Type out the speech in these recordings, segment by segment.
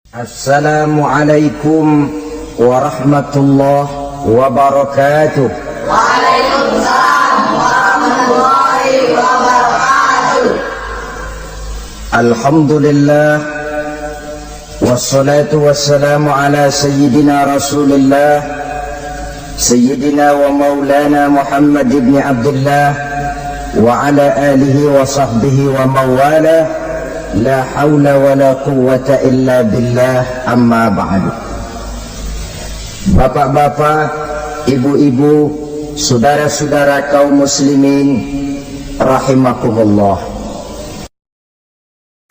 Assalamualaikum warahmatullahi wabarakatuh. Waalaikumsalam warahmatullahi wabarakatuh. Alhamdulillah wassalatu wassalamu ala sayyidina Rasulillah sayyidina wa maulana Muhammad ibn Abdullah wa ala alihi wa sahbihi wa mawala. La hawla wa la quwwata illa billah, amma ba'du. Bapak-bapak, ibu-ibu, saudara-saudara kaum muslimin rahimakumullah.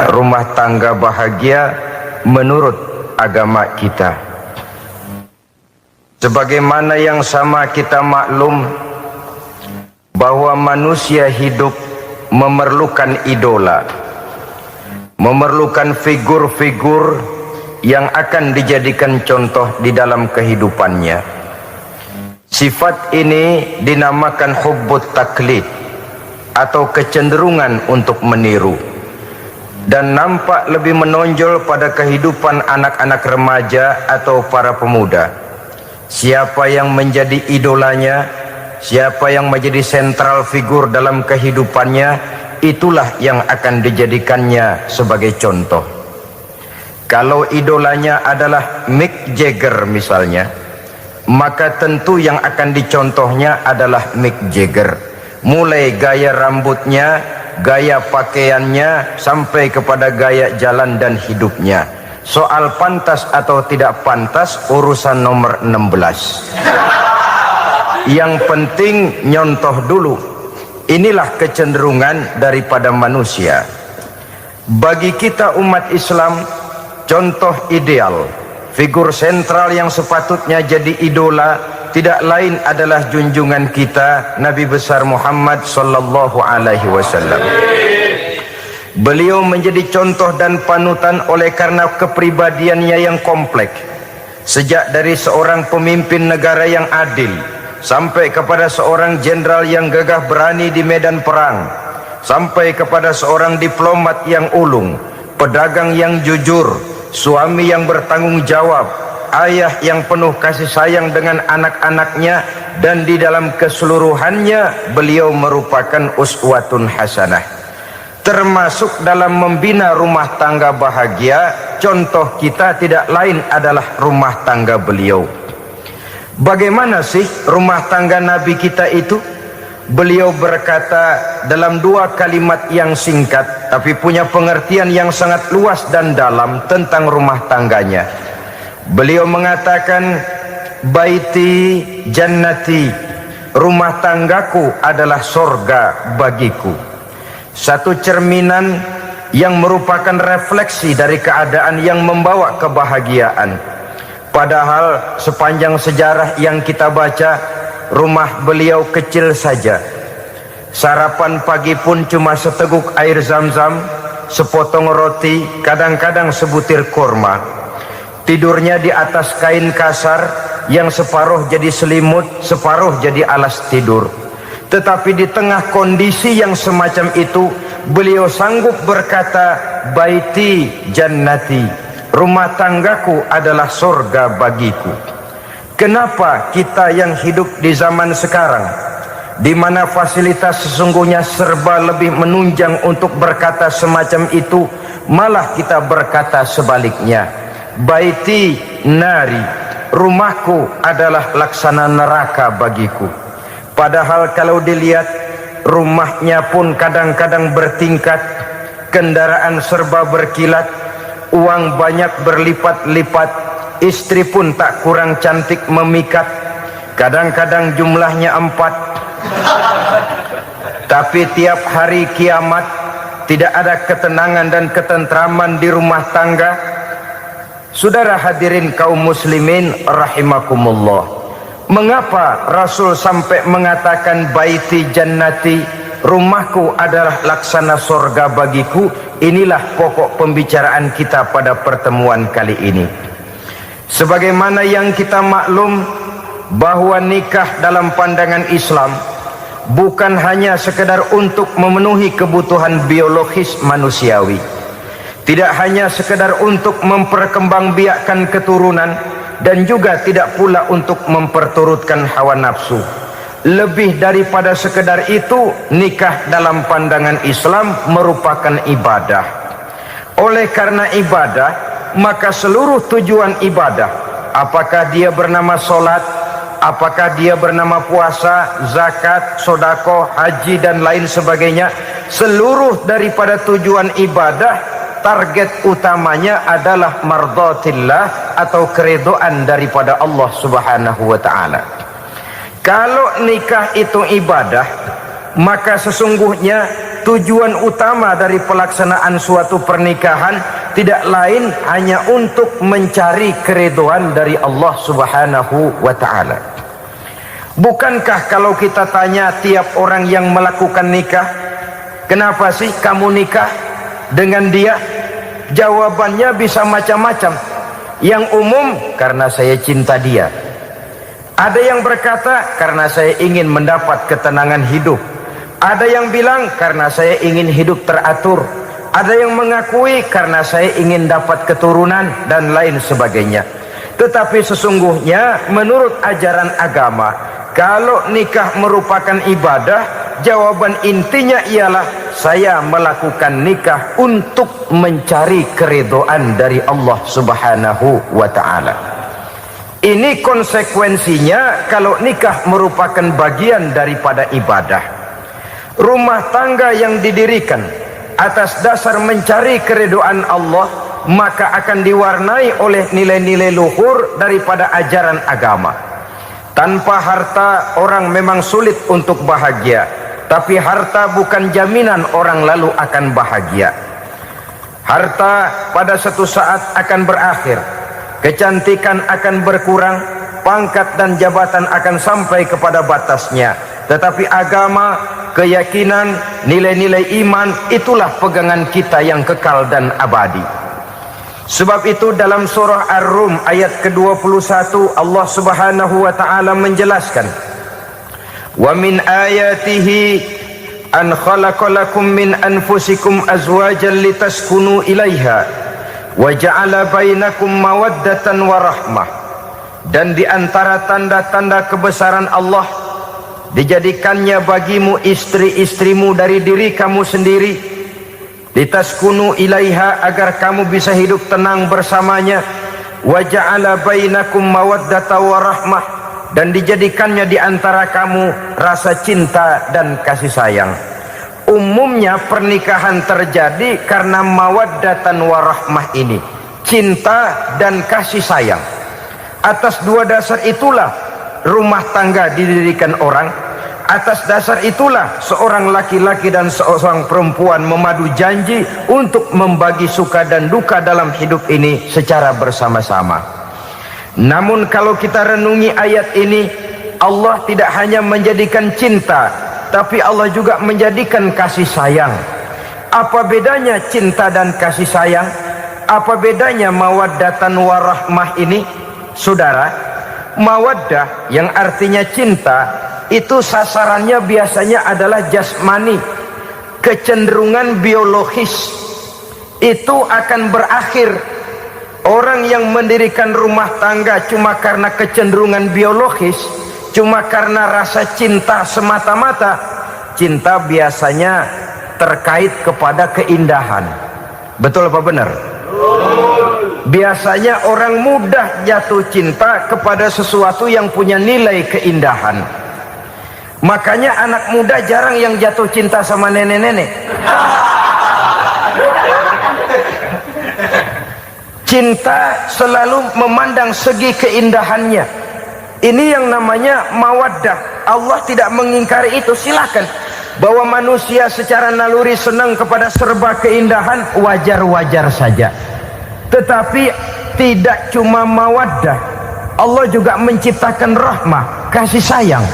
Rumah tangga bahagia menurut agama kita. Sebagaimana yang sama kita maklum bahwa manusia hidup memerlukan idola, memerlukan figur-figur yang akan dijadikan contoh di dalam kehidupannya. Sifat ini dinamakan hubbut taklid atau kecenderungan untuk meniru, dan nampak lebih menonjol pada kehidupan anak-anak remaja atau para pemuda. Siapa yang menjadi idolanya, siapa yang menjadi sentral figur dalam kehidupannya, itulah yang akan dijadikannya sebagai contoh. Kalau idolanya adalah Mick Jagger misalnya, maka tentu yang akan dicontohnya adalah Mick Jagger. Mulai gaya rambutnya, gaya pakaiannya, sampai kepada gaya jalan dan hidupnya. Soal pantas atau tidak pantas urusan nomor 16. Yang penting nyontoh dulu. Inilah kecenderungan daripada manusia. Bagi kita umat Islam, contoh ideal, figur sentral yang sepatutnya jadi idola tidak lain adalah junjungan kita Nabi besar Muhammad sallallahu alaihi wasallam. Beliau menjadi contoh dan panutan oleh karena kepribadiannya yang kompleks. Sejak dari seorang pemimpin negara yang adil, sampai kepada seorang jenderal yang gagah berani di medan perang, sampai kepada seorang diplomat yang ulung, pedagang yang jujur, suami yang bertanggung jawab, ayah yang penuh kasih sayang dengan anak-anaknya, dan di dalam keseluruhannya beliau merupakan uswatun hasanah. Termasuk dalam membina rumah tangga bahagia, contoh kita tidak lain adalah rumah tangga beliau. Bagaimana sih rumah tangga Nabi kita itu? Beliau berkata dalam dua kalimat yang singkat tapi punya pengertian yang sangat luas dan dalam tentang rumah tangganya. Beliau mengatakan, baiti jannati, rumah tanggaku adalah sorga bagiku. Satu cerminan yang merupakan refleksi dari keadaan yang membawa kebahagiaan. Padahal sepanjang sejarah yang kita baca, rumah beliau kecil saja. Sarapan pagi pun cuma seteguk air zam-zam, sepotong roti, kadang-kadang sebutir kurma. Tidurnya di atas kain kasar yang separuh jadi selimut, separuh jadi alas tidur. Tetapi di tengah kondisi yang semacam itu, beliau sanggup berkata, baiti jannati, rumah tanggaku adalah surga bagiku. Kenapa kita yang hidup di zaman sekarang, di mana fasilitas sesungguhnya serba lebih menunjang untuk berkata semacam itu, malah kita berkata sebaliknya, baiti nari, rumahku adalah laksana neraka bagiku. Padahal kalau dilihat, rumahnya pun kadang-kadang bertingkat, kendaraan serba berkilat, uang banyak berlipat-lipat, istri pun tak kurang cantik memikat, kadang-kadang jumlahnya 4. Tapi tiap hari kiamat tidak ada ketenangan dan ketentraman di rumah tangga. Saudara hadirin kaum muslimin rahimakumullah, mengapa Rasul sampai mengatakan baiti jannati, rumahku adalah laksana surga bagiku? Inilah pokok pembicaraan kita pada pertemuan kali ini. Sebagaimana yang kita maklum bahwa nikah dalam pandangan Islam bukan hanya sekedar untuk memenuhi kebutuhan biologis manusiawi, tidak hanya sekedar untuk memperkembangbiakkan keturunan, dan juga tidak pula untuk memperturutkan hawa nafsu. Lebih daripada sekedar itu, nikah dalam pandangan Islam merupakan ibadah. Oleh karena ibadah, maka seluruh tujuan ibadah, apakah dia bernama solat, apakah dia bernama puasa, zakat, sodako, haji dan lain sebagainya, seluruh daripada tujuan ibadah, target utamanya adalah mardhatillah atau keridhaan daripada Allah Subhanahu wa taala. Kalau nikah itu ibadah, maka sesungguhnya tujuan utama dari pelaksanaan suatu pernikahan tidak lain hanya untuk mencari keridhaan dari Allah Subhanahu wa taala. Bukankah kalau kita tanya tiap orang yang melakukan nikah, kenapa sih kamu nikah dengan dia? Jawabannya bisa macam-macam. Yang umum, karena saya cinta dia. Ada yang berkata, karena saya ingin mendapat ketenangan hidup. Ada yang bilang, karena saya ingin hidup teratur. Ada yang mengakui, karena saya ingin dapat keturunan dan lain sebagainya. Tetapi sesungguhnya menurut ajaran agama, kalau nikah merupakan ibadah, jawaban intinya ialah saya melakukan nikah untuk mencari keridhaan dari Allah Subhanahu wa taala. Ini konsekuensinya kalau nikah merupakan bagian daripada ibadah. Rumah tangga yang didirikan atas dasar mencari keridhaan Allah, maka akan diwarnai oleh nilai-nilai luhur daripada ajaran agama. Tanpa harta orang memang sulit untuk bahagia, tapi harta bukan jaminan orang lalu akan bahagia. Harta pada suatu saat akan berakhir, kecantikan akan berkurang, pangkat dan jabatan akan sampai kepada batasnya. Tetapi agama, keyakinan, nilai-nilai iman, itulah pegangan kita yang kekal dan abadi. Sebab itu dalam surah Ar-Rum ayat ke-21 Allah Subhanahu wa taala menjelaskan, "Wa min ayatihi an khalaqalakum min anfusikum azwajan litaskunu ilaiha wa ja'ala bainakum mawaddatan wa rahmah." Dan di antara tanda-tanda kebesaran Allah, dijadikannya bagimu istri-istrimu dari diri kamu sendiri, litaskunu ilaiha, agar kamu bisa hidup tenang bersamanya, wa ja'ala bainakum mawaddatan wa rahmah, dan dijadikannya di antara kamu rasa cinta dan kasih sayang. Umumnya pernikahan terjadi karena mawaddatan warahmah ini, cinta dan kasih sayang. Atas dua dasar itulah rumah tangga didirikan orang. Atas dasar itulah seorang laki-laki dan seorang perempuan memadu janji untuk membagi suka dan duka dalam hidup ini secara bersama-sama. Namun kalau kita renungi ayat ini, Allah tidak hanya menjadikan cinta, tapi Allah juga menjadikan kasih sayang. Apa bedanya cinta dan kasih sayang? Apa bedanya mawaddatan warahmah ini? Saudara, mawaddah yang artinya cinta, itu sasarannya biasanya adalah jasmani, kecenderungan biologis. Itu akan berakhir. Orang yang mendirikan rumah tangga cuma karena kecenderungan biologis, cuma karena rasa cinta semata-mata, cinta biasanya terkait kepada keindahan. Betul apa benar? Biasanya orang mudah jatuh cinta kepada sesuatu yang punya nilai keindahan. Makanya anak muda jarang yang jatuh cinta sama nenek-nenek. Cinta selalu memandang segi keindahannya. Ini yang namanya mawaddah. Allah tidak mengingkari itu, silakan. Bahwa manusia secara naluri senang kepada serba keindahan, wajar-wajar saja. Tetapi tidak cuma mawaddah, Allah juga menciptakan rahmah, kasih sayang.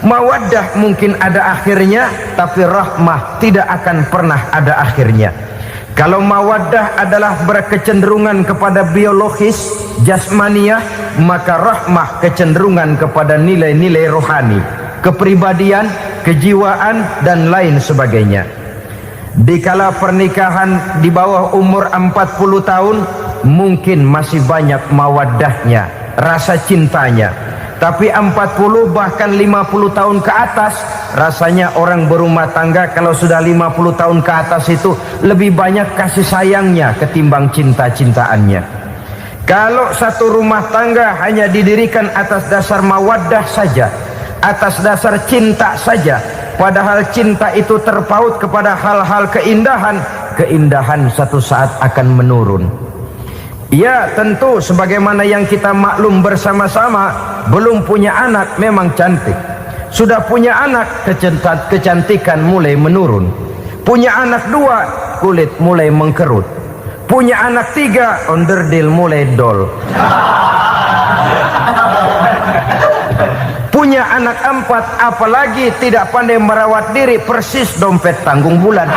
Mawaddah mungkin ada akhirnya, tapi rahmah tidak akan pernah ada akhirnya. Kalau mawaddah adalah berkecenderungan kepada biologis, jasmaniah, maka rahmah kecenderungan kepada nilai-nilai rohani, kepribadian, kejiwaan, dan lain sebagainya. Dikala pernikahan di bawah umur 40 tahun mungkin masih banyak mawaddahnya, rasa cintanya. Tapi 40 bahkan 50 tahun ke atas, rasanya orang berumah tangga kalau sudah 50 tahun ke atas itu lebih banyak kasih sayangnya ketimbang cinta-cintaannya. Kalau satu rumah tangga hanya didirikan atas dasar mawaddah saja, atas dasar cinta saja, padahal cinta itu terpaut kepada hal-hal keindahan, keindahan satu saat akan menurun. Ya, tentu sebagaimana yang kita maklum bersama-sama, belum punya anak memang cantik. Sudah punya anak, kecantikan mulai menurun. Punya anak 2, kulit mulai mengkerut. Punya anak 3, onderdil mulai dol. Punya anak 4, apalagi tidak pandai merawat diri, persis dompet tanggung bulan.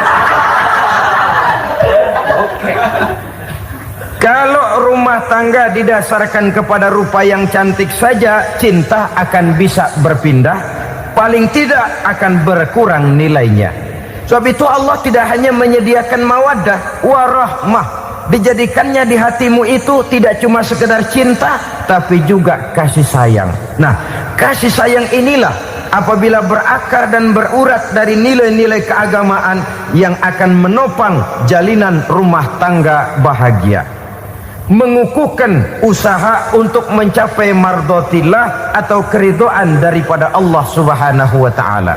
Kalau rumah tangga didasarkan kepada rupa yang cantik saja, cinta akan bisa berpindah, paling tidak akan berkurang nilainya. Sebab itu Allah tidak hanya menyediakan mawaddah warahmah, dijadikannya di hatimu itu tidak cuma sekedar cinta, tapi juga kasih sayang. Nah, kasih sayang inilah apabila berakar dan berurat dari nilai-nilai keagamaan yang akan menopang jalinan rumah tangga bahagia, mengukuhkan usaha untuk mencapai mardhatillah atau keridhaan daripada Allah Subhanahu wa taala.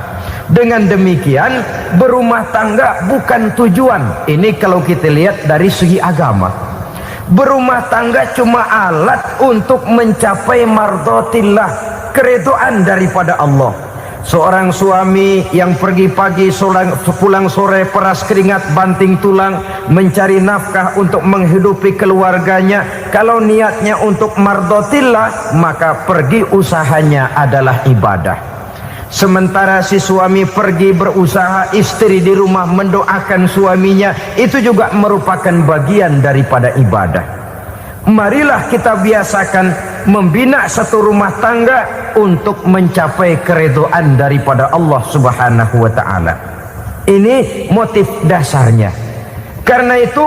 Dengan demikian, berumah tangga bukan tujuan. Ini kalau kita lihat dari segi agama. Berumah tangga cuma alat untuk mencapai mardhatillah, keridhaan daripada Allah. Seorang suami yang pergi pagi pulang sore peras keringat banting tulang mencari nafkah untuk menghidupi keluarganya, kalau niatnya untuk mardhatillah maka pergi usahanya adalah ibadah. Sementara si suami pergi berusaha, istri di rumah mendoakan suaminya, itu juga merupakan bagian daripada ibadah. Marilah kita biasakan membina satu rumah tangga untuk mencapai keridhaan daripada Allah Subhanahu wa taala. Ini motif dasarnya. Karena itu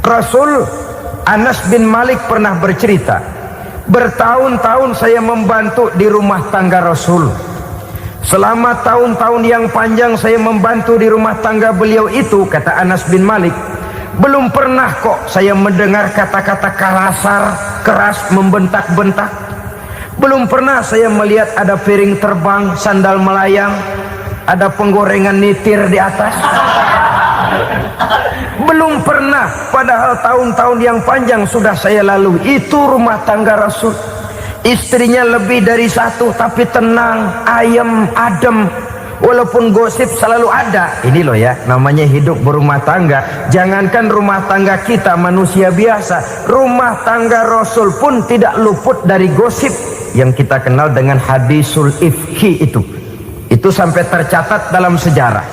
Rasul Anas bin Malik pernah bercerita, bertahun-tahun saya membantu di rumah tangga Rasul. Selama tahun-tahun yang panjang saya membantu di rumah tangga beliau itu, kata Anas bin Malik, belum pernah kok saya mendengar kata-kata kasar, keras, membentak-bentak. Belum pernah saya melihat ada piring terbang, sandal melayang, ada penggorengan nitir di atas. Belum pernah, padahal tahun-tahun yang panjang sudah saya lalui. Itu rumah tangga Rasul. Istrinya lebih dari 1, tapi tenang, ayem, adem. Walaupun gosip selalu ada. Ini loh ya, namanya hidup berumah tangga. Jangankan rumah tangga kita manusia biasa, rumah tangga Rasul pun tidak luput dari gosip yang kita kenal dengan hadisul ifki itu. Itu sampai tercatat dalam sejarah.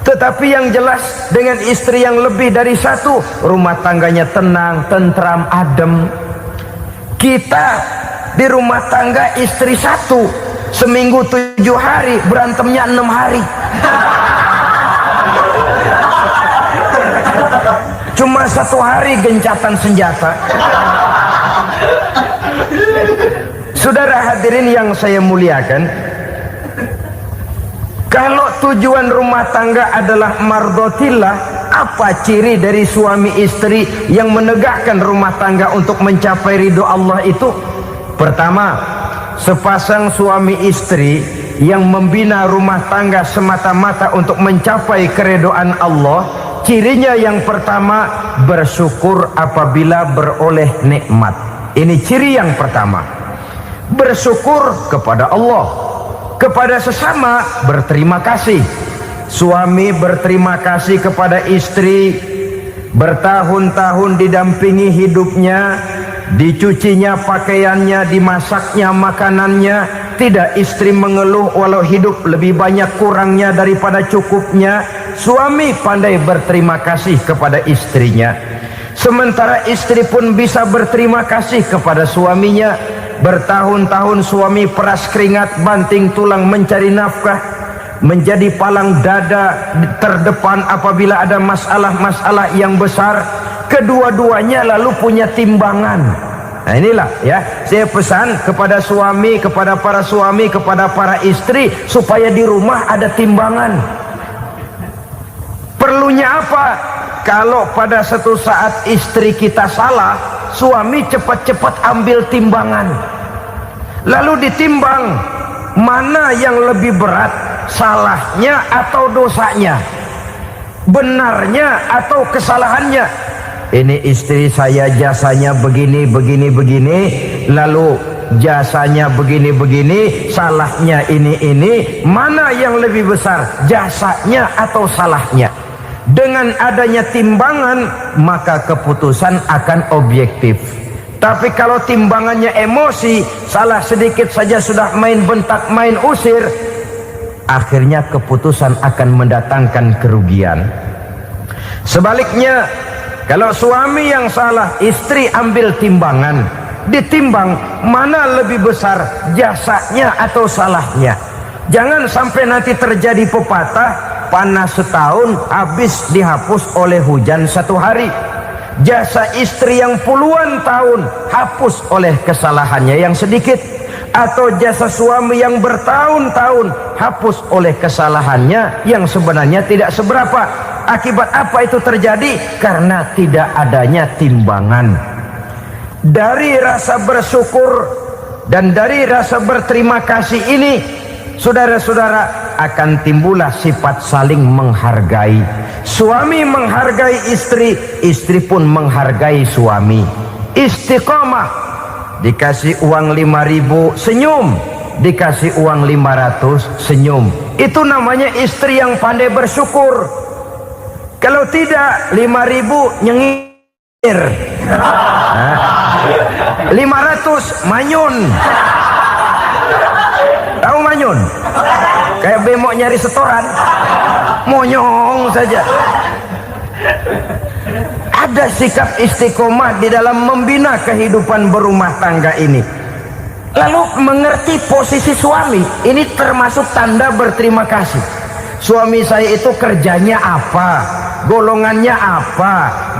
Tetapi yang jelas, dengan istri yang lebih dari 1, rumah tangganya tenang, tentram, adem. Kita di rumah tangga istri 1, seminggu 7 hari, berantemnya 6 hari. Cuma 1 hari gencatan senjata. Saudara hadirin yang saya muliakan, kalau tujuan rumah tangga adalah mardhatillah, apa ciri dari suami istri yang menegakkan rumah tangga untuk mencapai ridho Allah itu? Pertama, sepasang suami istri yang membina rumah tangga semata-mata untuk mencapai keridhaan Allah, cirinya yang pertama, bersyukur apabila beroleh nikmat. Ini ciri yang pertama. Bersyukur kepada Allah, kepada sesama berterima kasih. Suami berterima kasih kepada istri, bertahun-tahun didampingi hidupnya, dicucinya pakaiannya, dimasaknya makanannya. Tidak istri mengeluh walau hidup lebih banyak kurangnya daripada cukupnya. Suami pandai berterima kasih kepada istrinya. Sementara istri pun bisa berterima kasih kepada suaminya. Bertahun-tahun suami peras keringat, banting tulang mencari nafkah. menjadi palang dada terdepan apabila ada masalah-masalah yang besar. Kedua-duanya lalu punya timbangan. Nah inilah ya, saya pesan kepada suami, kepada para suami, kepada para istri, supaya di rumah ada timbangan. Perlunya apa? Kalau pada satu saat istri kita salah, suami cepat-cepat ambil timbangan, lalu ditimbang mana yang lebih berat, salahnya atau dosanya, benarnya atau kesalahannya. Ini istri saya jasanya begini, lalu jasanya begini, salahnya ini, mana yang lebih besar, jasanya atau salahnya? Dengan adanya timbangan, maka keputusan akan objektif. Tapi kalau timbangannya emosi, salah sedikit saja sudah main bentak, main usir, akhirnya keputusan akan mendatangkan kerugian. Sebaliknya, kalau suami yang salah, istri ambil timbangan, ditimbang mana lebih besar, jasanya atau salahnya. Jangan sampai nanti terjadi pepatah, panas setahun habis dihapus oleh hujan satu hari. Jasa istri yang puluhan tahun hapus oleh kesalahannya yang sedikit, atau jasa suami yang bertahun-tahun hapus oleh kesalahannya yang sebenarnya tidak seberapa. Akibat apa itu terjadi? Karena tidak adanya timbangan. Dari rasa bersyukur dan dari rasa berterima kasih ini, saudara-saudara, akan timbullah sifat saling menghargai. Suami menghargai istri, istri pun menghargai suami. Istiqomah, dikasih uang 5.000 senyum, dikasih uang 500 senyum. Itu namanya istri yang pandai bersyukur. Kalau tidak, 5.000 nyengir, 500 manyun. Tahu manyun? Kayak bemok nyari setoran, monyong saja. Ada sikap istiqomah di dalam membina kehidupan berumah tangga ini. Lalu mengerti posisi suami, ini termasuk tanda berterima kasih. Suami saya itu kerjanya apa, golongannya apa,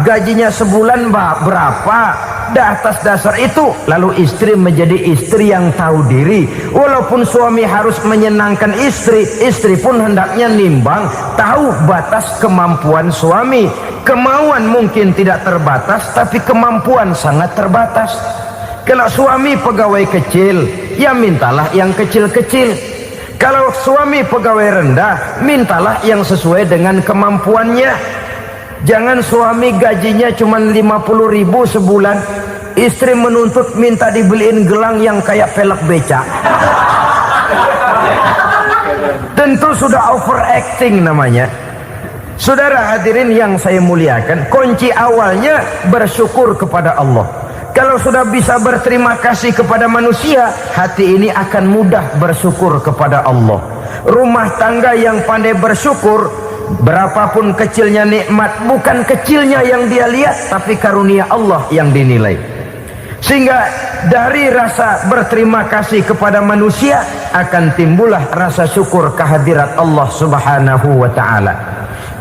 gajinya sebulan berapa. Atas dasar itu, lalu istri menjadi istri yang tahu diri. Walaupun suami harus menyenangkan istri, istri pun hendaknya nimbang, tahu batas kemampuan suami. Kemauan mungkin tidak terbatas, tapi kemampuan sangat terbatas. Kalau suami pegawai kecil, ya mintalah yang kecil-kecil. Kalau suami pegawai rendah, mintalah yang sesuai dengan kemampuannya. Jangan suami gajinya cuma 50.000 sebulan, istri menuntut minta dibeliin gelang yang kayak pelek becak. Tentu sudah overacting namanya. Saudara hadirin yang saya muliakan, kunci awalnya bersyukur kepada Allah. Kalau sudah bisa berterima kasih kepada manusia, hati ini akan mudah bersyukur kepada Allah. Rumah tangga yang pandai bersyukur, berapapun kecilnya nikmat, bukan kecilnya yang dia lihat, tapi karunia Allah yang dinilai. Sehingga dari rasa berterima kasih kepada manusia akan timbullah rasa syukur kehadirat Allah Subhanahu wa ta'ala.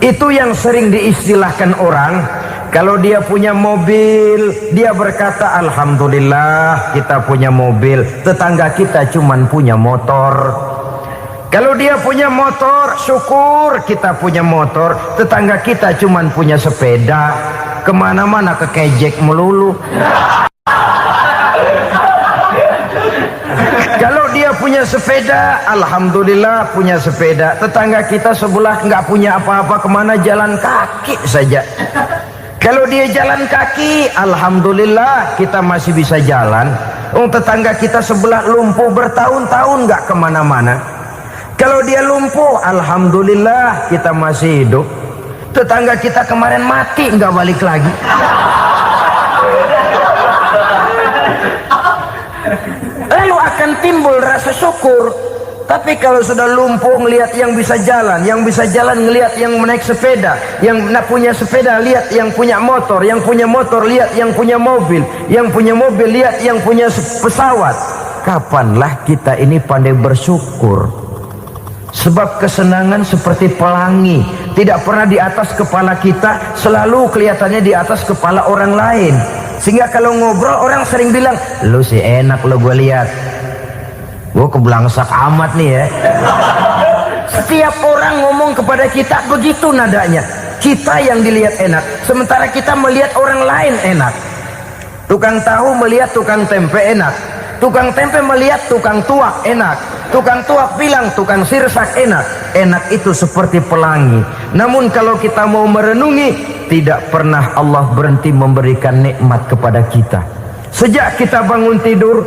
Itu yang sering diistilahkan orang, kalau dia punya mobil, dia berkata alhamdulillah kita punya mobil, tetangga kita cuman punya motor. Kalau dia punya motor, syukur kita punya motor, tetangga kita cuman punya sepeda, kemana-mana kekejek melulu. Kalau dia punya sepeda, alhamdulillah punya sepeda, tetangga kita sebelah nggak punya apa-apa, kemana jalan kaki saja. Kalau dia jalan kaki, alhamdulillah kita masih bisa jalan. Tetangga kita sebelah lumpuh bertahun-tahun nggak kemana-mana. Kalau dia lumpuh, alhamdulillah kita masih hidup. Tetangga kita kemarin mati nggak balik lagi. Lalu akan timbul rasa syukur. Tapi kalau sudah lumpuh ngelihat yang bisa jalan ngelihat yang menaik sepeda, yang punya sepeda lihat yang punya motor lihat yang punya mobil lihat yang punya pesawat. Kapanlah kita ini pandai bersyukur? Sebab kesenangan seperti pelangi, tidak pernah di atas kepala kita, selalu kelihatannya di atas kepala orang lain. Sehingga kalau ngobrol orang sering bilang, lu sih enak lo gue lihat, gue kebelangsak amat nih ya. Setiap orang ngomong kepada kita begitu nadanya. Kita yang dilihat enak, sementara kita melihat orang lain enak. Tukang tahu melihat tukang tempe enak, tukang tempe melihat tukang tuak enak, tukang tuak bilang tukang sirsak enak. Enak itu seperti pelangi. Namun kalau kita mau merenungi, tidak pernah Allah berhenti memberikan nikmat kepada kita. Sejak kita bangun tidur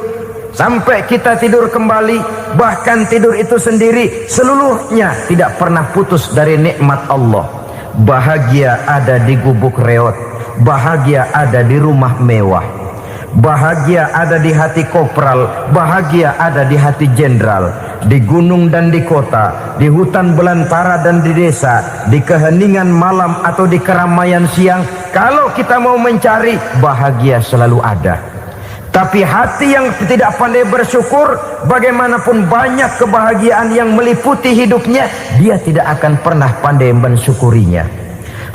sampai kita tidur kembali, bahkan tidur itu sendiri, seluruhnya tidak pernah putus dari nikmat Allah. Bahagia ada di gubuk reot, bahagia ada di rumah mewah, bahagia ada di hati kopral, bahagia ada di hati jenderal, di gunung dan di kota, di hutan belantara dan di desa, di keheningan malam atau di keramaian siang. Kalau kita mau mencari, bahagia selalu ada. Tapi hati yang tidak pandai bersyukur, bagaimanapun banyak kebahagiaan yang meliputi hidupnya, dia tidak akan pernah pandai mensyukurinya.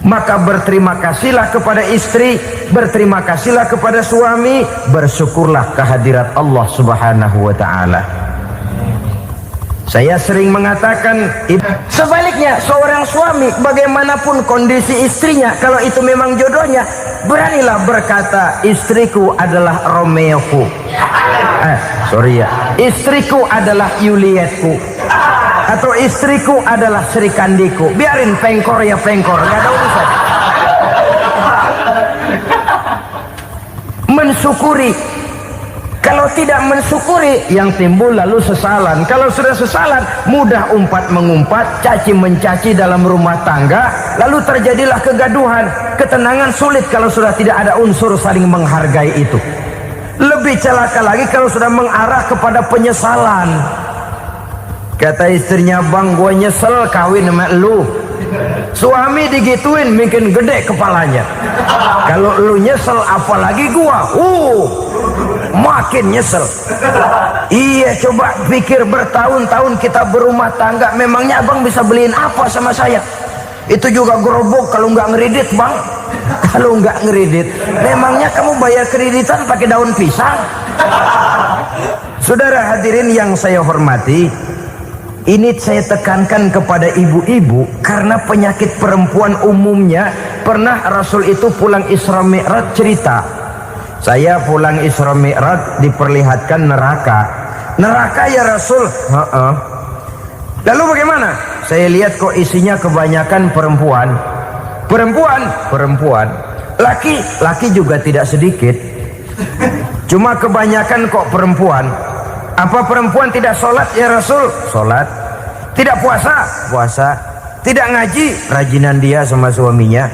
Maka berterima kasihlah kepada istri, berterima kasihlah kepada suami, bersyukurlah kehadirat Allah Subhanahu wa ta'ala. Saya sering mengatakan, sebaliknya seorang suami bagaimanapun kondisi istrinya, kalau itu memang jodohnya, beranilah berkata, istriku adalah Romeoku, istriku adalah Julietku, atau istriku adalah Sri Kandiku. Biarin pengkor ya pengkor, gak ada urusan. Mensyukuri. Kalau tidak mensyukuri, yang timbul lalu sesalan. Kalau sudah sesalan, mudah umpat mengumpat, caci mencaci dalam rumah tangga, lalu terjadilah kegaduhan. Ketenangan sulit kalau sudah tidak ada unsur saling menghargai itu. Lebih celaka lagi kalau sudah mengarah kepada penyesalan. Kata istrinya, bang gue nyesel kawin sama lu. Suami digituin mungkin gede kepalanya. Kalau lu nyesel apalagi gua, makin nyesel. Iya, coba pikir bertahun-tahun kita berumah tangga, memangnya abang bisa beliin apa sama saya? Itu juga gerobok kalau nggak ngeridit bang. Kalau nggak ngeridit, memangnya kamu bayar kreditan pakai daun pisang? Saudara hadirin yang saya hormati, ini saya tekankan kepada ibu-ibu karena penyakit perempuan umumnya. Pernah Rasul itu pulang Isra Mi'raj cerita, saya pulang Isra Mi'raj diperlihatkan neraka. Neraka ya Rasul? Lalu bagaimana? Saya lihat kok isinya kebanyakan perempuan. Perempuan. Laki juga tidak sedikit. Cuma kebanyakan kok perempuan. Apa perempuan tidak sholat ya Rasul? Sholat. Tidak puasa? Puasa. Tidak ngaji? Rajinan dia sama suaminya.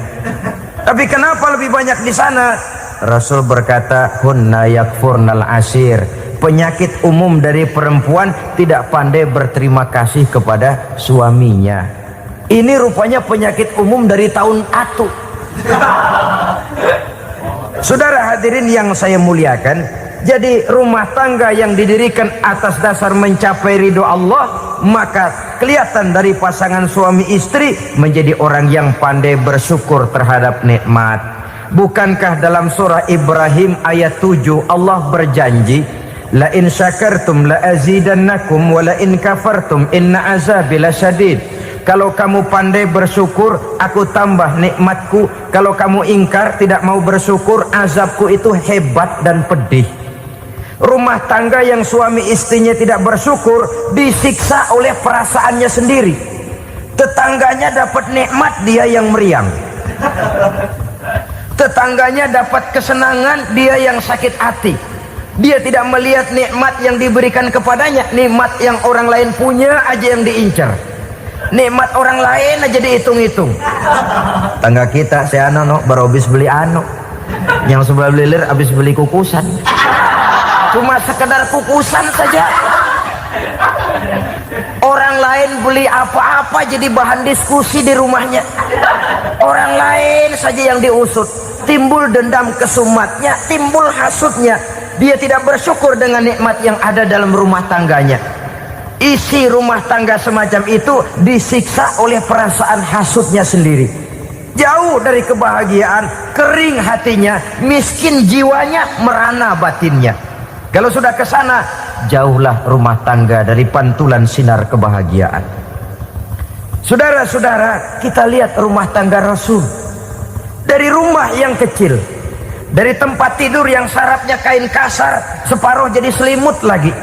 Tapi kenapa lebih banyak di sana? Rasul berkata, hunna yakfurnal ashir. Penyakit umum dari perempuan tidak pandai berterima kasih kepada suaminya. Ini rupanya penyakit umum dari tahun atu. Saudara hadirin yang saya muliakan, jadi rumah tangga yang didirikan atas dasar mencapai ridho Allah, maka kelihatan dari pasangan suami istri menjadi orang yang pandai bersyukur terhadap nikmat. Bukankah dalam surah Ibrahim ayat 7 Allah berjanji, la in syakartum la azidannakum wa la in kafartum inna azabi lasyadid. Kalau kamu pandai bersyukur, aku tambah nikmatku. Kalau kamu ingkar, tidak mau bersyukur, azabku itu hebat dan pedih. Rumah tangga yang suami istrinya tidak bersyukur disiksa oleh perasaannya sendiri. Tetangganya dapat nikmat, dia yang meriang. Tetangganya dapat kesenangan, dia yang sakit hati. Dia tidak melihat nikmat yang diberikan kepadanya. Nikmat yang orang lain punya aja yang diincar. Nikmat orang lain aja dihitung-hitung. Tangga kita, saya baru habis beli yang sebelah belilir habis beli kukusan. Cuma sekedar kukusan saja. Orang lain beli apa-apa jadi bahan diskusi di rumahnya. Orang lain saja yang diusut. Timbul dendam kesumatnya, timbul hasutnya. Dia tidak bersyukur dengan nikmat yang ada dalam rumah tangganya. isi rumah tangga semacam itu disiksa oleh perasaan hasutnya sendiri. Jauh dari kebahagiaan, kering hatinya, miskin jiwanya, merana batinnya. Kalau sudah ke sana, jauhlah rumah tangga dari pantulan sinar kebahagiaan. Saudara-saudara, kita lihat rumah tangga Rasul. Dari rumah yang kecil, dari tempat tidur yang syaratnya kain kasar, separuh jadi selimut lagi,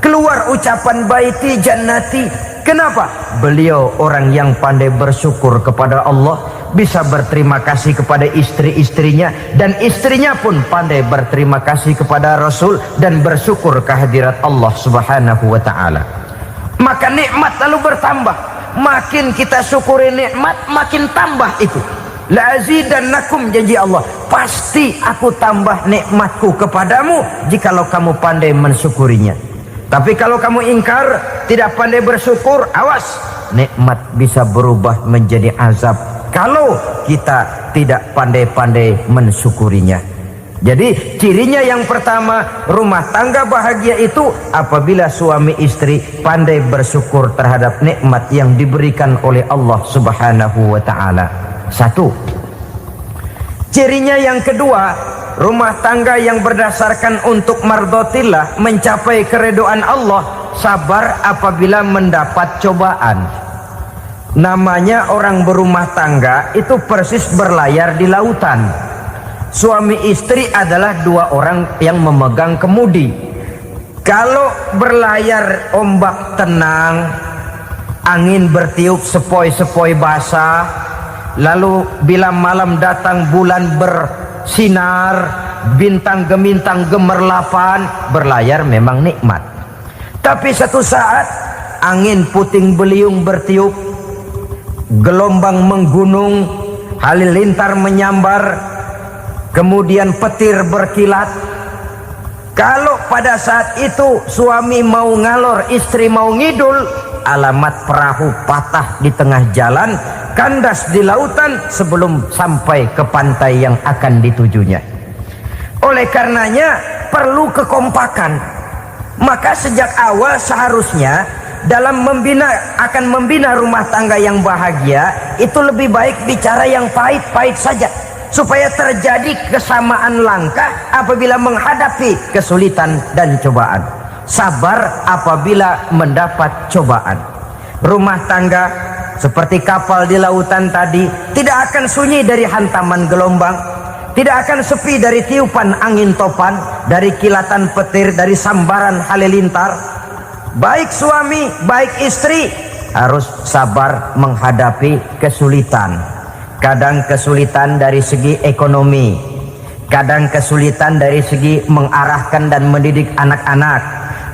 keluar ucapan baiti jannati. Kenapa? Beliau orang yang pandai bersyukur kepada Allah, bisa berterima kasih kepada istri-istrinya, dan istrinya pun pandai berterima kasih kepada Rasul dan bersyukur kehadirat Allah Subhanahu wa ta'ala. Maka nikmat lalu bertambah. Makin kita syukuri nikmat, makin tambah itu. La azidannakum, janji Allah, pasti aku tambah nikmatku kepadamu jikalau kamu pandai mensyukurinya. Tapi kalau kamu ingkar, tidak pandai bersyukur, awas, nikmat bisa berubah menjadi azab kalau kita tidak pandai-pandai mensyukurinya. Jadi cirinya yang pertama, rumah tangga bahagia itu apabila suami istri pandai bersyukur terhadap nikmat yang diberikan oleh Allah Subhanahu wa ta'ala. Satu. Cirinya yang kedua, rumah tangga yang berdasarkan untuk mardotillah, mencapai keredoan Allah, sabar apabila mendapat cobaan. Namanya orang berumah tangga itu persis berlayar di lautan. Suami istri adalah dua orang yang memegang kemudi. Kalau berlayar ombak tenang, angin bertiup sepoi-sepoi basah, lalu bila malam datang bulan bersinar, bintang gemintang gemerlapan, berlayar memang nikmat. Tapi satu saat angin puting beliung bertiup, gelombang menggunung, halilintar menyambar, kemudian petir berkilat. Kalau pada saat itu suami mau ngalor, istri mau ngidul, alamat perahu patah di tengah jalan, kandas di lautan sebelum sampai ke pantai yang akan ditujunya. Oleh karenanya perlu kekompakan. Maka sejak awal seharusnya dalam akan membina rumah tangga yang bahagia itu lebih baik bicara yang pahit-pahit saja, supaya terjadi kesamaan langkah apabila menghadapi kesulitan dan cobaan. Sabar apabila mendapat cobaan. Rumah tangga seperti kapal di lautan tadi tidak akan sunyi dari hantaman gelombang, tidak akan sepi dari tiupan angin topan, dari kilatan petir, dari sambaran halilintar. Baik suami, baik istri harus sabar menghadapi kesulitan. Kadang kesulitan dari segi ekonomi, kadang kesulitan dari segi mengarahkan dan mendidik anak-anak,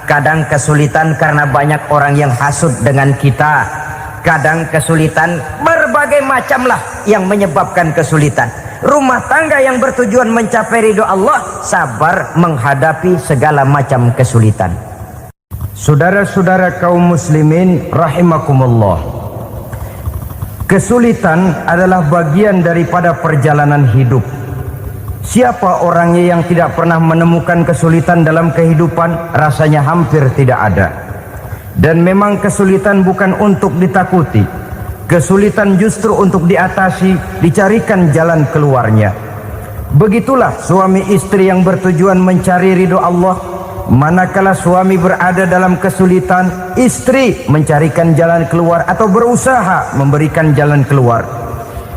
kadang kesulitan karena banyak orang yang hasut dengan kita, kadang kesulitan berbagai macam lah yang menyebabkan kesulitan. Rumah tangga yang bertujuan mencapai ridho Allah, sabar menghadapi segala macam kesulitan. Saudara-saudara kaum muslimin rahimakumullah, kesulitan adalah bagian daripada perjalanan hidup. Siapa orangnya yang tidak pernah menemukan kesulitan dalam kehidupan? Rasanya hampir tidak ada. Dan memang kesulitan bukan untuk ditakuti. Kesulitan justru untuk diatasi, dicarikan jalan keluarnya. Begitulah suami istri yang bertujuan mencari ridho Allah. Manakala suami berada dalam kesulitan, istri mencarikan jalan keluar atau berusaha memberikan jalan keluar.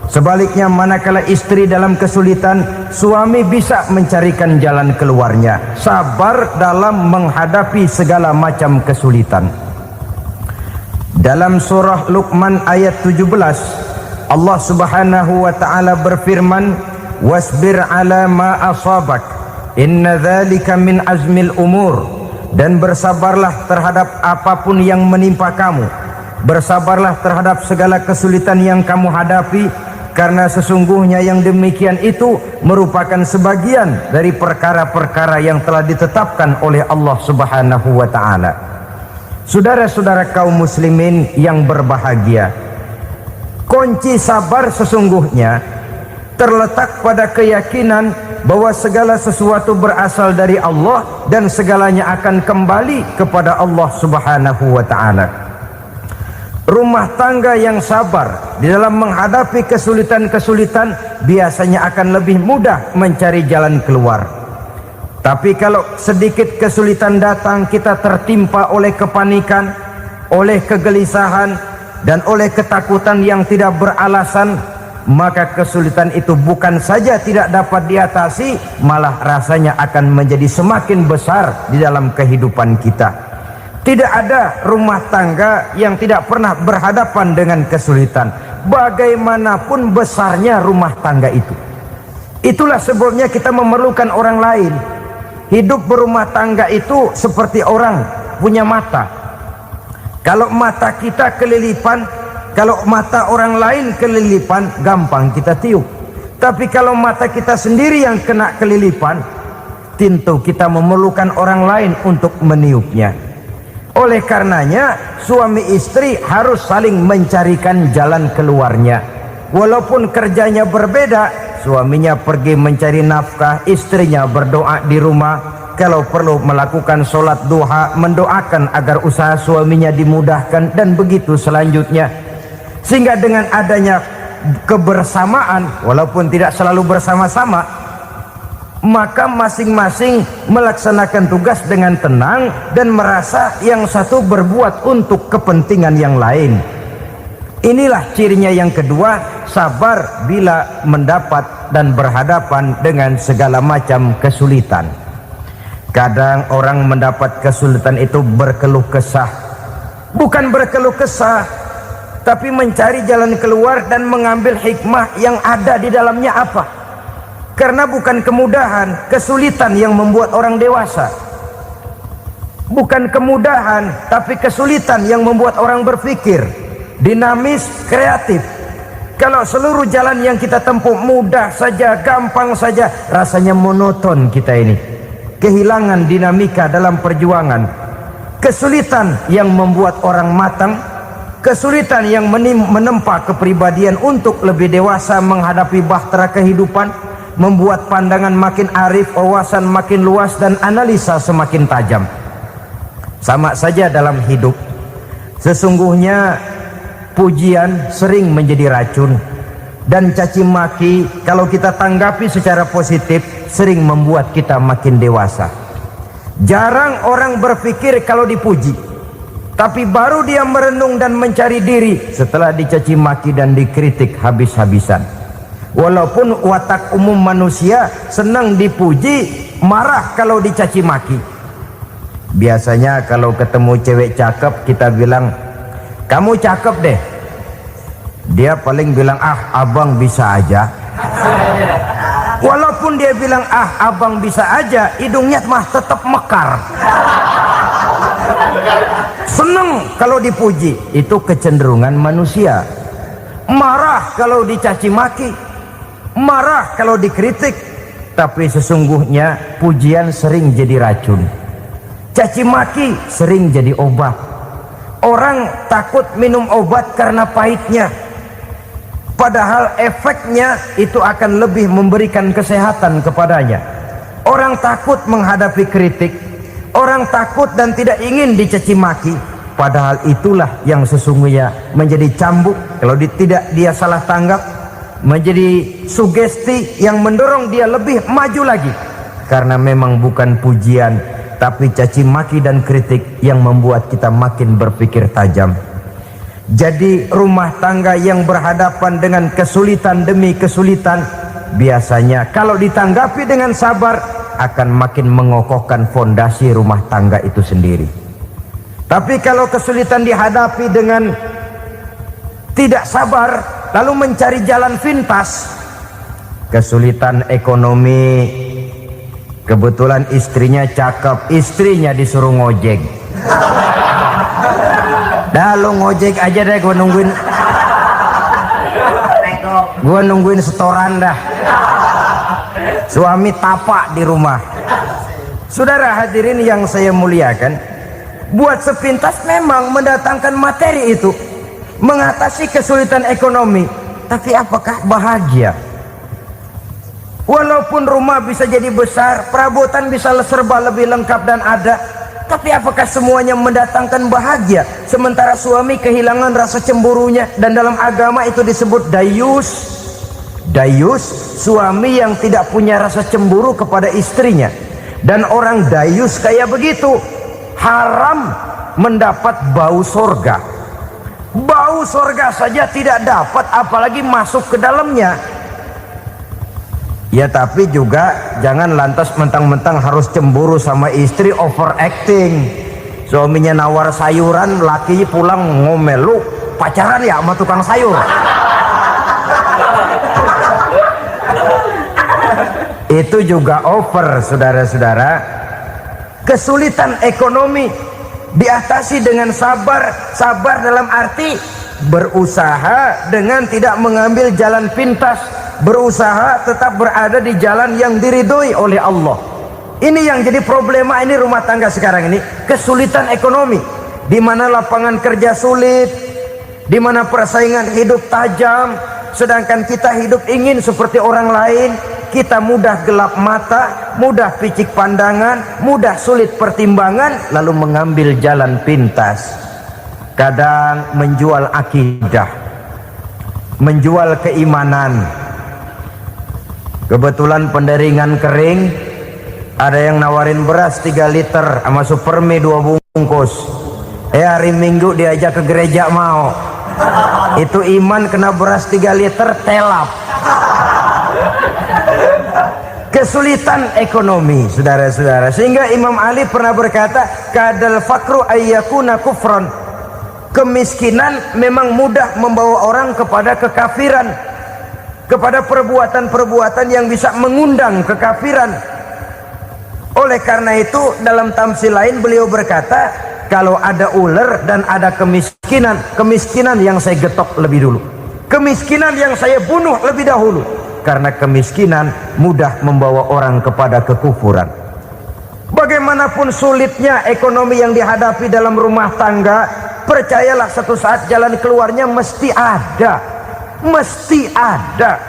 Sebaliknya, manakala istri dalam kesulitan, suami bisa mencarikan jalan keluarnya. Sabar dalam menghadapi segala macam kesulitan. Dalam surah Luqman ayat 17, Allah Subhanahu wa ta'ala berfirman, "Wasbir ala ma asabak, inna dzalika min azmil umur." Dan bersabarlah terhadap apapun yang menimpa kamu. Bersabarlah terhadap segala kesulitan yang kamu hadapi, karena sesungguhnya yang demikian itu merupakan sebagian dari perkara-perkara yang telah ditetapkan oleh Allah Subhanahu wa ta'ala. Saudara-saudara kaum muslimin yang berbahagia, kunci sabar sesungguhnya terletak pada keyakinan bahwa segala sesuatu berasal dari Allah dan segalanya akan kembali kepada Allah Subhanahu wa ta'ala. Rumah tangga yang sabar di dalam menghadapi kesulitan-kesulitan biasanya akan lebih mudah mencari jalan keluar. Tapi kalau sedikit kesulitan datang, kita tertimpa oleh kepanikan, oleh kegelisahan, dan oleh ketakutan yang tidak beralasan, maka kesulitan itu bukan saja tidak dapat diatasi, malah rasanya akan menjadi semakin besar di dalam kehidupan kita. Tidak ada rumah tangga yang tidak pernah berhadapan dengan kesulitan, bagaimanapun besarnya rumah tangga itu. Itulah sebabnya kita memerlukan orang lain. Hidup berumah tangga itu seperti orang punya mata. Kalau mata kita kelilipan, kalau mata orang lain kelilipan, gampang kita tiup. Tapi kalau mata kita sendiri yang kena kelilipan, tentu kita memerlukan orang lain untuk meniupnya. Oleh karenanya, suami istri harus saling mencarikan jalan keluarnya. Walaupun kerjanya berbeda, suaminya pergi mencari nafkah, istrinya berdoa di rumah. Kalau perlu melakukan sholat duha, mendoakan agar usaha suaminya dimudahkan, dan begitu selanjutnya. Sehingga dengan adanya kebersamaan, walaupun tidak selalu bersama-sama, maka masing-masing melaksanakan tugas dengan tenang dan merasa yang satu berbuat untuk kepentingan yang lain. Inilah cirinya yang kedua, sabar bila mendapat dan berhadapan dengan segala macam kesulitan. Kadang orang mendapat kesulitan itu berkeluh kesah. Bukan berkeluh kesah, tapi mencari jalan keluar dan mengambil hikmah yang ada di dalamnya apa. Karena bukan kemudahan, kesulitan yang membuat orang dewasa. Bukan kemudahan, tapi kesulitan yang membuat orang berpikir, dinamis, kreatif. Kalau seluruh jalan yang kita tempuh mudah saja, gampang saja, rasanya monoton kita ini. Kehilangan dinamika dalam perjuangan. Kesulitan yang membuat orang matang, kesulitan yang menempa kepribadian untuk lebih dewasa menghadapi bahtera kehidupan, membuat pandangan makin arif, wawasan makin luas, dan analisa semakin tajam. Sama saja dalam hidup. Sesungguhnya pujian sering menjadi racun, dan caci maki kalau kita tanggapi secara positif sering membuat kita makin dewasa. Jarang orang berpikir kalau dipuji, tapi baru dia merenung dan mencari diri setelah dicaci maki dan dikritik habis-habisan. Walaupun watak umum manusia senang dipuji, marah kalau dicaci maki. Biasanya kalau ketemu cewek cakep, kita bilang, "Kamu cakep deh." Dia paling bilang, "Ah, abang bisa aja." Walaupun dia bilang, "Ah, abang bisa aja," hidungnya mah tetap mekar. Senang kalau dipuji. Itu kecenderungan manusia. Marah kalau dicaci maki, marah kalau dikritik. Tapi sesungguhnya pujian sering jadi racun, caci maki sering jadi obat. Orang takut minum obat karena pahitnya, padahal efeknya itu akan lebih memberikan kesehatan kepadanya. Orang takut menghadapi kritik, orang takut dan tidak ingin dicaci maki, padahal itulah yang sesungguhnya menjadi cambuk kalau tidak dia salah tanggap, menjadi sugesti yang mendorong dia lebih maju lagi. Karena memang bukan pujian, tapi caci maki dan kritik yang membuat kita makin berpikir tajam. Jadi rumah tangga yang berhadapan dengan kesulitan demi kesulitan, biasanya kalau ditanggapi dengan sabar akan makin mengokohkan fondasi rumah tangga itu sendiri. Tapi kalau kesulitan dihadapi dengan tidak sabar, lalu mencari jalan pintas, kesulitan ekonomi, kebetulan istrinya cakep, istrinya disuruh ngojek. Dah lu ngojek aja deh, gua nungguin setoran dah. Suami tapak di rumah. Saudara hadirin yang saya muliakan, buat sepintas memang mendatangkan materi itu, mengatasi kesulitan ekonomi. Tapi apakah bahagia? Walaupun rumah bisa jadi besar, perabotan bisa serba lebih lengkap dan ada, tapi apakah semuanya mendatangkan bahagia? Sementara suami kehilangan rasa cemburunya, dan dalam agama itu disebut dayus. Dayus, suami yang tidak punya rasa cemburu kepada istrinya. Dan orang dayus kayak begitu, haram mendapat bau surga. Bau surga saja tidak dapat, apalagi masuk ke dalamnya. Ya tapi juga jangan lantas mentang-mentang harus cemburu sama istri, overacting. Suaminya nawar sayuran, laki pulang ngomel, lu pacaran ya sama tukang sayur. Itu juga over, saudara-saudara. Kesulitan ekonomi diatasi dengan sabar. Sabar dalam arti berusaha dengan tidak mengambil jalan pintas, berusaha tetap berada di jalan yang diridhoi oleh Allah. Ini yang jadi problema ini rumah tangga sekarang ini, kesulitan ekonomi, di mana lapangan kerja sulit, di mana persaingan hidup tajam, sedangkan kita hidup ingin seperti orang lain. Kita mudah gelap mata, mudah picik pandangan, mudah sulit pertimbangan, lalu mengambil jalan pintas. Kadang menjual akidah, menjual keimanan. Kebetulan penderingan kering, ada yang nawarin beras 3 liter sama supermi 2 bungkus. Hari Minggu diajak ke gereja mau. Itu iman kena beras 3 liter telap. Kesulitan ekonomi, saudara-saudara, sehingga Imam Ali pernah berkata, kadal fakru ayyakuna kufran. Kemiskinan memang mudah membawa orang kepada kekafiran, kepada perbuatan-perbuatan yang bisa mengundang kekafiran. Oleh karena itu dalam tamsil lain beliau berkata, kalau ada ular dan ada kemiskinan, kemiskinan yang saya getok lebih dulu, kemiskinan yang saya bunuh lebih dahulu, karena kemiskinan mudah membawa orang kepada kekufuran. Bagaimanapun sulitnya ekonomi yang dihadapi dalam rumah tangga, percayalah satu saat jalan keluarnya mesti ada. Mesti ada.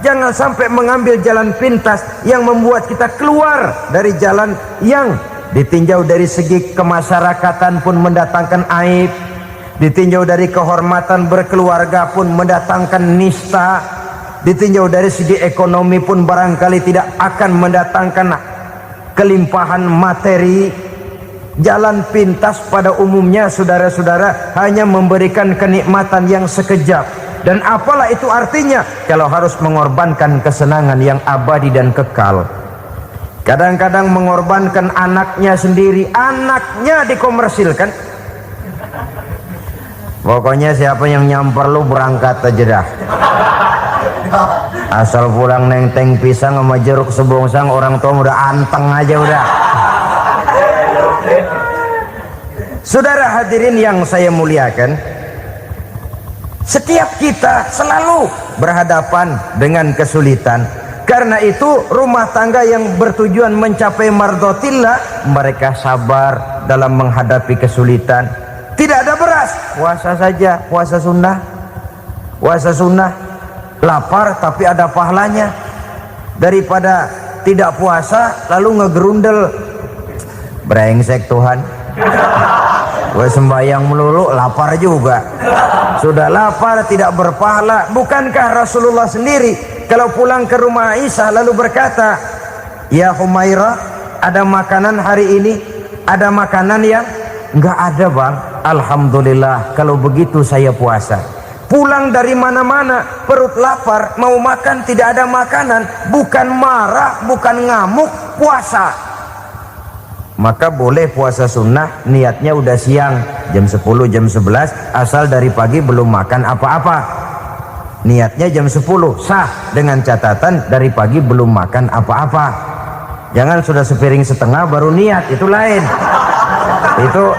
Jangan sampai mengambil jalan pintas yang membuat kita keluar dari jalan yang ditinjau dari segi kemasyarakatan pun mendatangkan aib, ditinjau dari kehormatan berkeluarga pun mendatangkan nista, ditinjau dari segi ekonomi pun barangkali tidak akan mendatangkan kelimpahan materi. Jalan pintas pada umumnya, saudara-saudara, hanya memberikan kenikmatan yang sekejap. Dan apalah itu artinya kalau harus mengorbankan kesenangan yang abadi dan kekal. Kadang-kadang mengorbankan anaknya sendiri, anaknya dikomersilkan. Pokoknya siapa yang nyamper lu berangkat aja dah. Asal pulang neng-teng pisang sama jeruk sebongsang, orang tua udah anteng aja udah. Saudara hadirin yang saya muliakan, setiap kita selalu berhadapan dengan kesulitan. Karena itu rumah tangga yang bertujuan mencapai mardhatillah, mereka sabar dalam menghadapi kesulitan. Tidak ada beras, puasa saja, puasa sunnah. Puasa sunnah, lapar tapi ada pahalanya, daripada tidak puasa lalu ngegerundel. Brengsek Tuhan, gue sembahyang melulu lapar juga. Sudah lapar tidak berpahala. Bukankah Rasulullah sendiri kalau pulang ke rumah Aisyah lalu berkata, ya Humairah, ada makanan hari ini? Ada makanan yang enggak ada bang. Alhamdulillah kalau begitu saya puasa. Pulang dari mana-mana perut lapar, mau makan tidak ada makanan, bukan marah, bukan ngamuk, puasa. Maka boleh puasa sunnah, niatnya udah siang, jam 10, jam 11, asal dari pagi belum makan apa-apa. Niatnya jam 10, sah, dengan catatan dari pagi belum makan apa-apa. Jangan sudah sepiring setengah baru niat, itu lain.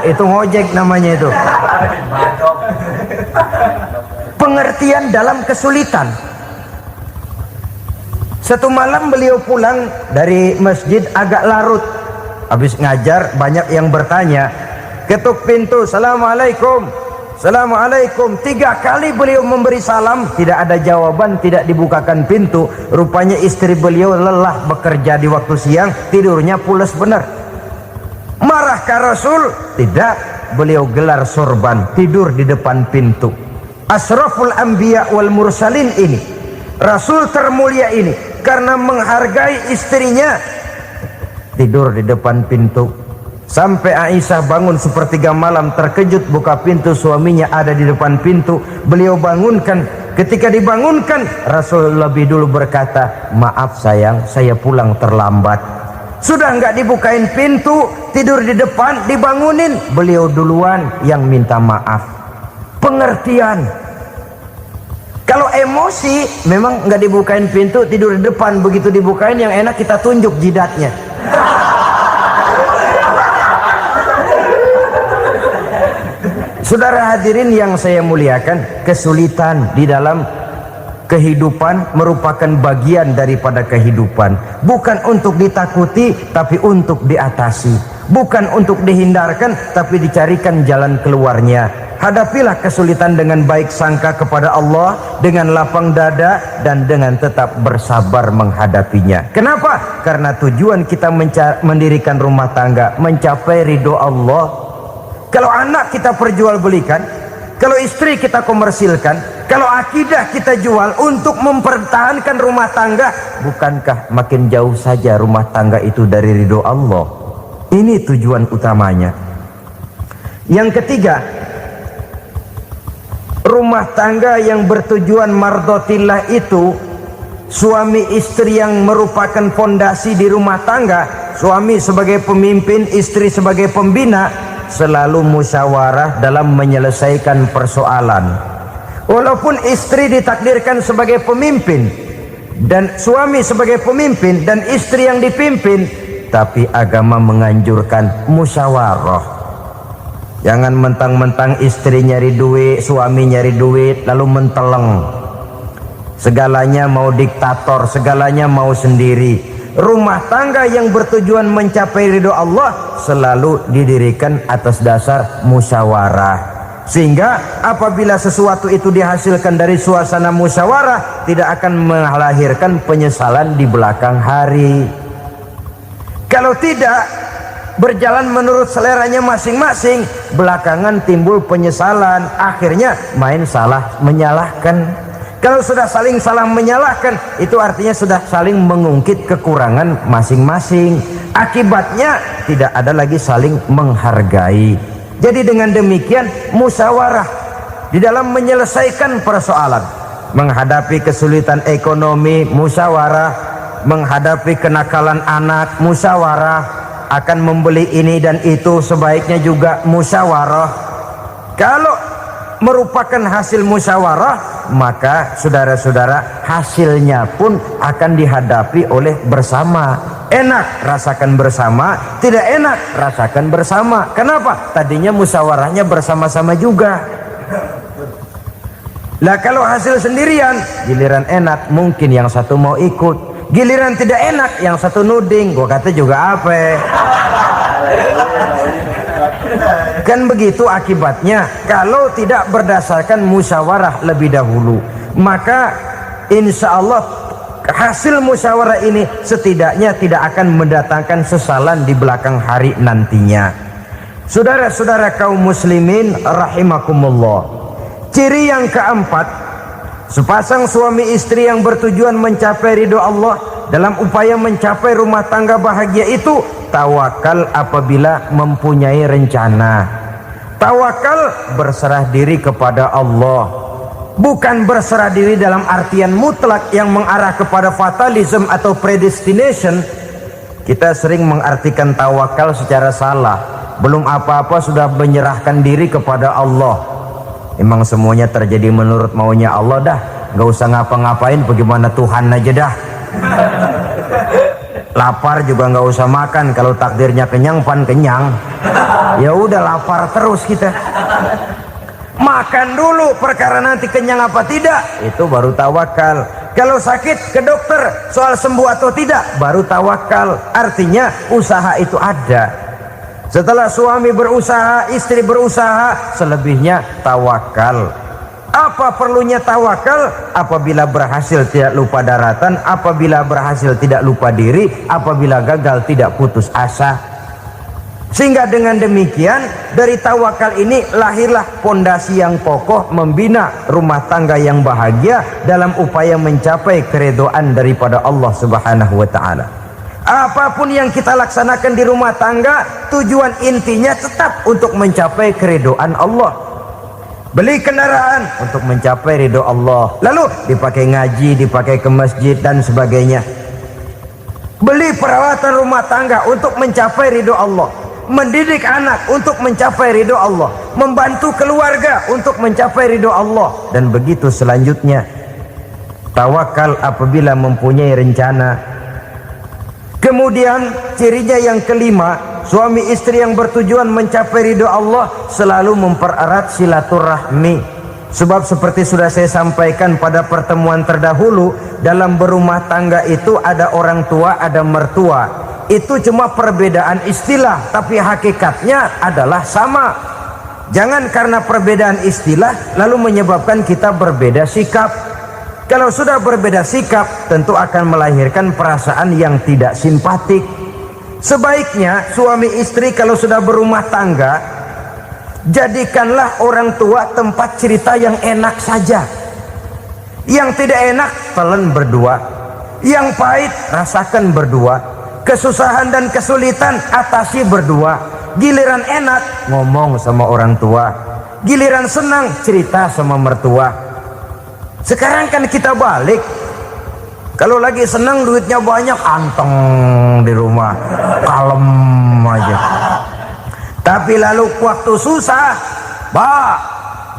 Itu ngojek namanya itu. Pengertian dalam kesulitan. Satu malam beliau pulang dari masjid agak larut. Habis ngajar banyak yang bertanya, ketuk pintu, assalamualaikum. Assalamualaikum. 3 kali beliau memberi salam, tidak ada jawaban, tidak dibukakan pintu. Rupanya istri beliau lelah bekerja di waktu siang, tidurnya pules benar. Marahkah Rasul? Tidak. Beliau gelar sorban, tidur di depan pintu. Asraful anbiya wal mursalin ini, Rasul termulia ini, karena menghargai istrinya, tidur di depan pintu. Sampai Aisyah bangun sepertiga malam, terkejut buka pintu, suaminya ada di depan pintu. Beliau bangunkan. Ketika dibangunkan, Rasul lebih dulu berkata, maaf sayang, saya pulang terlambat. Sudah nggak dibukain pintu, tidur di depan, dibangunin, beliau duluan yang minta maaf. Pengertian. Kalau emosi, memang nggak dibukain pintu, tidur di depan. Begitu dibukain, yang enak kita tunjuk jidatnya. Saudara hadirin yang saya muliakan, kesulitan di dalam kehidupan merupakan bagian daripada kehidupan. Bukan untuk ditakuti, tapi untuk diatasi. Bukan untuk dihindarkan, tapi dicarikan jalan keluarnya. Hadapilah kesulitan dengan baik sangka kepada Allah, dengan lapang dada, dan dengan tetap bersabar menghadapinya. Kenapa? Karena tujuan kita mendirikan rumah tangga, mencapai ridho Allah. Kalau anak kita perjualbelikan, kalau istri kita komersilkan, kalau akidah kita jual untuk mempertahankan rumah tangga, bukankah makin jauh saja rumah tangga itu dari ridho Allah? Ini tujuan utamanya. Yang ketiga, rumah tangga yang bertujuan mardotillah itu, suami istri yang merupakan fondasi di rumah tangga, suami sebagai pemimpin, istri sebagai pembina, selalu musyawarah dalam menyelesaikan persoalan. Walaupun istri ditakdirkan sebagai pemimpin dan suami sebagai pemimpin dan istri yang dipimpin, tapi agama menganjurkan musyawarah. Jangan mentang-mentang istri nyari duit, suami nyari duit, lalu menteleng. Segalanya mau diktator, segalanya mau sendiri. Rumah tangga yang bertujuan mencapai ridho Allah selalu didirikan atas dasar musyawarah. Sehingga apabila sesuatu itu dihasilkan dari suasana musyawarah, tidak akan melahirkan penyesalan di belakang hari. Kalau tidak berjalan menurut seleranya masing-masing, belakangan timbul penyesalan, akhirnya main salah menyalahkan. Kalau sudah saling salah menyalahkan, itu artinya sudah saling mengungkit kekurangan masing-masing. Akibatnya tidak ada lagi saling menghargai. Jadi dengan demikian musyawarah di dalam menyelesaikan persoalan. Menghadapi kesulitan ekonomi, musyawarah. Menghadapi kenakalan anak, musyawarah. Akan membeli ini dan itu, sebaiknya juga musyawarah. Kalau merupakan hasil musyawarah, maka saudara-saudara hasilnya pun akan dihadapi oleh bersama. Enak rasakan bersama, tidak enak rasakan bersama. Kenapa? Tadinya musyawarahnya bersama-sama juga. Lah kalau hasil sendirian, giliran enak mungkin yang satu mau ikut, giliran tidak enak yang satu nuding, gua kata juga apa. Kan begitu akibatnya kalau tidak berdasarkan musyawarah lebih dahulu. Maka insya Allah hasil musyawarah ini setidaknya tidak akan mendatangkan sesalan di belakang hari nantinya. Saudara-saudara kaum muslimin rahimakumullah, ciri yang keempat, sepasang suami istri yang bertujuan mencapai ridho Allah dalam upaya mencapai rumah tangga bahagia itu tawakal apabila mempunyai rencana. Tawakal berserah diri kepada Allah. Bukan berserah diri dalam artian mutlak yang mengarah kepada fatalism atau predestination. Kita sering mengartikan tawakal secara salah. Belum apa-apa sudah menyerahkan diri kepada Allah. Emang semuanya terjadi menurut maunya Allah dah. Gak usah ngapa-ngapain, bagaimana Tuhan aja dah. Lapar juga nggak usah makan, kalau takdirnya kenyang pan kenyang. Ya udah lapar terus kita. Makan dulu perkara nanti kenyang apa tidak, itu baru tawakal. Kalau sakit ke dokter, soal sembuh atau tidak baru tawakal. Artinya usaha itu ada. Setelah suami berusaha, istri berusaha, selebihnya tawakal. Apa perlunya tawakal? Apabila berhasil tidak lupa daratan, apabila berhasil tidak lupa diri, apabila gagal tidak putus asa. Sehingga dengan demikian dari tawakal ini lahirlah pondasi yang kokoh membina rumah tangga yang bahagia dalam upaya mencapai keridhaan daripada Allah Subhanahu wa taala. Apapun yang kita laksanakan di rumah tangga, tujuan intinya tetap untuk mencapai keridhaan Allah. Beli kendaraan untuk mencapai ridho Allah, lalu dipakai ngaji, dipakai ke masjid dan sebagainya. Beli peralatan rumah tangga untuk mencapai ridho Allah, mendidik anak untuk mencapai ridho Allah, membantu keluarga untuk mencapai ridho Allah, dan begitu selanjutnya. Tawakal apabila mempunyai rencana. Kemudian cirinya yang kelima, suami istri yang bertujuan mencapai ridho Allah selalu mempererat silaturahmi. Sebab seperti sudah saya sampaikan pada pertemuan terdahulu, dalam berumah tangga itu ada orang tua, ada mertua. Itu cuma perbedaan istilah, tapi hakikatnya adalah sama. Jangan karena perbedaan istilah lalu menyebabkan kita berbeda sikap. Kalau sudah berbeda sikap, tentu akan melahirkan perasaan yang tidak simpatik. Sebaiknya suami istri kalau sudah berumah tangga, jadikanlah orang tua tempat cerita yang enak saja. Yang tidak enak telan berdua, yang pahit rasakan berdua, kesusahan dan kesulitan atasi berdua. Giliran enak ngomong sama orang tua, giliran senang cerita sama mertua. Sekarang kan kita balik, kalau lagi senang duitnya banyak, anteng di rumah, kalem aja. Tapi lalu waktu susah,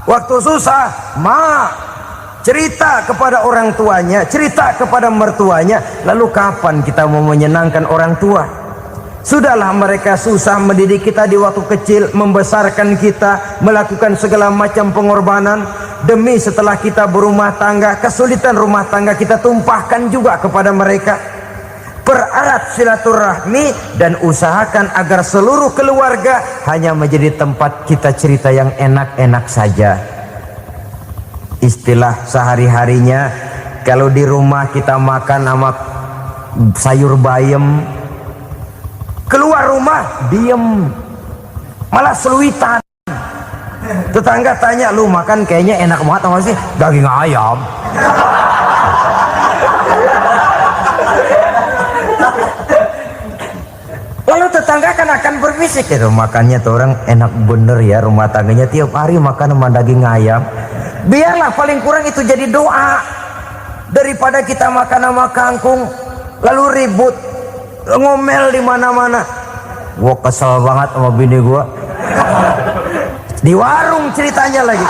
waktu susah, cerita kepada orang tuanya, cerita kepada mertuanya. Lalu kapan kita mau menyenangkan orang tua? Sudahlah mereka susah mendidik kita di waktu kecil, membesarkan kita, melakukan segala macam pengorbanan. Demi setelah kita berumah tangga, kesulitan rumah tangga kita tumpahkan juga kepada mereka. Pererat silaturahmi dan usahakan agar seluruh keluarga hanya menjadi tempat kita cerita yang enak-enak saja. Istilah sehari-harinya, kalau di rumah kita makan sama sayur bayam, keluar rumah diem, malah seluitan. Tetangga tanya, lu makan kayaknya enak banget apa sih? Daging ayam. Lalu tetangga kan akan berbisik, itu makannya tuh orang enak bener ya, rumah tangganya tiap hari makan sama daging ayam. Biarlah paling kurang itu jadi doa, daripada kita makan sama kangkung lalu ribut ngomel di mana-mana. Gua kesel banget sama bini gua. Di warung ceritanya lagi.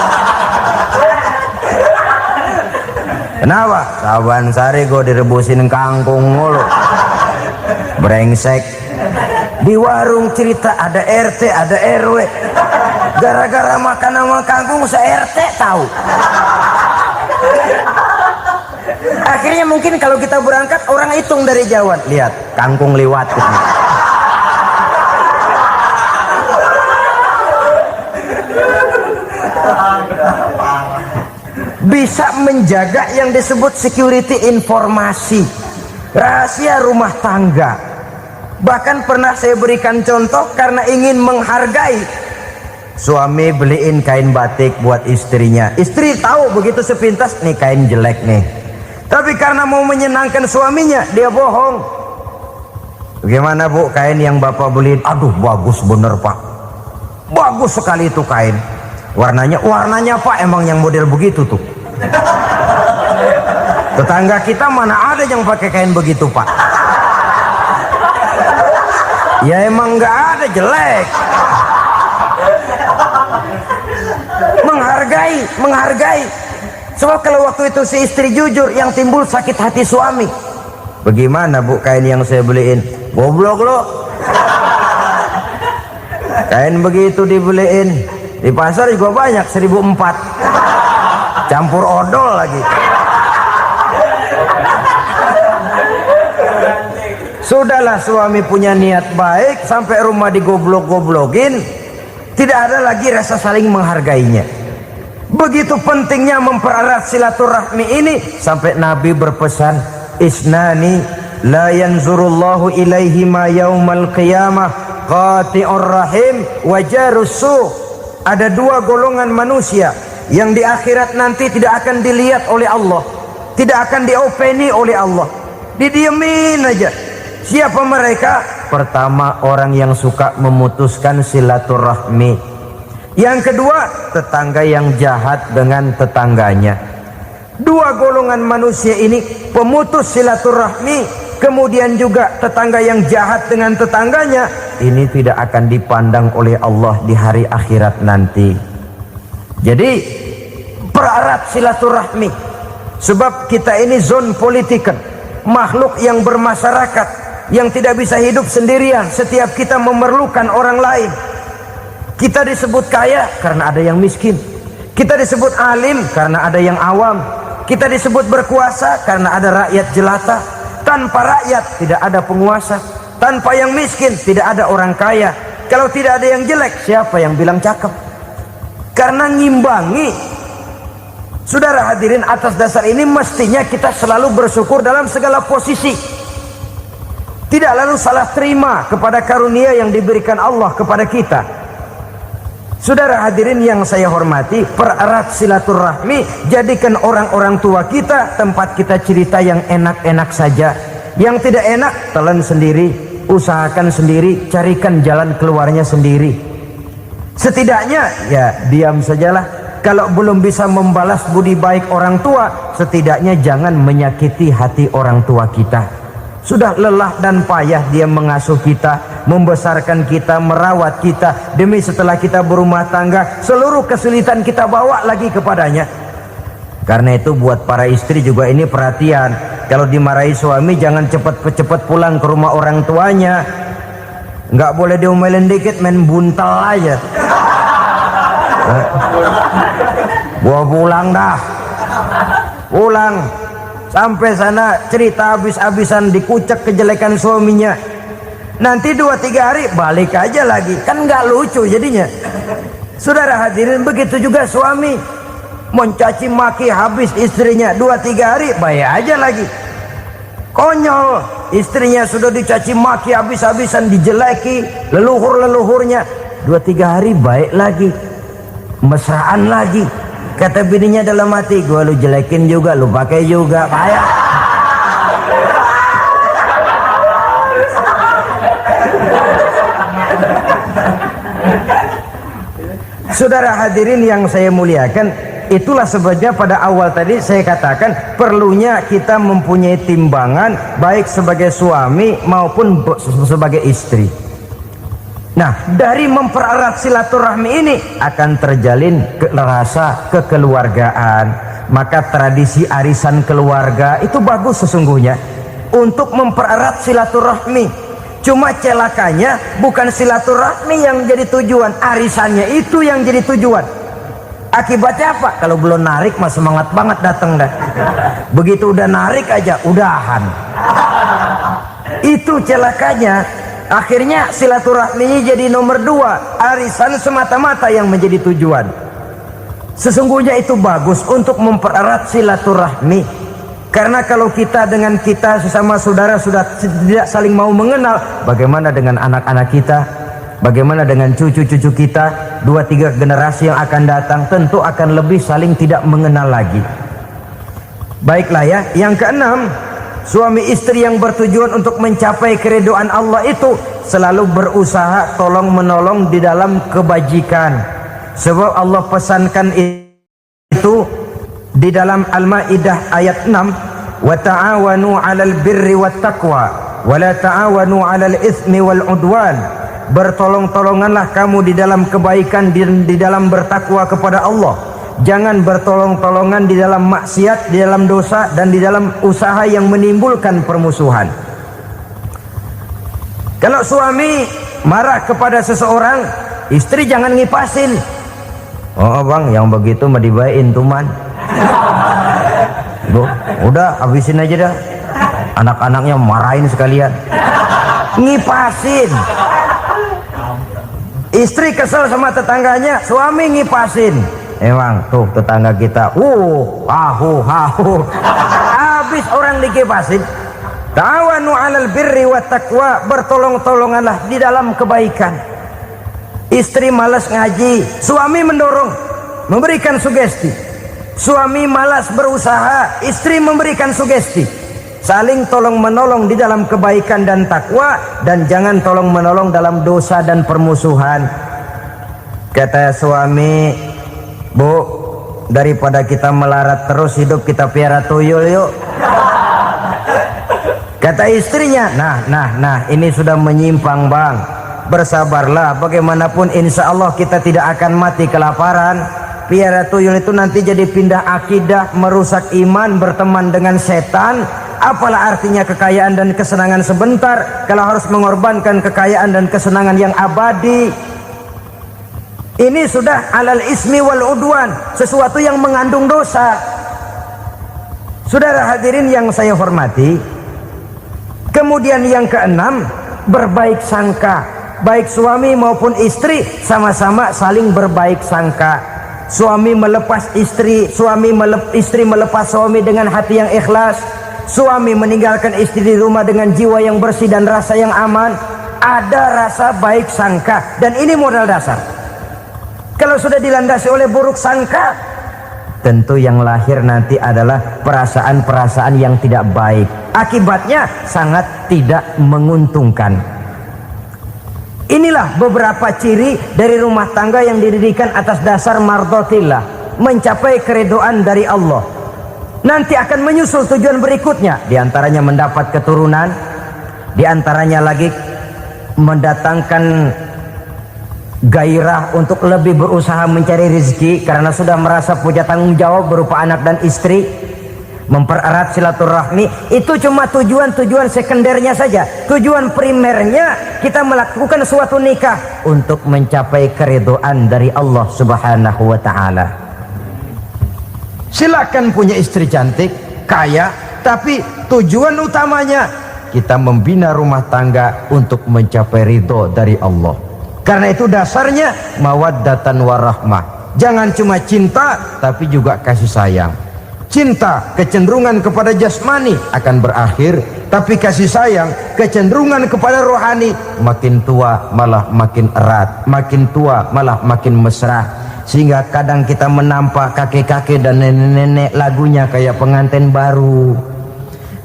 Kenapa? Saban sari gua direbusin kangkung mulu. Brengsek. Di warung cerita ada RT, ada RW. Gara-gara makan sama kangkung se-RT tahu. Akhirnya mungkin kalau kita berangkat orang hitung dari jauhan, lihat kangkung liwat. Bisa menjaga yang disebut security informasi, rahasia rumah tangga. Bahkan pernah saya berikan contoh karena ingin menghargai. Suami beliin kain batik buat istrinya, istri tahu begitu sepintas nih kain jelek nih, tapi karena mau menyenangkan suaminya dia bohong. Bagaimana bu kain yang bapak beliin? Aduh bagus bener pak, bagus sekali itu kain. Warnanya pak emang yang model begitu tuh. Tetangga kita mana ada yang pakai kain begitu pak? Ya emang nggak ada, jelek. Menghargai. Sebab kalau waktu itu si istri jujur, yang timbul sakit hati suami. Bagaimana bu kain yang saya beliin? Goblok lo. Kain begitu dibeliin di pasar juga banyak 1.400, campur odol lagi. Sudahlah suami punya niat baik, sampai rumah digoblok-goblokin, tidak ada lagi rasa saling menghargainya. Begitu pentingnya mempererat silaturahmi ini, sampai Nabi berpesan, isnani la yanzurullahu ilaihima yaumal qiyamah qati'ur rahim wa jarus su'. Ada dua golongan manusia yang di akhirat nanti tidak akan dilihat oleh Allah, tidak akan diopeni oleh Allah, didiemin aja. Siapa mereka? Pertama, orang yang suka memutuskan silaturahmi. Yang kedua, tetangga yang jahat dengan tetangganya. Dua golongan manusia ini, pemutus silaturahmi, kemudian juga tetangga yang jahat dengan tetangganya, ini tidak akan dipandang oleh Allah di hari akhirat nanti. Jadi pererat silaturahmi, sebab kita ini zon politiken, makhluk yang bermasyarakat, yang tidak bisa hidup sendirian. Setiap kita memerlukan orang lain. Kita disebut kaya karena ada yang miskin, kita disebut alim karena ada yang awam, kita disebut berkuasa karena ada rakyat jelata. Tanpa rakyat tidak ada penguasa, tanpa yang miskin tidak ada orang kaya. Kalau tidak ada yang jelek, siapa yang bilang cakep? Karena ngimbangi. Saudara hadirin, atas dasar ini mestinya kita selalu bersyukur dalam segala posisi, tidak lalu salah terima kepada karunia yang diberikan Allah kepada kita. Saudara hadirin yang saya hormati, pererat silaturahmi, jadikan orang-orang tua kita tempat kita cerita yang enak-enak saja. Yang tidak enak, telan sendiri, usahakan sendiri, carikan jalan keluarnya sendiri. Setidaknya ya diam sajalah. Kalau belum bisa membalas budi baik orang tua, setidaknya jangan menyakiti hati orang tua kita. Sudah lelah dan payah dia mengasuh kita, membesarkan kita, merawat kita, demi setelah kita berumah tangga, seluruh kesulitan kita bawa lagi kepadanya. Karena itu buat para istri juga ini perhatian. Kalau dimarahi suami, jangan cepat-cepat pulang ke rumah orang tuanya. Nggak boleh diomelin dikit, main buntal aja. Gua pulang dah, pulang. Sampai sana cerita habis-habisan, dikucek kejelekan suaminya. Nanti 2-3 hari balik aja lagi, kan nggak lucu jadinya. Saudara hadirin, begitu juga suami mencaci maki habis istrinya, 2-3 hari baik aja lagi. Konyol, istrinya sudah dicaci maki habis-habisan, dijeleki leluhur-leluhurnya, 2-3 hari baik lagi, mesraan lagi. Kata bininya dalam hati, gua lu jelekin juga, lu pakai juga, payah. Saudara hadirin yang saya muliakan, itulah sebabnya pada awal tadi saya katakan perlunya kita mempunyai timbangan baik sebagai suami maupun sebagai istri. Nah, dari mempererat silaturahmi ini akan terjalin rasa kekeluargaan. Maka tradisi arisan keluarga itu bagus sesungguhnya untuk mempererat silaturahmi. Cuma celakanya bukan silaturahmi yang jadi tujuan, arisannya itu yang jadi tujuan. Akibatnya apa? Kalau belum narik mah semangat banget datang dah. Begitu udah narik aja udahan. Itu celakanya. Akhirnya silaturahminya jadi nomor 2, arisan semata-mata yang menjadi tujuan. Sesungguhnya itu bagus untuk mempererat silaturahmi. Karena kalau kita dengan kita sesama saudara sudah tidak saling mau mengenal, bagaimana dengan anak-anak kita? Bagaimana dengan cucu-cucu kita? 2-3 generasi yang akan datang tentu akan lebih saling tidak mengenal lagi. Baiklah ya, yang keenam, suami istri yang bertujuan untuk mencapai keridhaan Allah itu selalu berusaha tolong menolong di dalam kebajikan. Sebab Allah pesankan itu di dalam Al-Maidah ayat 6, wa ta'awanu 'alal birri wat taqwa wa la ta'awanu 'alal itsmi wal 'udwan. Bertolong-tolonganlah kamu di dalam kebaikan, di dalam bertakwa kepada Allah. Jangan bertolong-tolongan di dalam maksiat, di dalam dosa, dan di dalam usaha yang menimbulkan permusuhan. Kalau suami marah kepada seseorang, istri jangan ngipasin. Oh bang, yang begitu mah dibayain tuman. Bu, udah habisin aja dah. Anak-anaknya marahin sekalian. Ngipasin. Istri kesel sama tetangganya, suami ngipasin. Emang tuh tetangga kita, hahu. Habis orang dikipasin. Ta'awanu 'alal birri wat taqwa, bertolong-tolonganlah di dalam kebaikan. Istri malas ngaji, suami mendorong, memberikan sugesti. Suami malas berusaha, istri memberikan sugesti. Saling tolong menolong di dalam kebaikan dan takwa, dan jangan tolong menolong dalam dosa dan permusuhan. Kata suami, Bu, daripada kita melarat terus hidup, kita piara tuyul yuk. Kata istrinya, nah ini sudah menyimpang bang, bersabarlah, bagaimanapun insya Allah kita tidak akan mati kelaparan. Piara tuyul itu nanti jadi pindah akidah, merusak iman, berteman dengan setan. Apalah artinya kekayaan dan kesenangan sebentar kalau harus mengorbankan kekayaan dan kesenangan yang abadi. Ini sudah alal ismi wal udwan, sesuatu yang mengandung dosa. Saudara hadirin yang saya hormati, kemudian yang keenam, berbaik sangka. Baik suami maupun istri sama-sama saling berbaik sangka. Suami melepas istri, istri melepas suami dengan hati yang ikhlas. Suami meninggalkan istri di rumah dengan jiwa yang bersih dan rasa yang aman. Ada rasa baik sangka, dan ini modal dasar. Kalau sudah dilandasi oleh buruk sangka, tentu yang lahir nanti adalah perasaan-perasaan yang tidak baik. Akibatnya sangat tidak menguntungkan. Inilah beberapa ciri dari rumah tangga yang didirikan atas dasar mardhatillah, mencapai keridhaan dari Allah. Nanti akan menyusul tujuan berikutnya, diantaranya mendapat keturunan, diantaranya lagi mendatangkan gairah untuk lebih berusaha mencari rezeki karena sudah merasa punya tanggung jawab berupa anak dan istri. Mempererat silaturahmi itu cuma tujuan-tujuan sekundernya saja. Tujuan primernya kita melakukan suatu nikah untuk mencapai keridhaan dari Allah Subhanahu wa taala. Silakan punya istri cantik, kaya, tapi tujuan utamanya kita membina rumah tangga untuk mencapai ridho dari Allah. Karena itu dasarnya mawaddatan warahmah. Jangan cuma cinta tapi juga kasih sayang. Cinta, kecenderungan kepada jasmani akan berakhir, tapi kasih sayang, kecenderungan kepada rohani, makin tua malah makin erat, makin tua malah makin mesra. Sehingga kadang kita menampak kakek-kakek dan nenek-nenek lagunya kayak pengantin baru.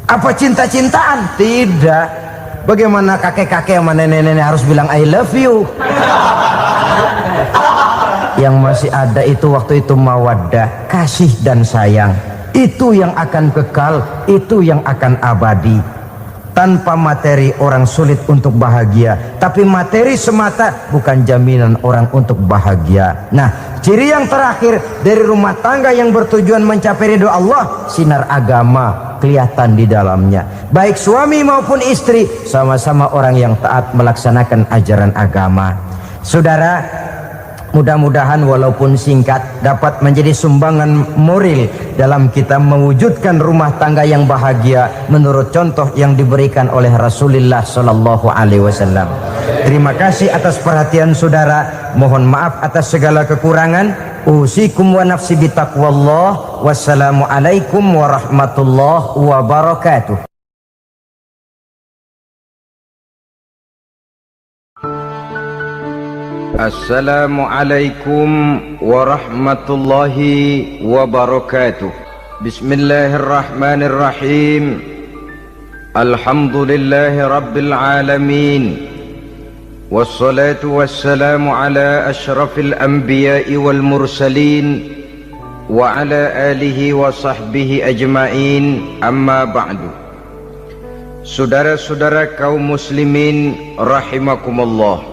Apa cinta-cintaan? Tidak. Bagaimana kakek-kakek sama nenek-nenek harus bilang I love you? Yang masih ada itu waktu itu mawaddah, kasih dan sayang. Itu yang akan kekal, itu yang akan abadi. Tanpa materi orang sulit untuk bahagia, tapi materi semata bukan jaminan orang untuk bahagia. Nah, ciri yang terakhir dari rumah tangga yang bertujuan mencapai ridho Allah, sinar agama kelihatan di dalamnya. Baik suami maupun istri sama-sama orang yang taat melaksanakan ajaran agama. Saudara, mudah-mudahan walaupun singkat dapat menjadi sumbangan moral dalam kita mewujudkan rumah tangga yang bahagia menurut contoh yang diberikan oleh Rasulullah Sallallahu Alaihi Wasallam. Terima kasih atas perhatian saudara. Mohon maaf atas segala kekurangan. Usikum wa nafsi bitaqwallah. Wassalamualaikum warahmatullahi wabarakatuh. Assalamualaikum warahmatullahi wabarakatuh. Bismillahirrahmanirrahim. Alhamdulillahi rabbil alamin. Wassalatu wassalamu ala ashrafil anbiya'i wal mursalin wa ala alihi wa sahbihi ajma'in, amma ba'du. Saudara-saudara kaum muslimin rahimakumullah,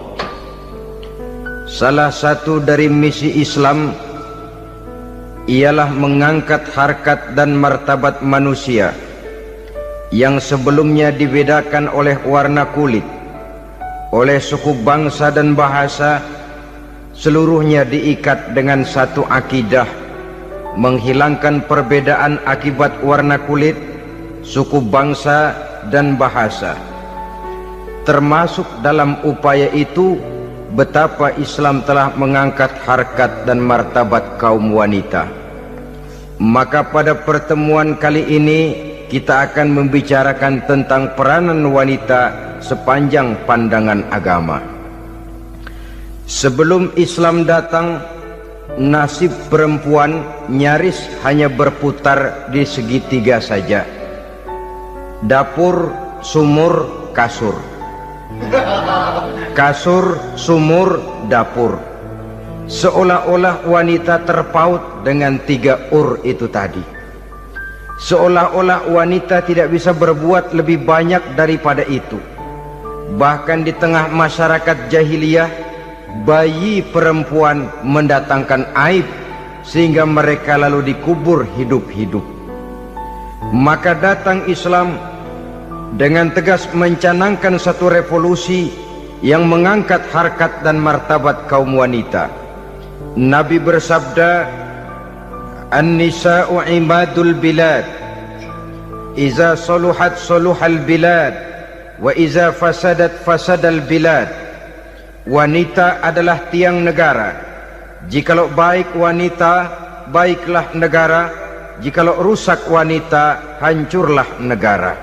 salah satu dari misi Islam ialah mengangkat harkat dan martabat manusia yang sebelumnya dibedakan oleh warna kulit, oleh suku bangsa dan bahasa. Seluruhnya diikat dengan satu akidah, menghilangkan perbedaan akibat warna kulit, suku bangsa, dan bahasa. Termasuk dalam upaya itu betapa Islam telah mengangkat harkat dan martabat kaum wanita. Maka pada pertemuan kali ini kita akan membicarakan tentang peranan wanita sepanjang pandangan agama. Sebelum Islam datang, nasib perempuan nyaris hanya berputar di segitiga saja. Dapur, sumur, kasur. Kasur, sumur, dapur. Seolah-olah wanita terpaut dengan 3 itu tadi. Seolah-olah wanita tidak bisa berbuat lebih banyak daripada itu. Bahkan di tengah masyarakat jahiliyah, bayi perempuan mendatangkan aib sehingga mereka lalu dikubur hidup-hidup. Maka datang Islam dengan tegas mencanangkan satu revolusi yang mengangkat harkat dan martabat kaum wanita. Nabi bersabda, "An-nisa'u imadul bilad, iza saluhat saluhal bilad, wa iza fasadat fasadal bilad." Wanita adalah tiang negara. Jikalau baik wanita, baiklah negara. Jikalau rusak wanita, hancurlah negara.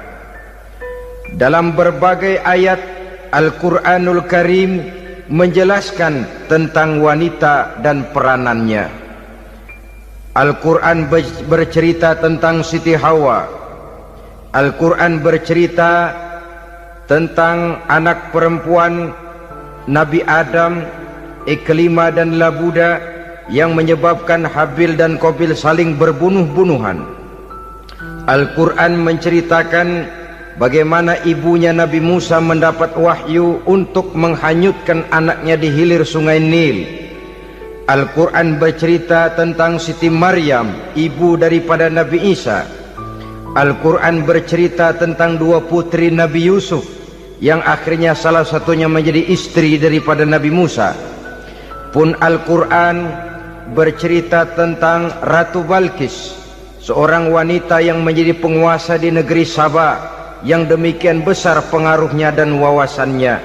Dalam berbagai ayat Al-Quranul Karim menjelaskan tentang wanita dan peranannya. Al-Quran bercerita tentang Siti Hawa. Al-Quran bercerita tentang anak perempuan Nabi Adam, Iklimah dan Labuda, yang menyebabkan Habil dan Qabil saling berbunuh-bunuhan. Al-Quran menceritakan bagaimana ibunya Nabi Musa mendapat wahyu untuk menghanyutkan anaknya di hilir sungai Nil. Al-Quran bercerita tentang Siti Maryam, ibu daripada Nabi Isa. Al-Quran bercerita tentang 2 putri Nabi Yusuf, yang akhirnya salah satunya menjadi istri daripada Nabi Musa. Pun Al-Quran bercerita tentang Ratu Balkis, seorang wanita yang menjadi penguasa di negeri Sabah, yang demikian besar pengaruhnya dan wawasannya.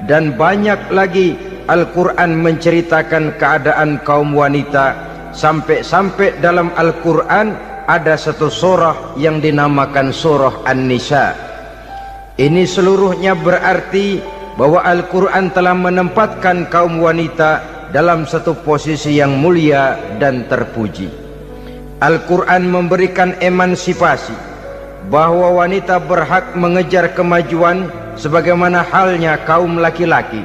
Dan banyak lagi Al-Quran menceritakan keadaan kaum wanita, sampai-sampai dalam Al-Quran ada satu surah yang dinamakan surah An-Nisa. Ini seluruhnya berarti bahwa Al-Quran telah menempatkan kaum wanita dalam satu posisi yang mulia dan terpuji. Al-Quran memberikan emansipasi, bahwa wanita berhak mengejar kemajuan sebagaimana halnya kaum laki-laki.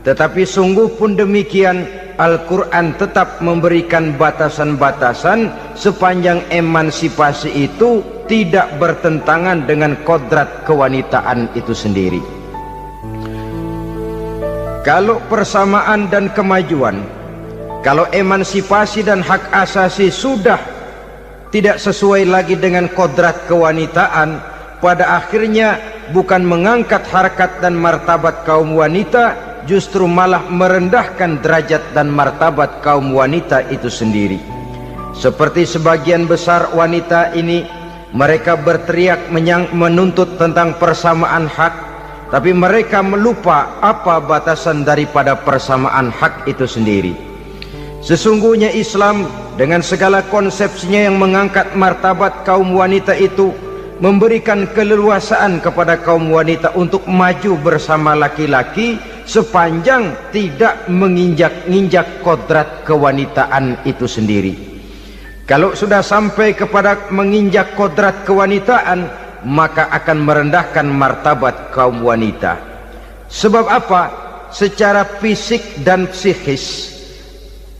Tetapi sungguh pun demikian, Al-Quran tetap memberikan batasan-batasan sepanjang emansipasi itu tidak bertentangan dengan kodrat kewanitaan itu sendiri. Kalau persamaan dan kemajuan, kalau emansipasi dan hak asasi sudah tidak sesuai lagi dengan kodrat kewanitaan, pada akhirnya bukan mengangkat harkat dan martabat kaum wanita, justru malah merendahkan derajat dan martabat kaum wanita itu sendiri. Seperti sebagian besar wanita ini, mereka berteriak menuntut tentang persamaan hak, tapi mereka melupa apa batasan daripada persamaan hak itu sendiri. Sesungguhnya Islam dengan segala konsepsinya yang mengangkat martabat kaum wanita itu, memberikan keleluasaan kepada kaum wanita untuk maju bersama laki-laki sepanjang tidak menginjak-injak kodrat kewanitaan itu sendiri. Kalau sudah sampai kepada menginjak kodrat kewanitaan, maka akan merendahkan martabat kaum wanita. Sebab apa? Secara fisik dan psikis,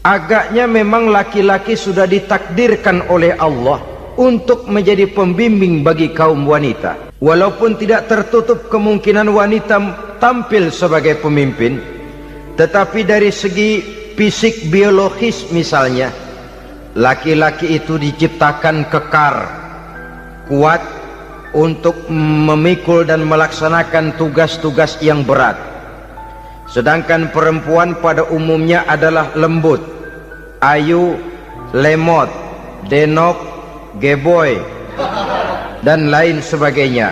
agaknya memang laki-laki sudah ditakdirkan oleh Allah untuk menjadi pembimbing bagi kaum wanita. Walaupun tidak tertutup kemungkinan wanita tampil sebagai pemimpin, tetapi dari segi fisik biologis misalnya, laki-laki itu diciptakan kekar, kuat untuk memikul dan melaksanakan tugas-tugas yang berat. Sedangkan perempuan pada umumnya adalah lembut, ayu, lemot, denok, geboy, dan lain sebagainya.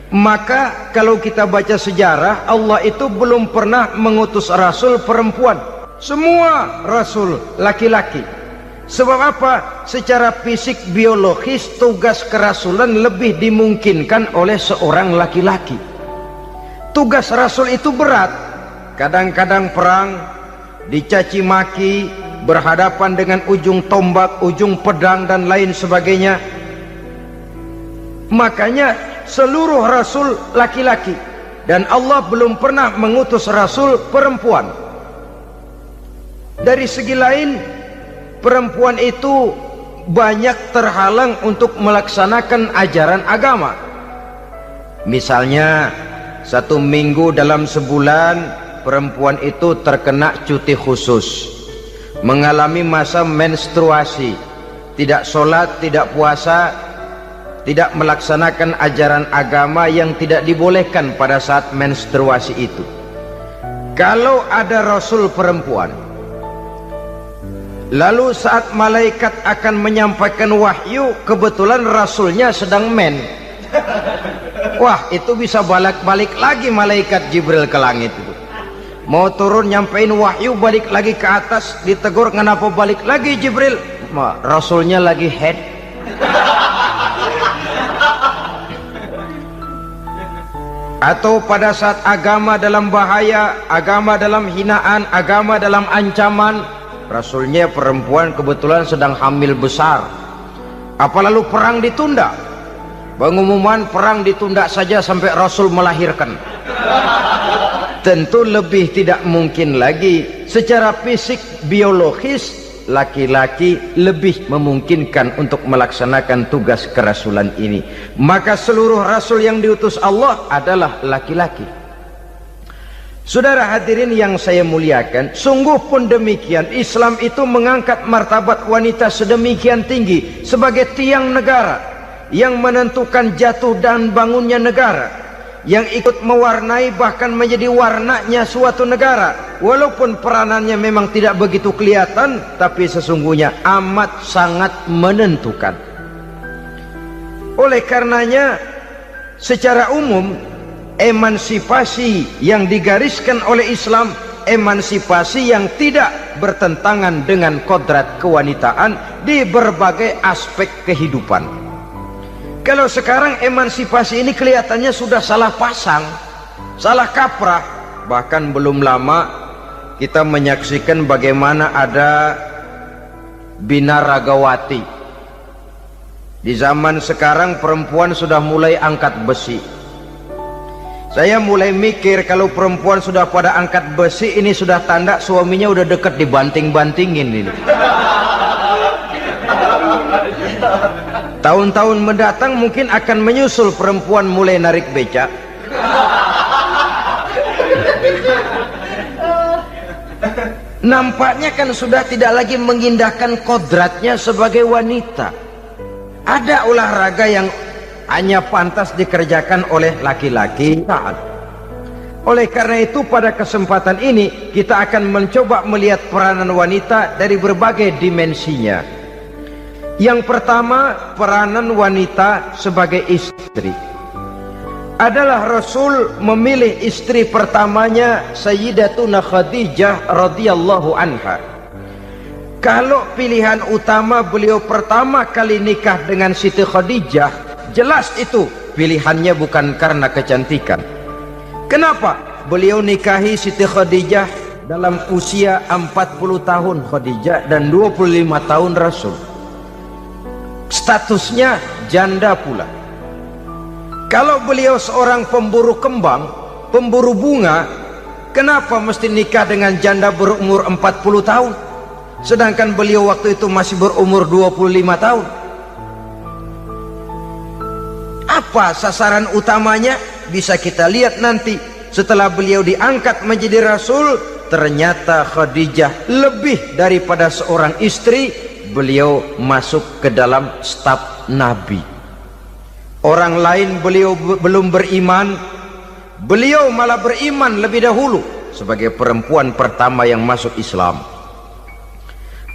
Maka kalau kita baca sejarah, Allah itu belum pernah mengutus rasul perempuan. Semua rasul laki-laki. Sebab apa? Secara fisik biologis tugas kerasulan lebih dimungkinkan oleh seorang laki-laki. Tugas rasul itu berat. Kadang-kadang perang, dicaci maki, berhadapan dengan ujung tombak, ujung pedang dan lain sebagainya. Makanya seluruh rasul laki-laki, dan Allah belum pernah mengutus rasul perempuan. Dari segi lain, perempuan itu banyak terhalang untuk melaksanakan ajaran agama. Misalnya 1 minggu dalam sebulan perempuan itu terkena cuti khusus, mengalami masa menstruasi, tidak sholat, tidak puasa, tidak melaksanakan ajaran agama yang tidak dibolehkan pada saat menstruasi itu. Kalau ada rasul perempuan, lalu saat malaikat akan menyampaikan wahyu, kebetulan rasulnya sedang wah, itu bisa balik lagi malaikat Jibril ke langit itu. Mau turun nyampein wahyu, balik lagi ke atas, ditegur, kenapa balik lagi Jibril? Rasulnya lagi head. Atau pada saat agama dalam bahaya, agama dalam hinaan, agama dalam ancaman, rasulnya perempuan kebetulan sedang hamil besar. Apa lalu perang ditunda? Pengumuman perang ditunda saja sampai rasul melahirkan. Tentu lebih tidak mungkin lagi. Secara fisik biologis laki-laki lebih memungkinkan untuk melaksanakan tugas kerasulan ini. Maka seluruh rasul yang diutus Allah adalah laki-laki. Saudara hadirin yang saya muliakan, sungguh pun demikian, Islam itu mengangkat martabat wanita sedemikian tinggi sebagai tiang negara yang menentukan jatuh dan bangunnya negara, yang ikut mewarnai bahkan menjadi warnanya suatu negara. Walaupun peranannya memang tidak begitu kelihatan, tapi sesungguhnya amat sangat menentukan. Oleh karenanya, secara umum emansipasi yang digariskan oleh Islam, emansipasi yang tidak bertentangan dengan kodrat kewanitaan di berbagai aspek kehidupan. Kalau sekarang emansipasi ini kelihatannya sudah salah pasang, salah kaprah. Bahkan belum lama kita menyaksikan bagaimana ada binaragawati. Di zaman sekarang perempuan sudah mulai angkat besi. Saya mulai mikir, kalau perempuan sudah pada angkat besi, ini sudah tanda suaminya udah deket dibanting-bantingin ini. Tahun-tahun mendatang mungkin akan menyusul perempuan mulai narik becak. Nampaknya kan sudah tidak lagi mengindahkan kodratnya sebagai wanita. Ada olahraga yang hanya pantas dikerjakan oleh laki-laki. Oleh karena itu pada kesempatan ini kita akan mencoba melihat peranan wanita dari berbagai dimensinya. Yang pertama, peranan wanita sebagai istri. Adalah Rasul memilih istri pertamanya Sayyidatuna Khadijah radhiyallahu anha. Kalau pilihan utama beliau pertama kali nikah dengan Siti Khadijah, jelas itu pilihannya bukan karena kecantikan. Kenapa? Beliau nikahi Siti Khadijah dalam usia 40 tahun Khadijah dan 25 tahun Rasul. Statusnya janda pula. Kalau beliau seorang pemburu kembang, pemburu bunga, kenapa mesti nikah dengan janda berumur 40 tahun? Sedangkan beliau waktu itu masih berumur 25 tahun. Apa sasaran utamanya? Bisa kita lihat nanti. Setelah beliau diangkat menjadi Rasul, ternyata Khadijah lebih daripada seorang istri. Beliau masuk ke dalam staf Nabi. Orang lain beliau belum beriman, beliau malah beriman lebih dahulu sebagai perempuan pertama yang masuk Islam.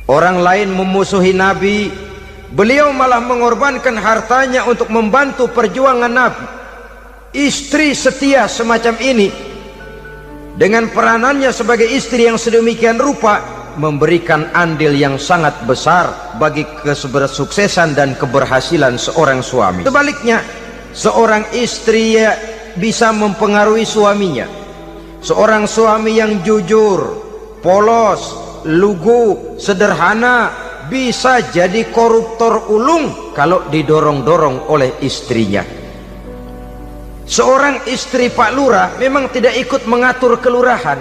Orang lain memusuhi Nabi, beliau malah mengorbankan hartanya untuk membantu perjuangan Nabi. istri setia semacam ini dengan peranannya sebagai istri yang sedemikian rupa memberikan andil yang sangat besar bagi kesuksesan dan keberhasilan seorang suami. Sebaliknya, seorang istri bisa mempengaruhi suaminya. Seorang suami yang jujur, polos, lugu, sederhana bisa jadi koruptor ulung kalau didorong-dorong oleh istrinya. Seorang istri Pak Lurah memang tidak ikut mengatur kelurahan,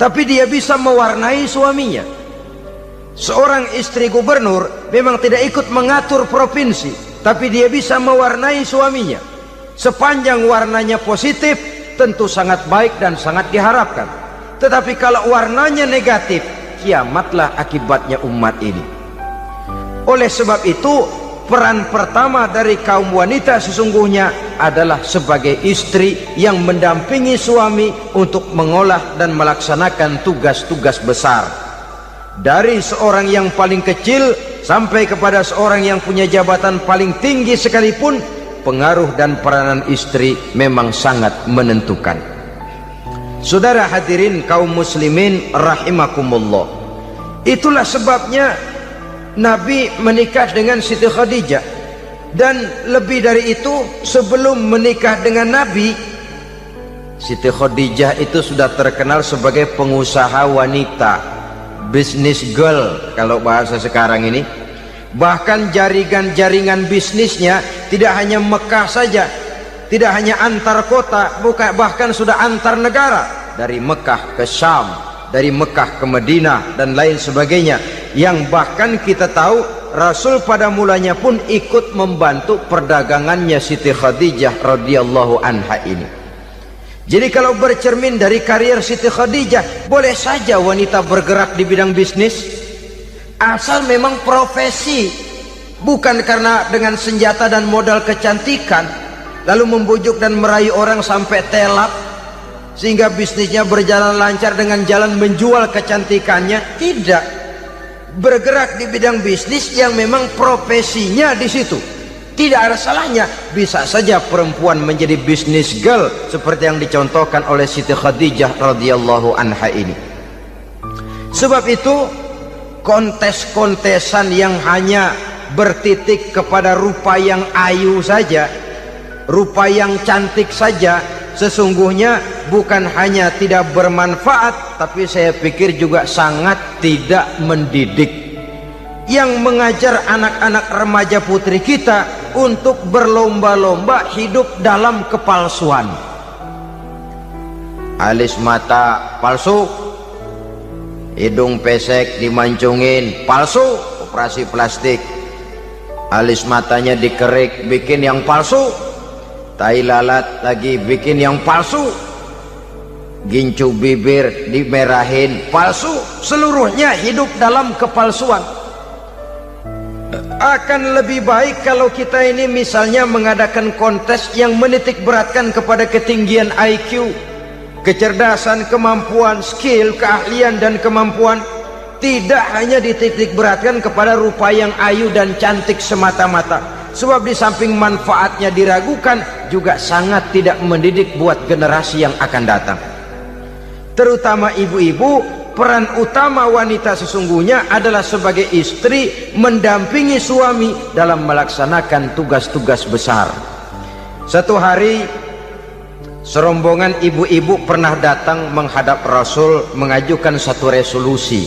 tapi dia bisa mewarnai suaminya. Seorang istri gubernur memang tidak ikut mengatur provinsi, tapi dia bisa mewarnai suaminya. Sepanjang warnanya positif, tentu sangat baik dan sangat diharapkan. Tetapi kalau warnanya negatif, kiamatlah akibatnya umat ini. Oleh sebab itu, peran pertama dari kaum wanita sesungguhnya adalah sebagai istri yang mendampingi suami untuk mengolah dan melaksanakan tugas-tugas besar. Dari seorang yang paling kecil sampai kepada seorang yang punya jabatan paling tinggi sekalipun, pengaruh dan peranan istri memang sangat menentukan. Saudara hadirin kaum muslimin rahimakumullah, itulah sebabnya Nabi menikah dengan Siti Khadijah. Dan lebih dari itu, sebelum menikah dengan Nabi, Siti Khadijah itu sudah terkenal sebagai pengusaha wanita, business girl kalau bahasa sekarang ini. Bahkan jaringan-jaringan bisnisnya tidak hanya Mekah saja, tidak hanya antar kota, bahkan sudah antar negara, dari Mekah ke Syam, dari Mekah ke Madinah dan lain sebagainya, yang bahkan kita tahu Rasul pada mulanya pun ikut membantu perdagangannya Siti Khadijah radhiyallahu anha ini. Jadi kalau bercermin dari karier Siti Khadijah, boleh saja wanita bergerak di bidang bisnis, asal memang profesi, bukan karena dengan senjata dan modal kecantikan lalu membujuk dan merayu orang sampai telap sehingga bisnisnya berjalan lancar dengan jalan menjual kecantikannya. Tidak, bergerak di bidang bisnis yang memang profesinya di situ. Tidak ada salahnya. Bisa saja perempuan menjadi business girl seperti yang dicontohkan oleh Siti Khadijah radhiyallahu anha ini. Sebab itu, kontes-kontesan yang hanya bertitik kepada rupa yang ayu saja, rupa yang cantik saja, sesungguhnya bukan hanya tidak bermanfaat, tapi saya pikir juga sangat tidak mendidik. Yang mengajar anak-anak remaja putri kita untuk berlomba-lomba hidup dalam kepalsuan. Alis mata palsu, hidung pesek dimancungin, palsu, operasi plastik. Alis matanya dikerik, bikin yang palsu. Tai lalat lagi bikin yang palsu. Gincu bibir dimerahin, palsu. Seluruhnya hidup dalam kepalsuan. Akan lebih baik kalau kita ini misalnya mengadakan kontes yang menitik beratkan kepada ketinggian IQ, kecerdasan, kemampuan, skill, keahlian dan kemampuan. Tidak hanya dititik beratkan kepada rupa yang ayu dan cantik semata-mata. Sebab di samping manfaatnya diragukan, juga sangat tidak mendidik buat generasi yang akan datang. Terutama ibu-ibu, peran utama wanita sesungguhnya adalah sebagai istri mendampingi suami dalam melaksanakan tugas-tugas besar. Satu hari, serombongan ibu-ibu pernah datang menghadap Rasul mengajukan satu resolusi,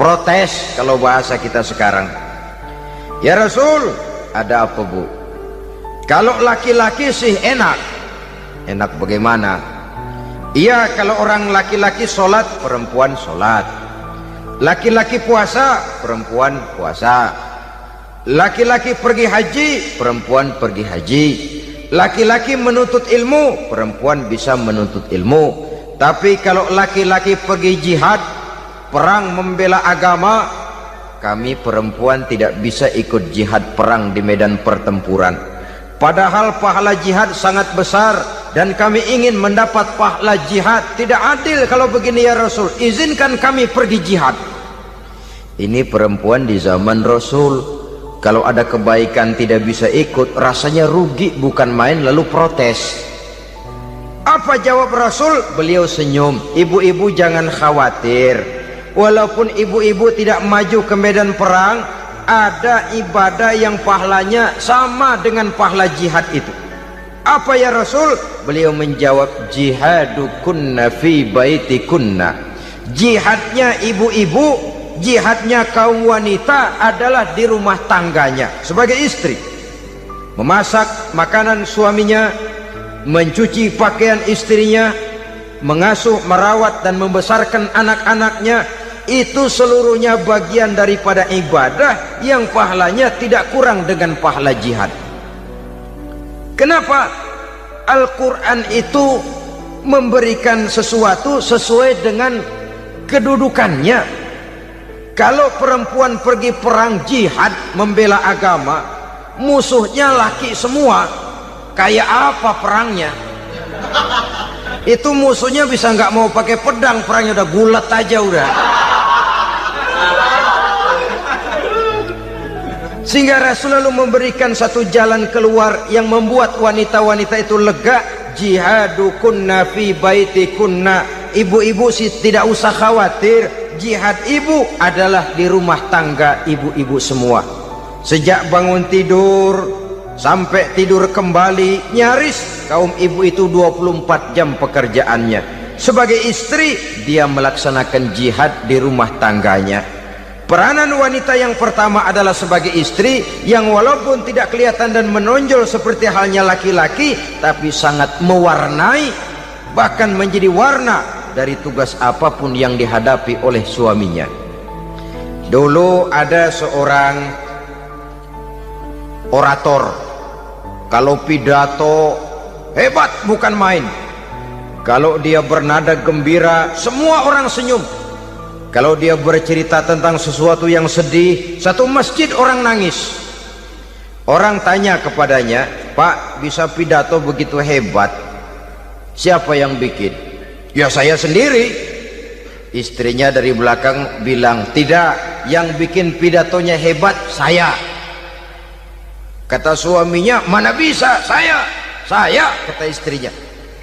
protes kalau bahasa kita sekarang. Ya Rasul, ada apa bu? Kalau laki-laki sih enak. Enak bagaimana? Iya, kalau orang laki-laki sholat, perempuan sholat. Laki-laki puasa, perempuan puasa. Laki-laki pergi haji, perempuan pergi haji. Laki-laki menuntut ilmu, perempuan bisa menuntut ilmu. Tapi kalau laki-laki pergi jihad, perang membela agama, kami perempuan tidak bisa ikut jihad perang di medan pertempuran. Padahal pahala jihad sangat besar dan kami ingin mendapat pahala jihad. Tidak adil kalau begini ya Rasul, izinkan kami pergi jihad. Ini perempuan di zaman Rasul, kalau ada kebaikan tidak bisa ikut, rasanya rugi bukan main, lalu protes. Apa jawab Rasul? Beliau senyum. Ibu-ibu jangan khawatir, walaupun ibu-ibu tidak maju ke medan perang, ada ibadah yang pahalanya sama dengan pahala jihad itu. Apa ya Rasul? Beliau menjawab, jihadukunna fi baitikunna. Jihadnya ibu-ibu, jihadnya kaum wanita adalah di rumah tangganya sebagai istri. Memasak makanan suaminya, mencuci pakaian istrinya, mengasuh, merawat dan membesarkan anak-anaknya, itu seluruhnya bagian daripada ibadah yang pahalanya tidak kurang dengan pahala jihad. Kenapa? Al-Quran itu memberikan sesuatu sesuai dengan kedudukannya. Kalau perempuan pergi perang jihad membela agama, musuhnya laki semua, kayak apa perangnya? Itu musuhnya bisa nggak mau pakai pedang, perangnya udah gulat aja udah. Sehingga Rasul lalu memberikan satu jalan keluar yang membuat wanita-wanita itu lega. Jihadukunna fi baitikunna. Ibu-ibu sih tidak usah khawatir, jihad ibu adalah di rumah tangga ibu-ibu semua. Sejak bangun tidur sampai tidur kembali, nyaris kaum ibu itu 24 jam pekerjaannya. Sebagai istri, dia melaksanakan jihad di rumah tangganya. Peranan wanita yang pertama adalah sebagai istri, yang walaupun tidak kelihatan dan menonjol seperti halnya laki-laki, tapi sangat mewarnai, bahkan menjadi warna dari tugas apapun yang dihadapi oleh suaminya. Dulu ada seorang orator, kalau pidato hebat bukan main. Kalau dia bernada gembira, semua orang senyum. Kalau dia bercerita tentang sesuatu yang sedih, satu masjid orang nangis. Orang tanya kepadanya, Pak, bisa pidato begitu hebat, siapa yang bikin? Ya saya sendiri. Istrinya dari belakang bilang, tidak, yang bikin pidatonya hebat saya. Kata suaminya, mana bisa, saya, kata istrinya.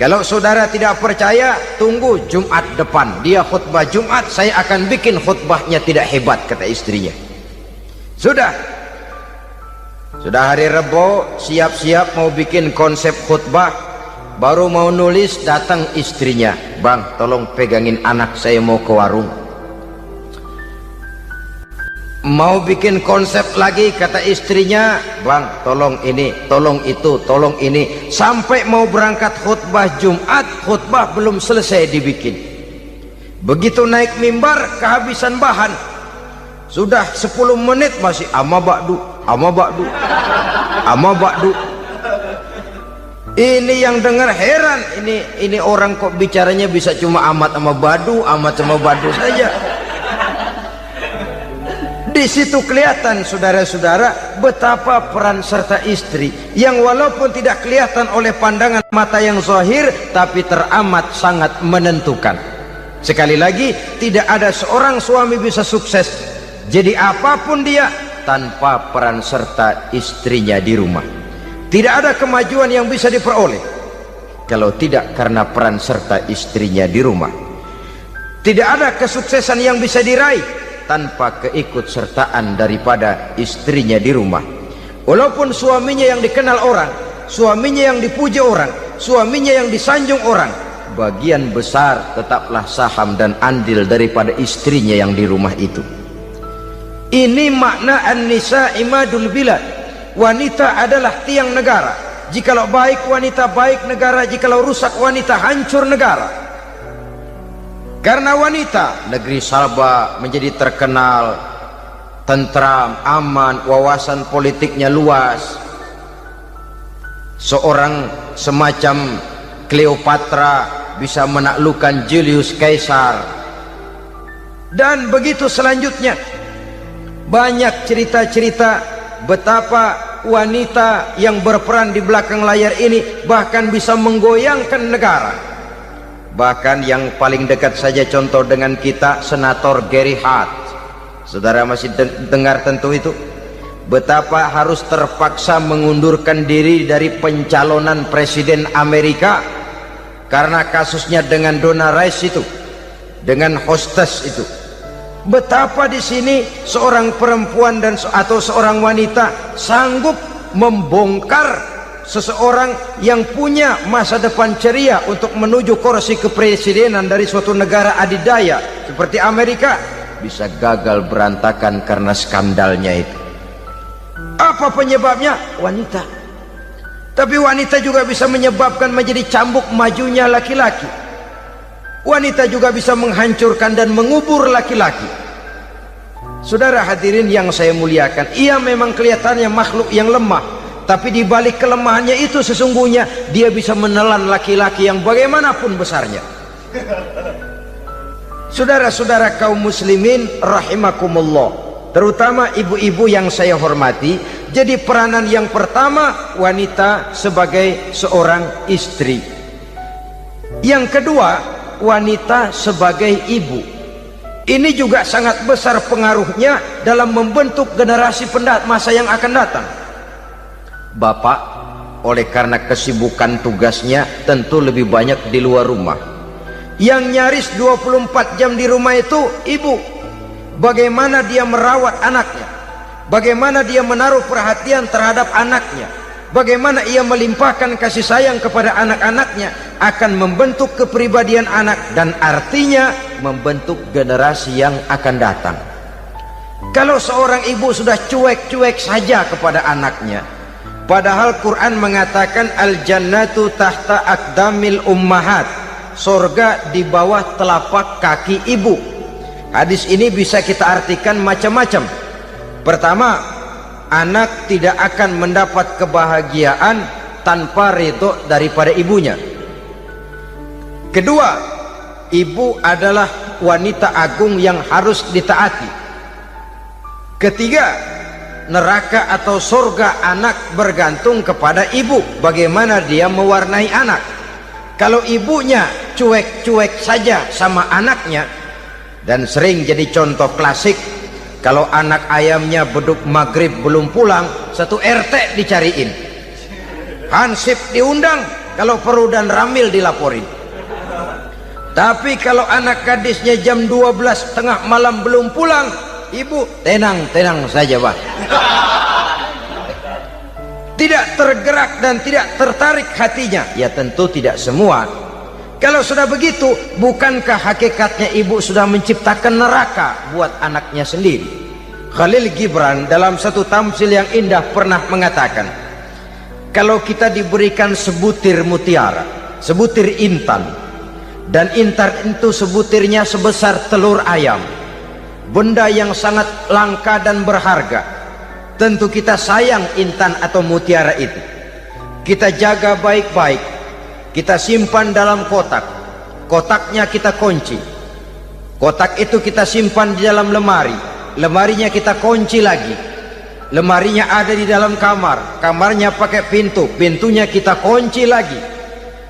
Kalau saudara tidak percaya, tunggu Jumat depan, dia khutbah Jumat, saya akan bikin khutbahnya tidak hebat, kata istrinya. Sudah hari Rebo, siap-siap mau bikin konsep khutbah, baru mau nulis, datang istrinya, Bang, tolong pegangin anak saya mau ke warung. Mau bikin konsep lagi, kata istrinya, Bang, tolong ini, tolong itu, tolong ini. Sampai mau berangkat khutbah Jumat, khutbah belum selesai dibikin. Begitu naik mimbar, kehabisan bahan. Sudah 10 menit masih ama ba'du, ama ba'du, ama ba'du. Ini yang dengar heran, ini orang kok bicaranya bisa cuma amat sama badu, amat sama badu saja. Di situ kelihatan saudara-saudara betapa peran serta istri yang walaupun tidak kelihatan oleh pandangan mata yang zahir, tapi teramat sangat menentukan. Sekali lagi, tidak ada seorang suami bisa sukses jadi apapun dia tanpa peran serta istrinya di rumah. Tidak ada kemajuan yang bisa diperoleh kalau tidak karena peran serta istrinya di rumah. Tidak ada kesuksesan yang bisa diraih tanpa keikutsertaan daripada istrinya di rumah. Walaupun suaminya yang dikenal orang, suaminya yang dipuji orang, suaminya yang disanjung orang, bagian besar tetaplah saham dan andil daripada istrinya yang di rumah itu. Ini makna an-nisa imadul bilad. Wanita adalah tiang negara. Jikalau baik wanita, baik negara. Jikalau rusak wanita, hancur negara. Karena wanita, negeri Sabah menjadi terkenal, tentram, aman, wawasan politiknya luas. Seorang semacam Cleopatra bisa menaklukkan Julius Caesar. Dan begitu selanjutnya. Banyak cerita-cerita betapa wanita yang berperan di belakang layar ini bahkan bisa menggoyangkan negara. Bahkan yang paling dekat saja contoh dengan kita, Senator Gary Hart. Saudara masih dengar tentu itu, betapa harus terpaksa mengundurkan diri dari pencalonan presiden Amerika karena kasusnya dengan Donna Rice itu, dengan hostess itu. Betapa di sini seorang perempuan atau seorang wanita sanggup membongkar seseorang yang punya masa depan ceria untuk menuju kursi kepresidenan dari suatu negara adidaya seperti Amerika, bisa gagal berantakan karena skandalnya itu. Apa penyebabnya? Wanita. Tapi wanita juga bisa menyebabkan menjadi cambuk majunya laki-laki. Wanita juga bisa menghancurkan dan mengubur laki-laki. Saudara hadirin yang saya muliakan, ia memang kelihatannya makhluk yang lemah, tapi di balik kelemahannya itu sesungguhnya dia bisa menelan laki-laki yang bagaimanapun besarnya. Saudara-saudara kaum muslimin rahimakumullah, terutama ibu-ibu yang saya hormati, jadi peranan yang pertama wanita sebagai seorang istri. Yang kedua, wanita sebagai ibu. Ini juga sangat besar pengaruhnya dalam membentuk generasi masa yang akan datang. Bapak, oleh karena kesibukan tugasnya, tentu lebih banyak di luar rumah. Yang nyaris 24 jam di rumah itu ibu. Bagaimana dia merawat anaknya, bagaimana dia menaruh perhatian terhadap anaknya, bagaimana ia melimpahkan kasih sayang kepada anak-anaknya, akan membentuk kepribadian anak dan artinya membentuk generasi yang akan datang. Kalau seorang ibu sudah cuek-cuek saja kepada anaknya, padahal Quran mengatakan al-jannatu tahta aqdamil ummahat, surga di bawah telapak kaki ibu. Hadis ini bisa kita artikan macam-macam. Pertama, anak tidak akan mendapat kebahagiaan tanpa ridho daripada ibunya. Kedua, ibu adalah wanita agung yang harus ditaati. Ketiga, neraka atau surga anak bergantung kepada ibu, bagaimana dia mewarnai anak. Kalau ibunya cuek-cuek saja sama anaknya, dan sering jadi contoh klasik, kalau anak ayamnya beduk maghrib belum pulang, satu RT dicariin, hansip diundang, kalau perlu dan ramil dilaporin. Tapi kalau anak gadisnya jam 12 tengah malam belum pulang, ibu tenang-tenang saja, Pak. Tidak tergerak dan tidak tertarik hatinya. Ya tentu tidak semua. Kalau sudah begitu, bukankah hakikatnya ibu sudah menciptakan neraka buat anaknya sendiri? Khalil Gibran dalam satu tamsil yang indah pernah mengatakan, kalau kita diberikan sebutir mutiara, sebutir intan, dan intan itu sebutirnya sebesar telur ayam, benda yang sangat langka dan berharga, tentu kita sayang intan atau mutiara itu. Kita jaga baik-baik, kita simpan dalam kotak, kotaknya kita kunci, kotak itu kita simpan di dalam lemari, lemarinya kita kunci lagi, lemarinya ada di dalam kamar, kamarnya pakai pintu, pintunya kita kunci lagi,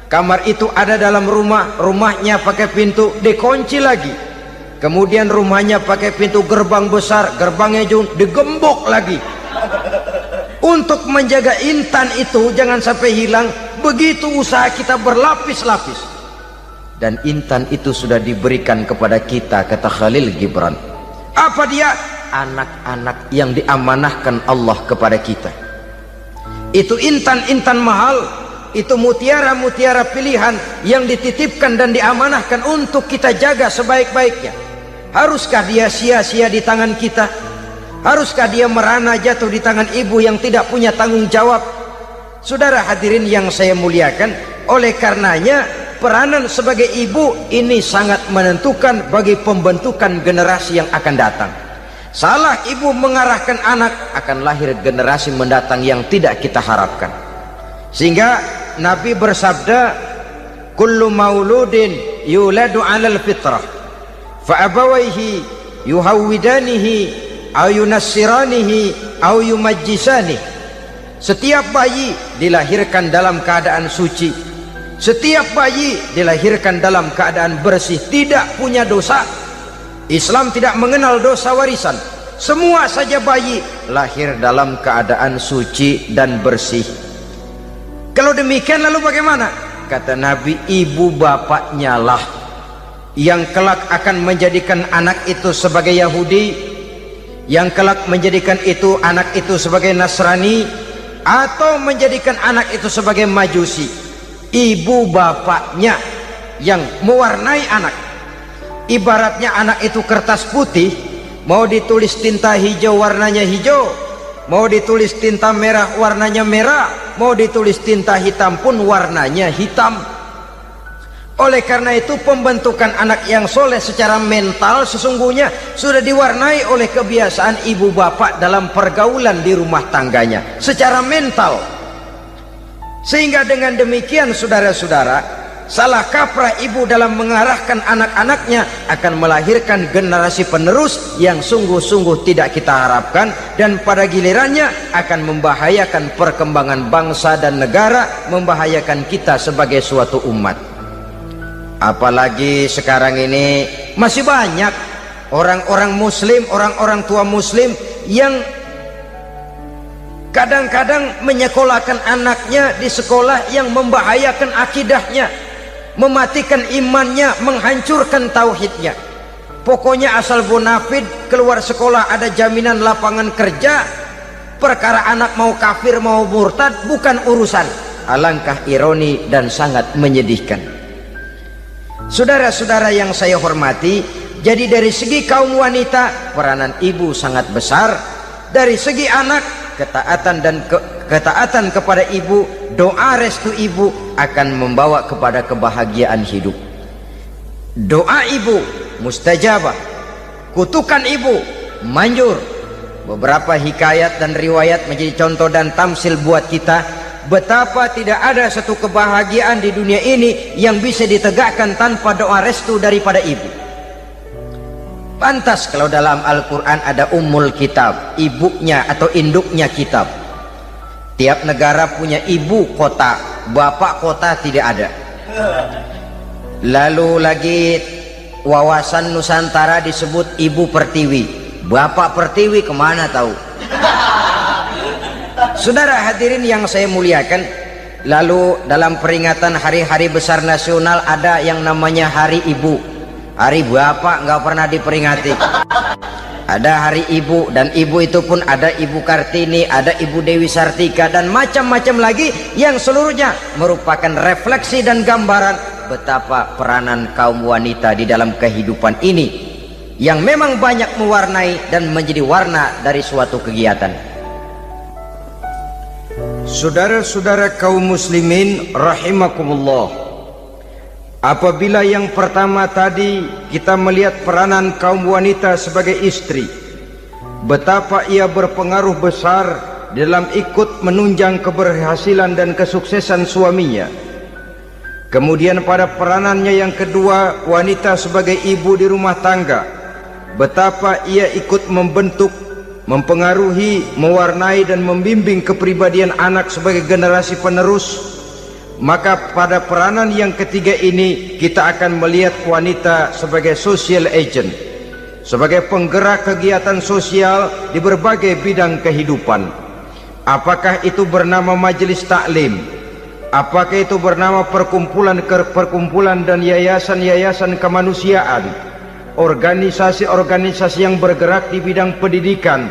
kamar itu ada dalam rumah, rumahnya pakai pintu, dikunci lagi, kemudian rumahnya pakai pintu gerbang besar, gerbangnya juga digembok lagi. Untuk menjaga intan itu jangan sampai hilang, begitu usaha kita berlapis-lapis. Dan intan itu sudah diberikan kepada kita, kata Khalil Gibran. Apa dia? Anak-anak yang diamanahkan Allah kepada kita. Itu intan-intan mahal, itu mutiara-mutiara pilihan yang dititipkan dan diamanahkan untuk kita jaga sebaik-baiknya. Haruskah dia sia-sia di tangan kita? Haruskah dia merana jatuh di tangan ibu yang tidak punya tanggung jawab? Saudara hadirin yang saya muliakan, oleh karenanya peranan sebagai ibu ini sangat menentukan bagi pembentukan generasi yang akan datang. Salah ibu mengarahkan anak, akan lahir generasi mendatang yang tidak kita harapkan. Sehingga Nabi bersabda, kullu mauludin yuladu 'alal fitrah fa abawaihi yuhawwidanihi aw yunassiranihi aw yumajjisanihi. Setiap bayi dilahirkan dalam keadaan suci, setiap bayi dilahirkan dalam keadaan bersih, tidak punya dosa. Islam tidak mengenal dosa warisan. Semua saja bayi lahir dalam keadaan suci dan bersih. Kalau demikian lalu bagaimana? kata Nabi, ibu bapaknya lah yang kelak akan menjadikan anak itu sebagai Yahudi, yang kelak menjadikan itu anak itu sebagai Nasrani, atau menjadikan anak itu sebagai Majusi. Ibu bapaknya yang mewarnai anak. Ibaratnya anak itu kertas putih, mau ditulis tinta hijau warnanya hijau, mau ditulis tinta merah warnanya merah, mau ditulis tinta hitam pun warnanya hitam. Oleh karena itu pembentukan anak yang soleh secara mental sesungguhnya sudah diwarnai oleh kebiasaan ibu bapak dalam pergaulan di rumah tangganya secara mental. Sehingga dengan demikian saudara-saudara, salah kaprah ibu dalam mengarahkan anak-anaknya akan melahirkan generasi penerus yang sungguh-sungguh tidak kita harapkan, dan pada gilirannya akan membahayakan perkembangan bangsa dan negara, membahayakan kita sebagai suatu umat. Apalagi sekarang ini masih banyak orang-orang muslim, orang-orang tua muslim yang kadang-kadang menyekolahkan anaknya di sekolah yang membahayakan akidahnya, mematikan imannya, menghancurkan tauhidnya. Pokoknya asal bonafid keluar sekolah ada jaminan lapangan kerja, perkara anak mau kafir mau murtad bukan urusan. Alangkah ironi dan sangat menyedihkan. Saudara-saudara yang saya hormati, jadi dari segi kaum wanita peranan ibu sangat besar. Dari segi anak, ketaatan kepada ibu, doa restu ibu akan membawa kepada kebahagiaan hidup. Doa ibu mustajabah, kutukan ibu manjur. Beberapa hikayat dan riwayat menjadi contoh dan tamsil buat kita betapa tidak ada satu kebahagiaan di dunia ini yang bisa ditegakkan tanpa doa restu daripada ibu. Pantas kalau dalam Al-Quran ada ummul kitab, ibunya atau induknya kitab. Tiap negara punya ibu kota, bapak kota tidak ada. Lalu lagi wawasan Nusantara disebut ibu pertiwi, bapak pertiwi kemana tahu. Saudara hadirin yang saya muliakan, lalu dalam peringatan hari-hari besar nasional ada yang namanya Hari Ibu. Hari bapak nggak pernah diperingati. Ada Hari Ibu, dan ibu itu pun ada Ibu Kartini, ada Ibu Dewi Sartika, dan macam-macam lagi yang seluruhnya merupakan refleksi dan gambaran betapa peranan kaum wanita di dalam kehidupan ini yang memang banyak mewarnai dan menjadi warna dari suatu kegiatan. Saudara-saudara kaum muslimin rahimakumullah, apabila yang pertama tadi kita melihat peranan kaum wanita sebagai istri, betapa ia berpengaruh besar dalam ikut menunjang keberhasilan dan kesuksesan suaminya. Kemudian pada peranannya yang kedua, wanita sebagai ibu di rumah tangga, betapa ia ikut membentuk, mempengaruhi, mewarnai dan membimbing kepribadian anak sebagai generasi penerus. Maka pada peranan yang ketiga ini kita akan melihat wanita sebagai social agent, sebagai penggerak kegiatan sosial di berbagai bidang kehidupan. Apakah itu bernama majelis taklim, apakah itu bernama perkumpulan dan yayasan-yayasan kemanusiaan, organisasi-organisasi yang bergerak di bidang pendidikan,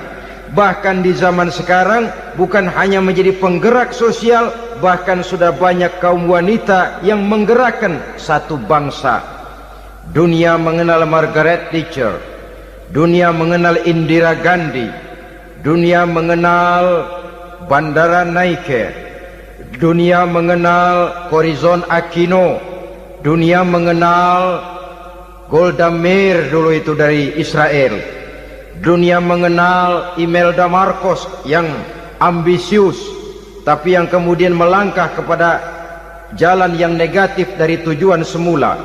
bahkan di zaman sekarang bukan hanya menjadi penggerak sosial, bahkan sudah banyak kaum wanita yang menggerakkan satu bangsa. Dunia mengenal Margaret Thatcher, dunia mengenal Indira Gandhi, dunia mengenal Bandara Naike, dunia mengenal Corazon Aquino, dunia mengenal Golda Meir dulu itu dari Israel. Dunia mengenal Imelda Marcos yang ambisius, tapi yang kemudian melangkah kepada jalan yang negatif dari tujuan semula.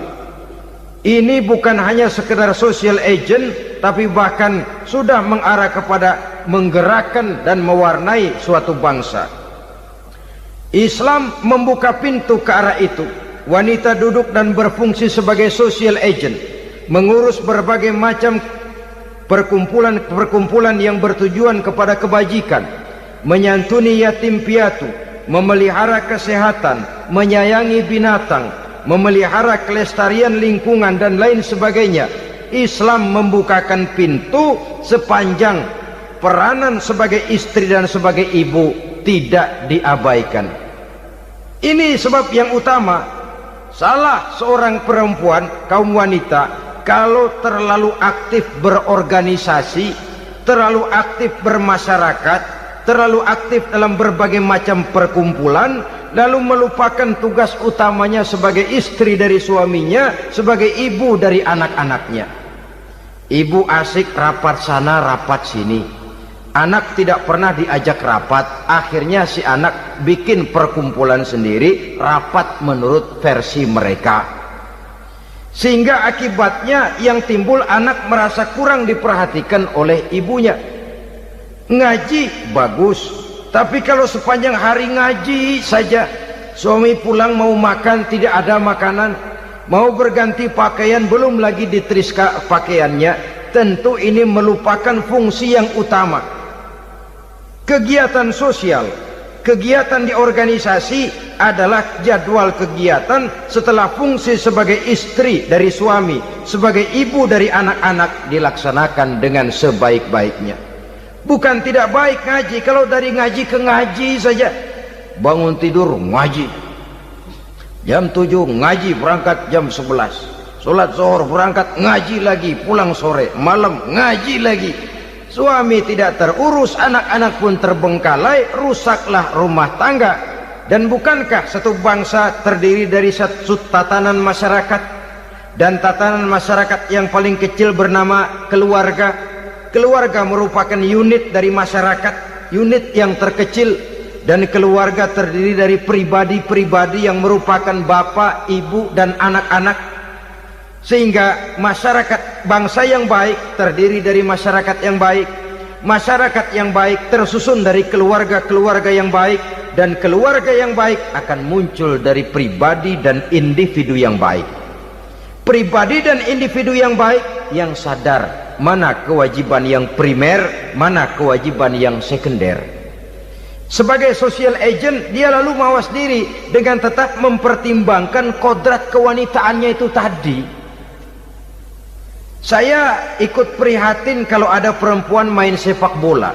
Ini bukan hanya sekedar social agent, tapi bahkan sudah mengarah kepada menggerakkan dan mewarnai suatu bangsa. Islam membuka pintu ke arah itu. Wanita duduk dan berfungsi sebagai social agent, mengurus berbagai macam perkumpulan yang bertujuan kepada kebajikan, menyantuni yatim piatu, memelihara kesehatan, menyayangi binatang, memelihara kelestarian lingkungan dan lain sebagainya. Islam membukakan pintu sepanjang peranan sebagai istri dan sebagai ibu tidak diabaikan. Ini sebab yang utama. Salah seorang perempuan, kaum wanita, kalau terlalu aktif berorganisasi, terlalu aktif bermasyarakat, terlalu aktif dalam berbagai macam perkumpulan, lalu melupakan tugas utamanya sebagai istri dari suaminya, sebagai ibu dari anak-anaknya. Ibu asik rapat sana rapat sini, anak tidak pernah diajak rapat, akhirnya si anak bikin perkumpulan sendiri, rapat menurut versi mereka, sehingga akibatnya yang timbul anak merasa kurang diperhatikan oleh ibunya. Ngaji bagus, tapi kalau sepanjang hari ngaji saja, suami pulang mau makan tidak ada makanan, mau berganti pakaian belum lagi diteriska pakaiannya, tentu ini melupakan fungsi yang utama. Kegiatan sosial, kegiatan di organisasi adalah jadwal kegiatan setelah fungsi sebagai istri dari suami, sebagai ibu dari anak-anak dilaksanakan dengan sebaik-baiknya. Bukan tidak baik ngaji, kalau dari ngaji ke ngaji saja. Bangun tidur ngaji, jam 7 ngaji, berangkat jam 11, sholat zuhur berangkat ngaji lagi, pulang sore, malam ngaji lagi. Suami tidak terurus, anak-anak pun terbengkalai, rusaklah rumah tangga. Dan bukankah satu bangsa terdiri dari satu tatanan masyarakat, dan tatanan masyarakat yang paling kecil bernama keluarga? Keluarga merupakan unit dari masyarakat, unit yang terkecil, dan keluarga terdiri dari pribadi-pribadi yang merupakan bapak, ibu, dan anak-anak. Sehingga masyarakat bangsa yang baik terdiri dari masyarakat yang baik, masyarakat yang baik tersusun dari keluarga-keluarga yang baik, dan keluarga yang baik akan muncul dari pribadi dan individu yang baik. Pribadi dan individu yang baik yang sadar mana kewajiban yang primer, mana kewajiban yang sekunder. Sebagai social agent, dia lalu mawas diri dengan tetap mempertimbangkan kodrat kewanitaannya itu tadi. Saya ikut prihatin kalau ada perempuan main sepak bola,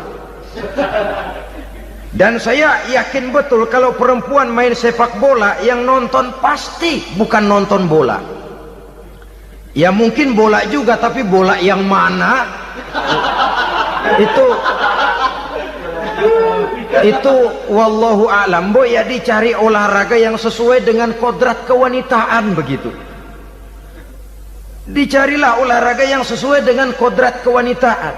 dan saya yakin betul kalau perempuan main sepak bola, yang nonton pasti bukan nonton bola. Ya mungkin bola juga, tapi bola yang mana? Itu wallahu a'lam. Boy, ya dicari olahraga yang sesuai dengan kodrat kewanitaan begitu. Dicarilah olahraga yang sesuai dengan kodrat kewanitaan.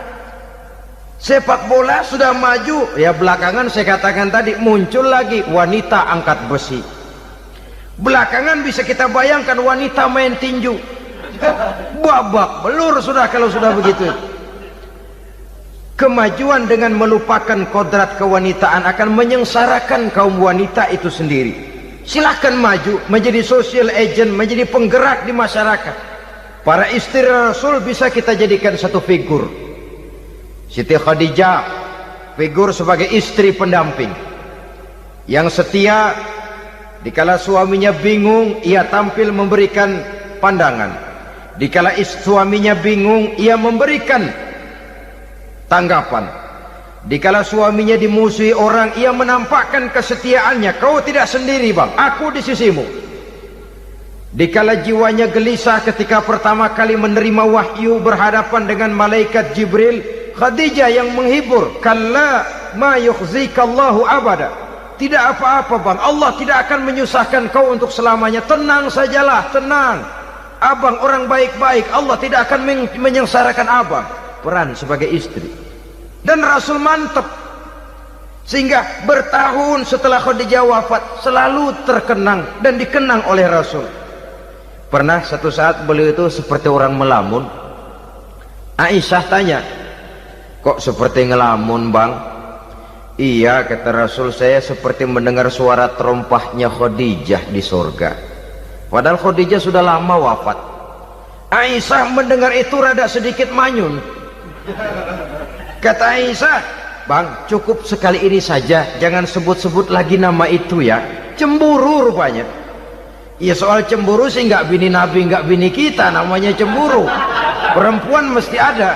Sepak bola sudah maju, ya belakangan saya katakan tadi muncul lagi wanita angkat besi. Belakangan bisa kita bayangkan wanita main tinju. Babak belur sudah kalau sudah begitu. Kemajuan dengan melupakan kodrat kewanitaan akan menyengsarakan kaum wanita itu sendiri. Silahkan maju menjadi social agent, menjadi penggerak di masyarakat. Para istri Rasul bisa kita jadikan satu figur. Siti Khadijah, figur sebagai istri pendamping yang setia. Dikala suaminya bingung, ia tampil memberikan pandangan. Dikala suaminya bingung, ia memberikan tanggapan. Dikala suaminya dimusuhi orang, ia menampakkan kesetiaannya. Kau tidak sendiri bang, aku di sisimu. Dikala jiwanya gelisah ketika pertama kali menerima wahyu berhadapan dengan malaikat Jibril, Khadijah yang menghibur. Kalla ma yukhzikallahu abada. Tidak apa-apa bang, Allah tidak akan menyusahkan kau untuk selamanya. Tenang sajalah, tenang. Abang orang baik-baik, Allah tidak akan menyengsarakan abang. Peran sebagai istri. Dan Rasul mantap, sehingga bertahun setelah Khadijah wafat selalu terkenang dan dikenang oleh Rasul. Pernah satu saat beliau itu seperti orang melamun. Aisyah tanya, kok seperti ngelamun bang? Iya, kata Rasul, saya seperti mendengar suara terompahnya Khadijah di surga. Padahal Khadijah sudah lama wafat. Aisyah mendengar itu rada sedikit manyun. Kata Aisyah, bang, cukup sekali ini saja, jangan sebut-sebut lagi nama itu ya. cemburu rupanya. Ya soal cemburu sih nggak bini Nabi, nggak bini kita, namanya cemburu. Perempuan mesti ada.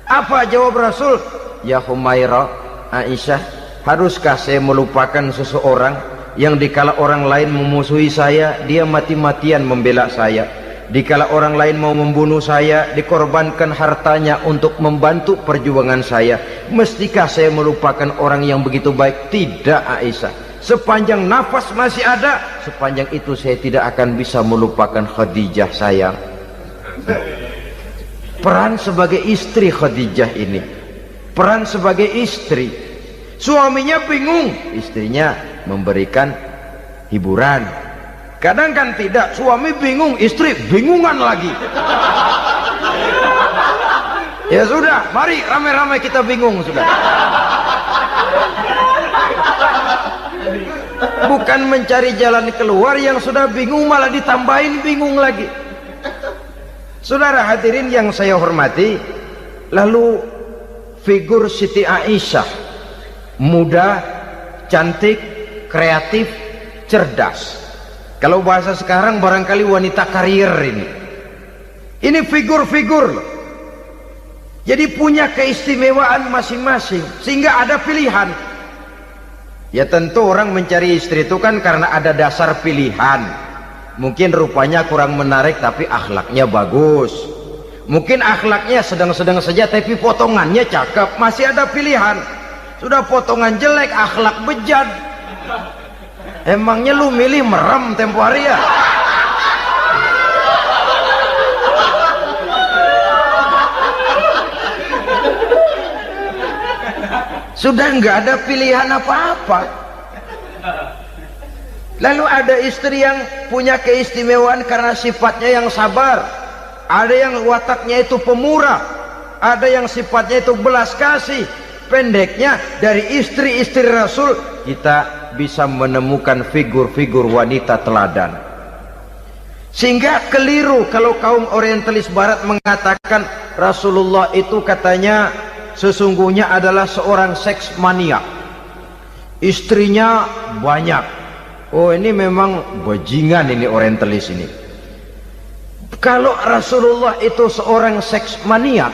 Apa jawab Rasul? Ya Humairah, Aisyah, haruskah saya melupakan seseorang yang dikala orang lain memusuhi saya, dia mati-matian membela saya. Dikala orang lain mau membunuh saya, dikorbankan hartanya untuk membantu perjuangan saya. Mestikah saya melupakan orang yang begitu baik? Tidak, Aisyah. Sepanjang nafas masih ada, sepanjang itu saya tidak akan bisa melupakan Khadijah sayang. Peran sebagai istri Khadijah ini, peran sebagai istri. Suaminya bingung, istrinya memberikan hiburan. Kadang kan tidak, suami bingung, istri bingungan lagi. Ya sudah, mari ramai-ramai kita bingung sudah. Bukan mencari jalan keluar, yang sudah bingung malah ditambahin bingung lagi. Saudara hadirin yang saya hormati, lalu figur Siti Aisyah, muda, cantik, kreatif, cerdas. Kalau bahasa sekarang barangkali wanita karier ini. Ini figur-figur loh. Jadi punya keistimewaan masing-masing, sehingga ada pilihan. Ya tentu orang mencari istri itu kan karena ada dasar pilihan. Mungkin rupanya kurang menarik tapi akhlaknya bagus. Mungkin akhlaknya sedang-sedang saja tapi potongannya cakep, masih ada pilihan. Sudah potongan jelek, akhlak bejat. Emangnya lu milih merem tempo hari ya? Sudah nggak ada pilihan apa-apa. Lalu ada istri yang punya keistimewaan karena sifatnya yang sabar, ada yang wataknya itu pemurah, ada yang sifatnya itu belas kasih. Pendeknya, dari istri-istri Rasul kita bisa menemukan figur-figur wanita teladan. Sehingga keliru kalau kaum orientalis barat mengatakan Rasulullah itu katanya sesungguhnya adalah seorang seks mania, istrinya banyak. Oh ini memang bajingan ini orientalis ini. Kalau Rasulullah itu seorang seks mania,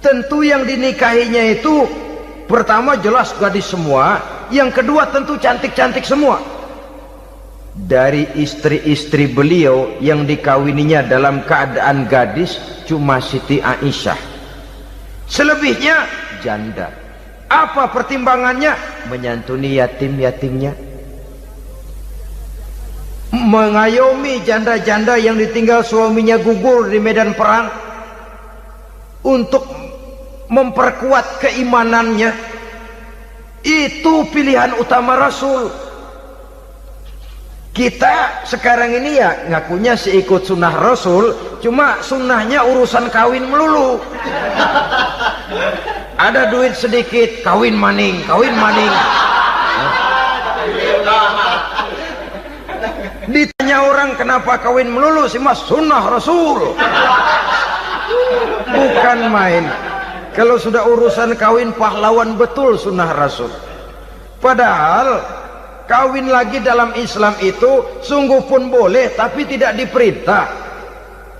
tentu yang dinikahinya itu pertama jelas gadis semua, yang kedua tentu cantik-cantik semua. Dari istri-istri beliau yang dikawininya dalam keadaan gadis cuma Siti Aisyah. Selebihnya janda. Apa pertimbangannya? Menyantuni yatim-yatimnya, mengayomi janda-janda yang ditinggal suaminya gugur di medan perang, untuk memperkuat keimanannya. Itu pilihan utama Rasul. Kita sekarang ini ya ngakunya sih ikut sunnah Rasul, cuma sunnahnya urusan kawin melulu. Ada duit sedikit, kawin maning, kawin maning. Ditanya orang kenapa kawin melulu, sih mas sunnah Rasul. Bukan main. Kalau sudah urusan kawin pahlawan betul sunnah Rasul. Padahal kawin lagi dalam Islam itu sungguh pun boleh, tapi tidak diperintah.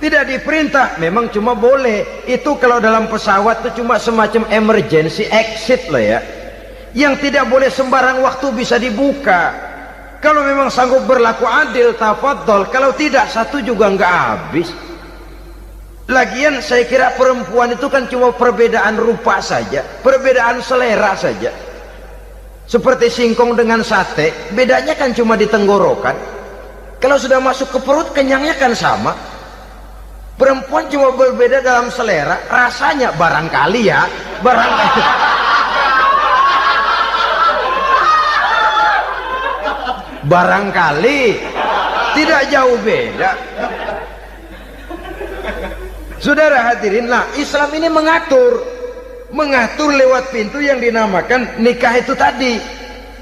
Tidak diperintah, memang cuma boleh. Itu kalau dalam pesawat itu cuma semacam emergency exit lah ya. Yang tidak boleh sembarang waktu bisa dibuka. Kalau memang sanggup berlaku adil, tafadhol. Kalau tidak, satu juga nggak habis. Lagian saya kira perempuan itu kan cuma perbedaan rupa saja, perbedaan selera saja. Seperti singkong dengan sate, bedanya kan cuma di tenggorokan. Kalau sudah masuk ke perut, kenyangnya kan sama. Perempuan cuma berbeda dalam selera, rasanya barangkali ya, barangkali. Barangkali tidak jauh beda. Saudara hadirin, lah Islam ini mengatur lewat pintu yang dinamakan nikah itu tadi,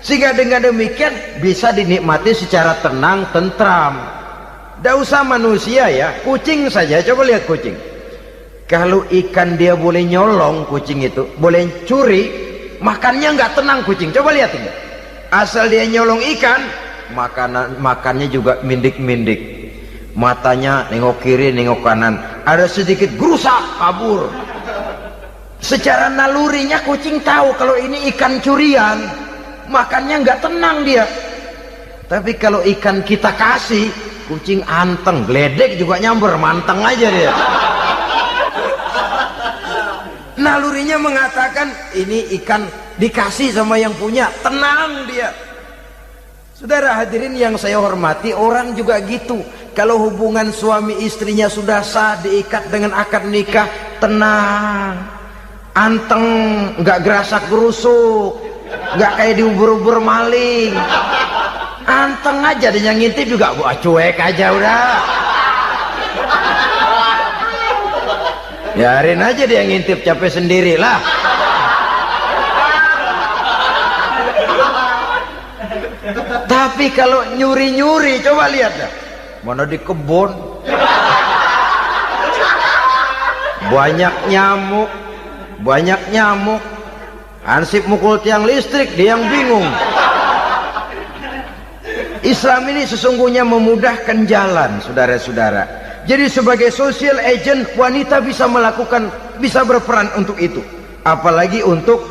sehingga dengan demikian bisa dinikmati secara tenang, tentram. Tidak usah manusia ya, kucing saja. Coba lihat kucing. Kalau ikan dia boleh nyolong, kucing itu boleh curi, makannya nggak tenang kucing. Coba lihat ini. Asal dia nyolong ikan, makannya juga mindik-mindik. Matanya nengok kiri, nengok kanan. Ada sedikit gerusak, kabur. Secara nalurinya kucing tahu kalau ini ikan curian, makannya nggak tenang dia. Tapi kalau ikan kita kasih, kucing anteng, geledek juga nyamber, manteng aja dia. Nalurinya mengatakan ini ikan dikasih sama yang punya, tenang dia. Saudara hadirin yang saya hormati, orang juga gitu. Kalau hubungan suami istrinya sudah sah, diikat dengan akad nikah, tenang, anteng, nggak gerasak gerusuk, nggak kayak diubur-ubur maling, anteng aja. Dia ngintip juga buat cuek aja udah. Biarin aja dia ngintip, capek sendirilah. Tapi kalau nyuri-nyuri, coba lihat dah. Mana di kebun banyak nyamuk, Hansip mukul tiang listrik, dia yang bingung. Islam ini sesungguhnya memudahkan jalan, saudara-saudara. Jadi sebagai social agent, wanita bisa berperan untuk itu. Apalagi untuk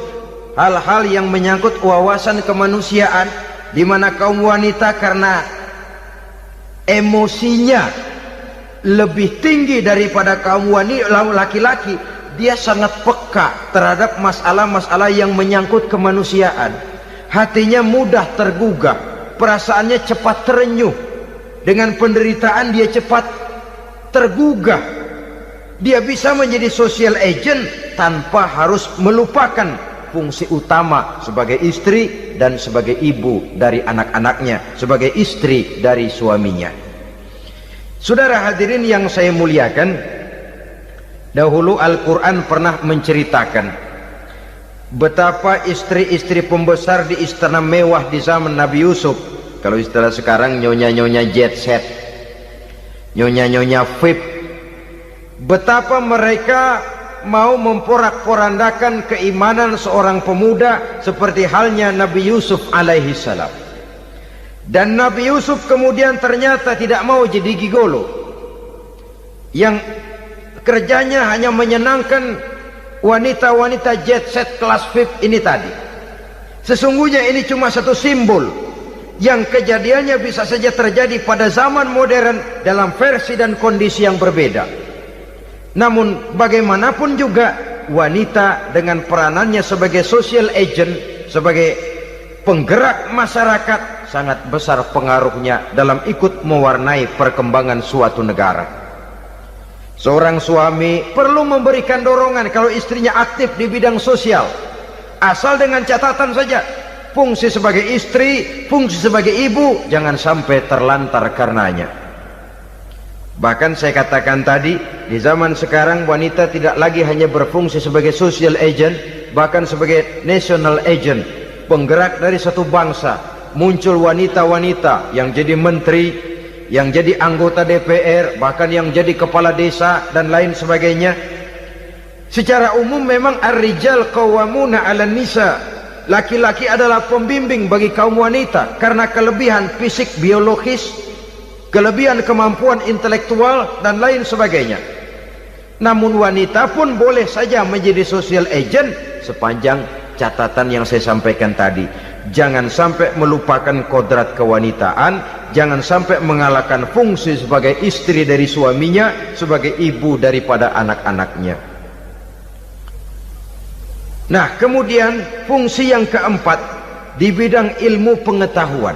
hal-hal yang menyangkut wawasan kemanusiaan, di mana kaum wanita karena emosinya lebih tinggi daripada kaum laki-laki, dia sangat peka terhadap masalah-masalah yang menyangkut kemanusiaan. Hatinya mudah tergugah, perasaannya cepat terenyuh. Dengan penderitaan dia cepat tergugah. Dia bisa menjadi social agent tanpa harus melupakan fungsi utama sebagai istri dan sebagai ibu dari anak-anaknya, sebagai istri dari suaminya. Saudara hadirin yang saya muliakan, dahulu Al-Quran pernah menceritakan betapa istri-istri pembesar di istana mewah di zaman Nabi Yusuf, kalau istilah sekarang nyonya-nyonya jet set, nyonya-nyonya VIP, betapa mereka mau memporak-porandakan keimanan seorang pemuda seperti halnya Nabi Yusuf alaihi salam. Dan Nabi Yusuf kemudian ternyata tidak mau jadi gigolo yang kerjanya hanya menyenangkan wanita-wanita jet set kelas VIP ini tadi. Sesungguhnya ini cuma satu simbol yang kejadiannya bisa saja terjadi pada zaman modern dalam versi dan kondisi yang berbeda. Namun bagaimanapun juga, wanita dengan peranannya sebagai social agent, sebagai penggerak masyarakat, sangat besar pengaruhnya dalam ikut mewarnai perkembangan suatu negara. Seorang suami perlu memberikan dorongan kalau istrinya aktif di bidang sosial, asal dengan catatan saja, fungsi sebagai istri, fungsi sebagai ibu jangan sampai terlantar karenanya. Bahkan saya katakan tadi, di zaman sekarang wanita tidak lagi hanya berfungsi sebagai social agent, bahkan sebagai national agent, penggerak dari satu bangsa. Muncul wanita-wanita yang jadi menteri, yang jadi anggota DPR, bahkan yang jadi kepala desa dan lain sebagainya. Secara umum memang ar-rijal qawwamuna 'alan nisa. Laki-laki adalah pembimbing bagi kaum wanita karena kelebihan fisik biologis, kelebihan kemampuan intelektual dan lain sebagainya. Namun wanita pun boleh saja menjadi social agent sepanjang catatan yang saya sampaikan tadi. Jangan sampai melupakan kodrat kewanitaan, jangan sampai mengalahkan fungsi sebagai istri dari suaminya, sebagai ibu daripada anak-anaknya. Nah, kemudian fungsi yang keempat di bidang ilmu pengetahuan.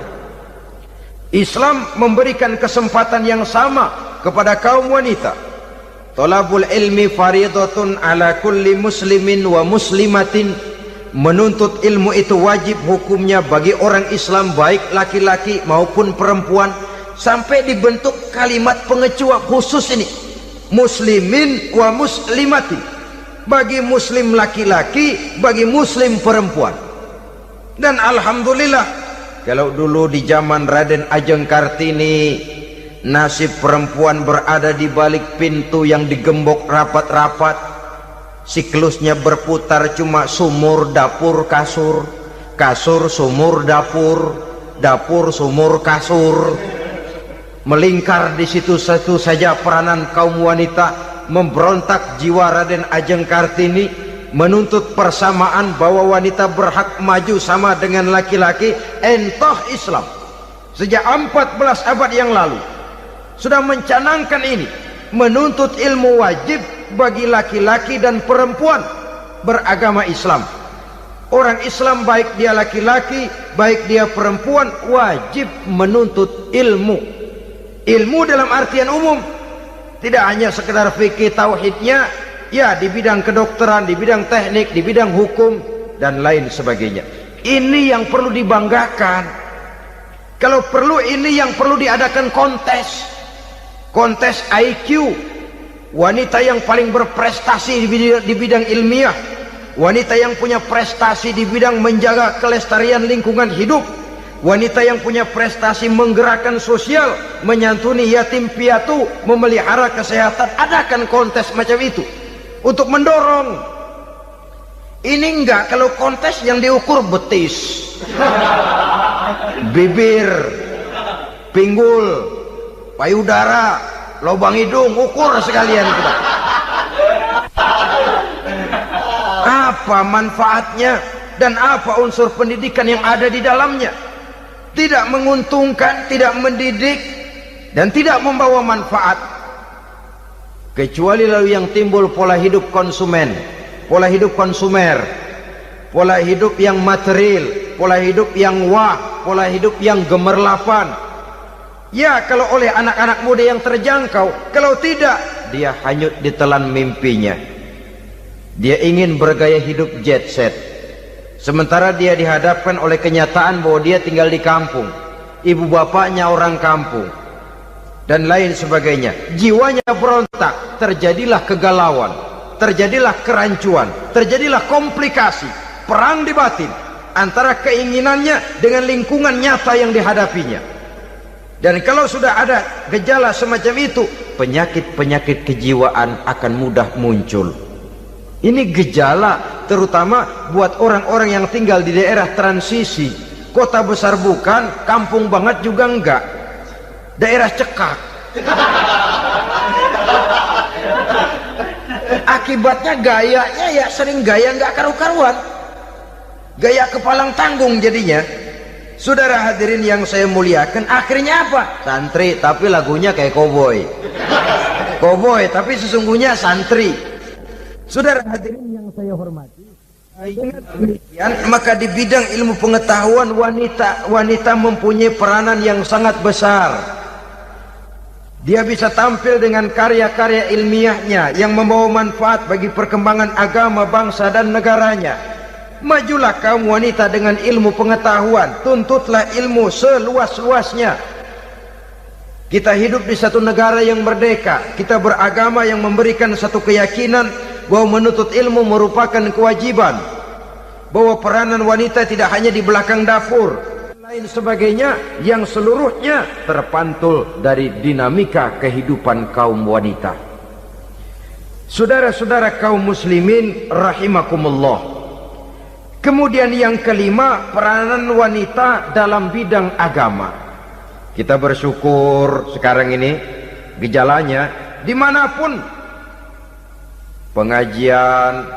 Islam memberikan kesempatan yang sama kepada kaum wanita. Thalabul ilmi faridatun ala kulli muslimin wa muslimatin. Menuntut ilmu itu wajib hukumnya bagi orang Islam, baik laki-laki maupun perempuan. Sampai dibentuk kalimat pengecuali khusus ini, muslimin wa muslimatin, bagi muslim laki-laki, bagi muslim perempuan. Dan alhamdulillah, kalau dulu di zaman Raden Ajeng Kartini, nasib perempuan berada di balik pintu yang digembok rapat-rapat, siklusnya berputar cuma sumur, dapur, kasur. kasur sumur dapur, dapur sumur kasur. Melingkar di situ satu saja peranan kaum wanita, memberontak jiwa Raden Ajeng Kartini, menuntut persamaan bahwa wanita berhak maju sama dengan laki-laki. Entah Islam sejak 14 abad yang lalu sudah mencanangkan ini, menuntut ilmu wajib bagi laki-laki dan perempuan beragama Islam. Orang Islam baik dia laki-laki, baik dia perempuan, wajib menuntut ilmu. Ilmu dalam artian umum, tidak hanya sekedar fikih tauhidnya, ya di bidang kedokteran, di bidang teknik, di bidang hukum dan lain sebagainya. Ini yang perlu dibanggakan. Kalau perlu, ini yang perlu diadakan kontes, kontes IQ, wanita yang paling berprestasi di bidang ilmiah, wanita yang punya prestasi di bidang menjaga kelestarian lingkungan hidup, wanita yang punya prestasi menggerakkan sosial, menyantuni yatim piatu, memelihara kesehatan. Adakan kontes macam itu untuk mendorong. Ini enggak, kalau kontes yang diukur betis, bibir, pinggul, payudara, lubang hidung, ukur sekalian kita. Apa manfaatnya dan apa unsur pendidikan yang ada di dalamnya? Tidak menguntungkan, tidak mendidik, dan tidak membawa manfaat. Kecuali lalu yang timbul pola hidup konsumen, pola hidup konsumer, pola hidup yang material, pola hidup yang wah, pola hidup yang gemerlapan. Ya, kalau oleh anak-anak muda yang terjangkau. Kalau tidak, dia hanyut ditelan mimpinya. Dia ingin bergaya hidup jet set, sementara dia dihadapkan oleh kenyataan bahwa dia tinggal di kampung, ibu bapaknya orang kampung, dan lain sebagainya. Jiwanya berontak, terjadilah kegalauan, terjadilah kerancuan, terjadilah komplikasi, perang di batin antara keinginannya dengan lingkungan nyata yang dihadapinya. Dan kalau sudah ada gejala semacam itu, penyakit-penyakit kejiwaan akan mudah muncul. Ini gejala terutama buat orang-orang yang tinggal di daerah transisi. Kota besar bukan, kampung banget juga enggak, daerah cekak. Akibatnya gayanya ya sering gaya enggak karu-karuan, gaya kepalang tanggung jadinya. Saudara hadirin yang saya muliakan, akhirnya apa? Santri tapi lagunya kayak koboi, koboi tapi sesungguhnya santri. Saudara hadirin yang saya hormati, dengan demikian maka di bidang ilmu pengetahuan wanita mempunyai peranan yang sangat besar. Dia bisa tampil dengan karya-karya ilmiahnya yang membawa manfaat bagi perkembangan agama, bangsa dan negaranya. Majulah kaum wanita dengan ilmu pengetahuan, tuntutlah ilmu seluas-luasnya. Kita hidup di satu negara yang merdeka, kita beragama yang memberikan satu keyakinan bahwa menuntut ilmu merupakan kewajiban, bahwa peranan wanita tidak hanya di belakang dapur, lain sebagainya, yang seluruhnya terpantul dari dinamika kehidupan kaum wanita. Saudara-saudara kaum muslimin rahimakumullah. Kemudian yang kelima, peranan wanita dalam bidang agama. Kita bersyukur sekarang ini gejalanya dimanapun pengajian,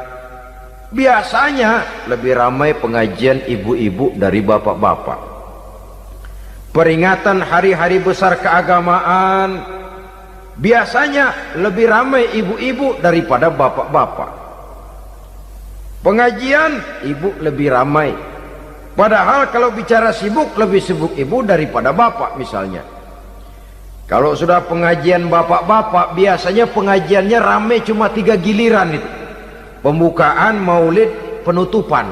biasanya lebih ramai pengajian ibu-ibu dari bapak-bapak. Peringatan hari-hari besar keagamaan, biasanya lebih ramai ibu-ibu daripada bapak-bapak. Pengajian, ibu lebih ramai. Padahal kalau bicara sibuk, lebih sibuk ibu daripada bapak misalnya. Kalau sudah pengajian bapak-bapak, biasanya pengajiannya ramai cuma 3 giliran itu. Pembukaan, maulid, penutupan.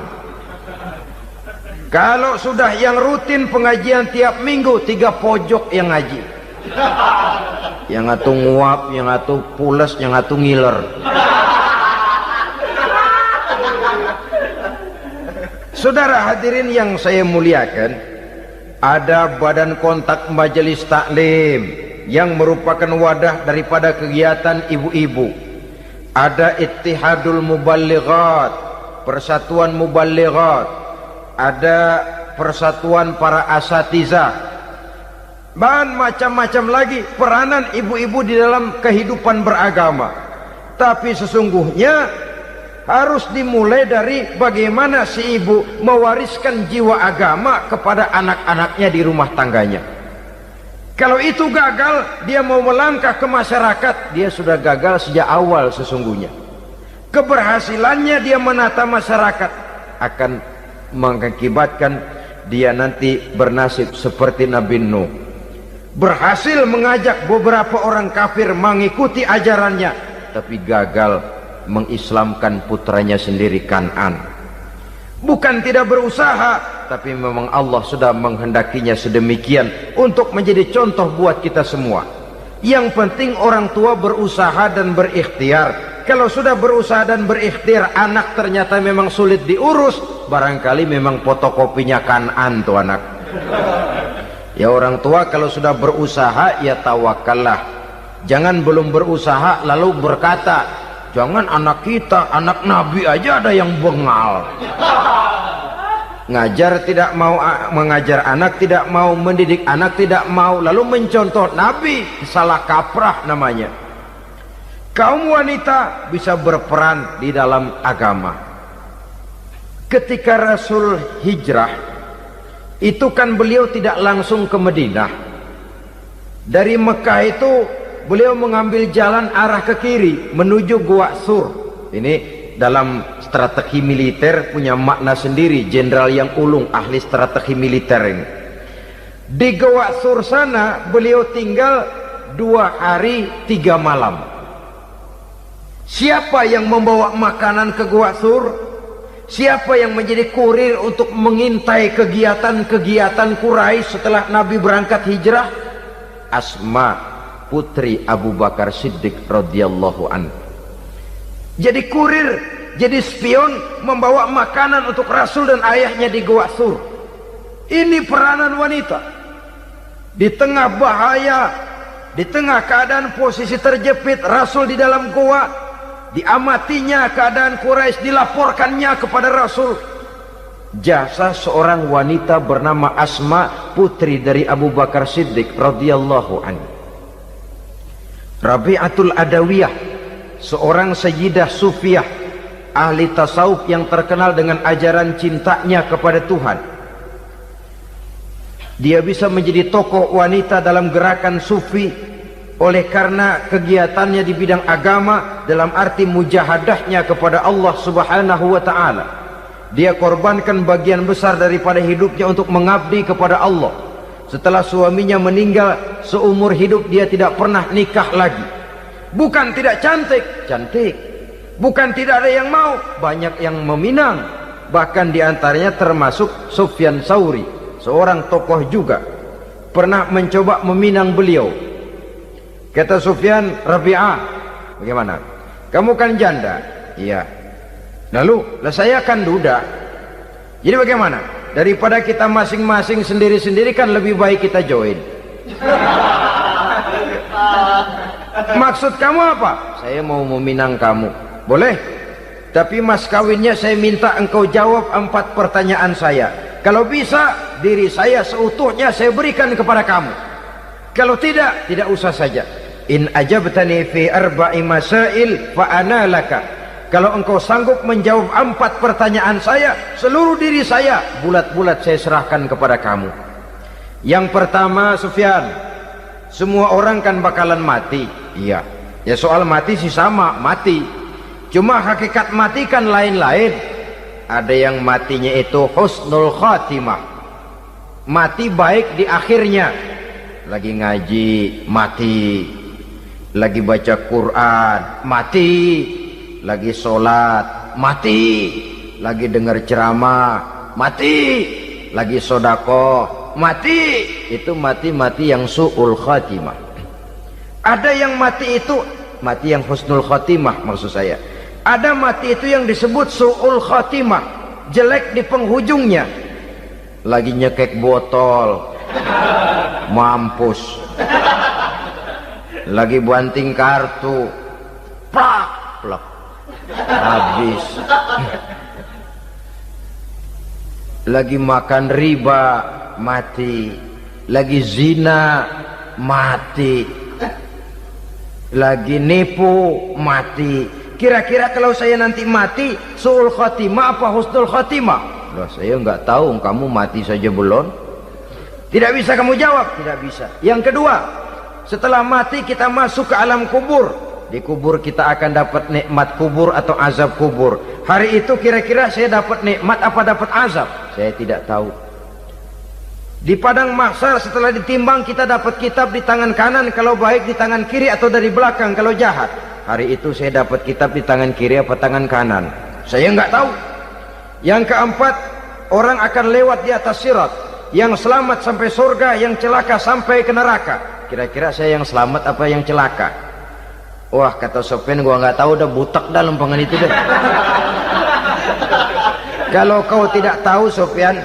Kalau sudah yang rutin pengajian tiap minggu, 3 pojok yang ngaji. Yang atu nguap, yang atu pules, yang atu ngiler. Saudara hadirin yang saya muliakan, ada badan kontak majelis taklim yang merupakan wadah daripada kegiatan ibu-ibu. Ada Ittihadul Muballighat, Persatuan Muballighat. ada persatuan para asatiza, dan macam-macam lagi peranan ibu-ibu di dalam kehidupan beragama. Tapi sesungguhnya harus dimulai dari bagaimana si ibu mewariskan jiwa agama kepada anak-anaknya di rumah tangganya. Kalau itu gagal, dia mau melangkah ke masyarakat, dia sudah gagal sejak awal sesungguhnya. Keberhasilannya dia menata masyarakat akan mengakibatkan dia nanti bernasib seperti Nabi Nuh, berhasil mengajak beberapa orang kafir mengikuti ajarannya, tapi gagal mengislamkan putranya sendiri Kan'an. Bukan tidak berusaha, tapi memang Allah sudah menghendakinya sedemikian untuk menjadi contoh buat kita semua. Yang penting orang tua berusaha dan berikhtiar. Kalau sudah berusaha dan berikhtiar, anak ternyata memang sulit diurus, barangkali memang fotokopinya Kan'an tuh anak. Ya orang tua kalau sudah berusaha, ya tawakallah. Jangan belum berusaha lalu berkata, jangan anak kita, anak Nabi aja ada yang bengal. Ngajar tidak mau, mengajar anak tidak mau, mendidik anak tidak mau, lalu mencontoh Nabi, salah kaprah namanya. Kaum wanita bisa berperan di dalam agama. Ketika Rasul hijrah, itu kan beliau tidak langsung ke Madinah. Dari Mekah itu beliau mengambil jalan arah ke kiri menuju Gua Sur. Ini dalam strategi militer punya makna sendiri. Jenderal yang ulung, ahli strategi militer ini. Di Gua Sur sana beliau tinggal 2 hari 3 malam. Siapa yang membawa makanan ke Gua Sur? Siapa yang menjadi kurir untuk mengintai kegiatan-kegiatan Quraisy setelah Nabi berangkat hijrah? Asma, putri Abu Bakar Siddiq radhiyallahu anhu. Jadi kurir, jadi spion, membawa makanan untuk Rasul dan ayahnya di Gua Sur. Ini peranan wanita. Di tengah bahaya, di tengah keadaan posisi terjepit, Rasul di dalam gua, diamatinya keadaan Quraisy, dilaporkannya kepada Rasul. Jasa seorang wanita bernama Asma, putri dari Abu Bakar Siddiq radhiyallahu anhu. Rabi'atul Adawiyah, seorang sayyidah sufiyah, ahli tasawuf yang terkenal dengan ajaran cintanya kepada Tuhan. Dia bisa menjadi tokoh wanita dalam gerakan sufi oleh karena kegiatannya di bidang agama, dalam arti mujahadahnya kepada Allah Subhanahu wa ta'ala. Dia korbankan bagian besar daripada hidupnya untuk mengabdi kepada Allah. Setelah suaminya meninggal, seumur hidup dia tidak pernah nikah lagi. Bukan tidak cantik, cantik. Bukan tidak ada yang mau, banyak yang meminang. Bahkan diantaranya termasuk Sufyan Tsauri, seorang tokoh juga, pernah mencoba meminang beliau. Kata Sufyan, Rabi'ah, bagaimana? Kamu kan janda? Iya. Lalu, lah saya kan duda. Jadi bagaimana? Daripada kita masing-masing sendiri-sendiri kan lebih baik kita join. Maksud kamu apa? Saya mau meminang kamu. Boleh? Tapi mas kawinnya saya minta engkau jawab 4 pertanyaan saya. Kalau bisa, diri saya seutuhnya saya berikan kepada kamu. Kalau tidak, tidak usah saja. In ajabtani fi 4 masail fa ana laka. Kalau engkau sanggup menjawab 4 pertanyaan saya, seluruh diri saya bulat-bulat saya serahkan kepada kamu. Yang pertama, Sufyan, semua orang kan bakalan mati. Iya. Ya soal mati sih sama, mati. Cuma hakikat mati kan lain-lain. Ada yang matinya itu husnul khatimah, mati baik di akhirnya. Lagi ngaji, mati. Lagi baca Quran, mati. Lagi sholat, mati. Lagi dengar ceramah, mati. Lagi sodakoh, mati. Itu mati-mati yang su'ul khatimah. Ada yang mati itu mati yang husnul khatimah, maksud saya. Ada mati itu yang disebut su'ul khatimah, jelek di penghujungnya. Lagi nyekek botol, mampus. Lagi banting kartu, plak plak, habis. lagi makan riba mati, lagi zina mati, lagi nipu mati. Kira-kira kalau saya nanti mati suul khotimah apa husnul khotimah? Loh, saya nggak tahu, kamu mati saja belum. Tidak bisa kamu jawab, tidak bisa. Yang kedua, setelah mati kita masuk ke alam kubur. Di kubur kita akan dapat nikmat kubur atau azab kubur. Hari itu kira-kira saya dapat nikmat apa dapat azab? Saya tidak tahu. Di padang mahsyar setelah ditimbang kita dapat kitab di tangan kanan kalau baik, di tangan kiri atau dari belakang kalau jahat. Hari itu saya dapat kitab di tangan kiri apa tangan kanan? Saya nggak tahu. Yang keempat, orang akan lewat di atas sirat. Yang selamat sampai surga, yang celaka sampai ke neraka. Kira-kira saya yang selamat apa yang celaka? Wah, kata Sofyan, gua nggak tahu, udah butak dah lempengan itu deh. Kalau kau tidak tahu Sofyan,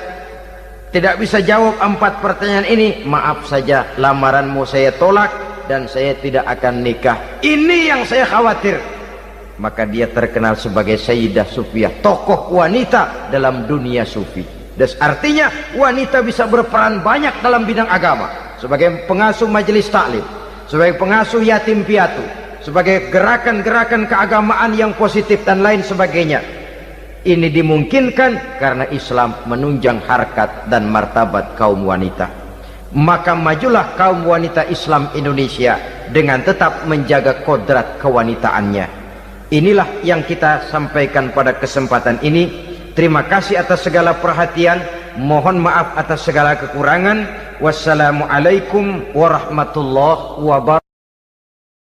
tidak bisa jawab 4 pertanyaan ini, maaf saja, lamaranmu saya tolak dan saya tidak akan nikah. Ini yang saya khawatir. Maka dia terkenal sebagai Sayyidah Sufiyah, tokoh wanita dalam dunia sufi. Dan artinya wanita bisa berperan banyak dalam bidang agama, sebagai pengasuh majelis taklim, sebagai pengasuh yatim piatu, sebagai gerakan-gerakan keagamaan yang positif dan lain sebagainya. Ini dimungkinkan karena Islam menunjang harkat dan martabat kaum wanita. Maka majulah kaum wanita Islam Indonesia dengan tetap menjaga kodrat kewanitaannya. Inilah yang kita sampaikan pada kesempatan ini. Terima kasih atas segala perhatian. Mohon maaf atas segala kekurangan. Wassalamualaikum warahmatullahi wabarakatuh.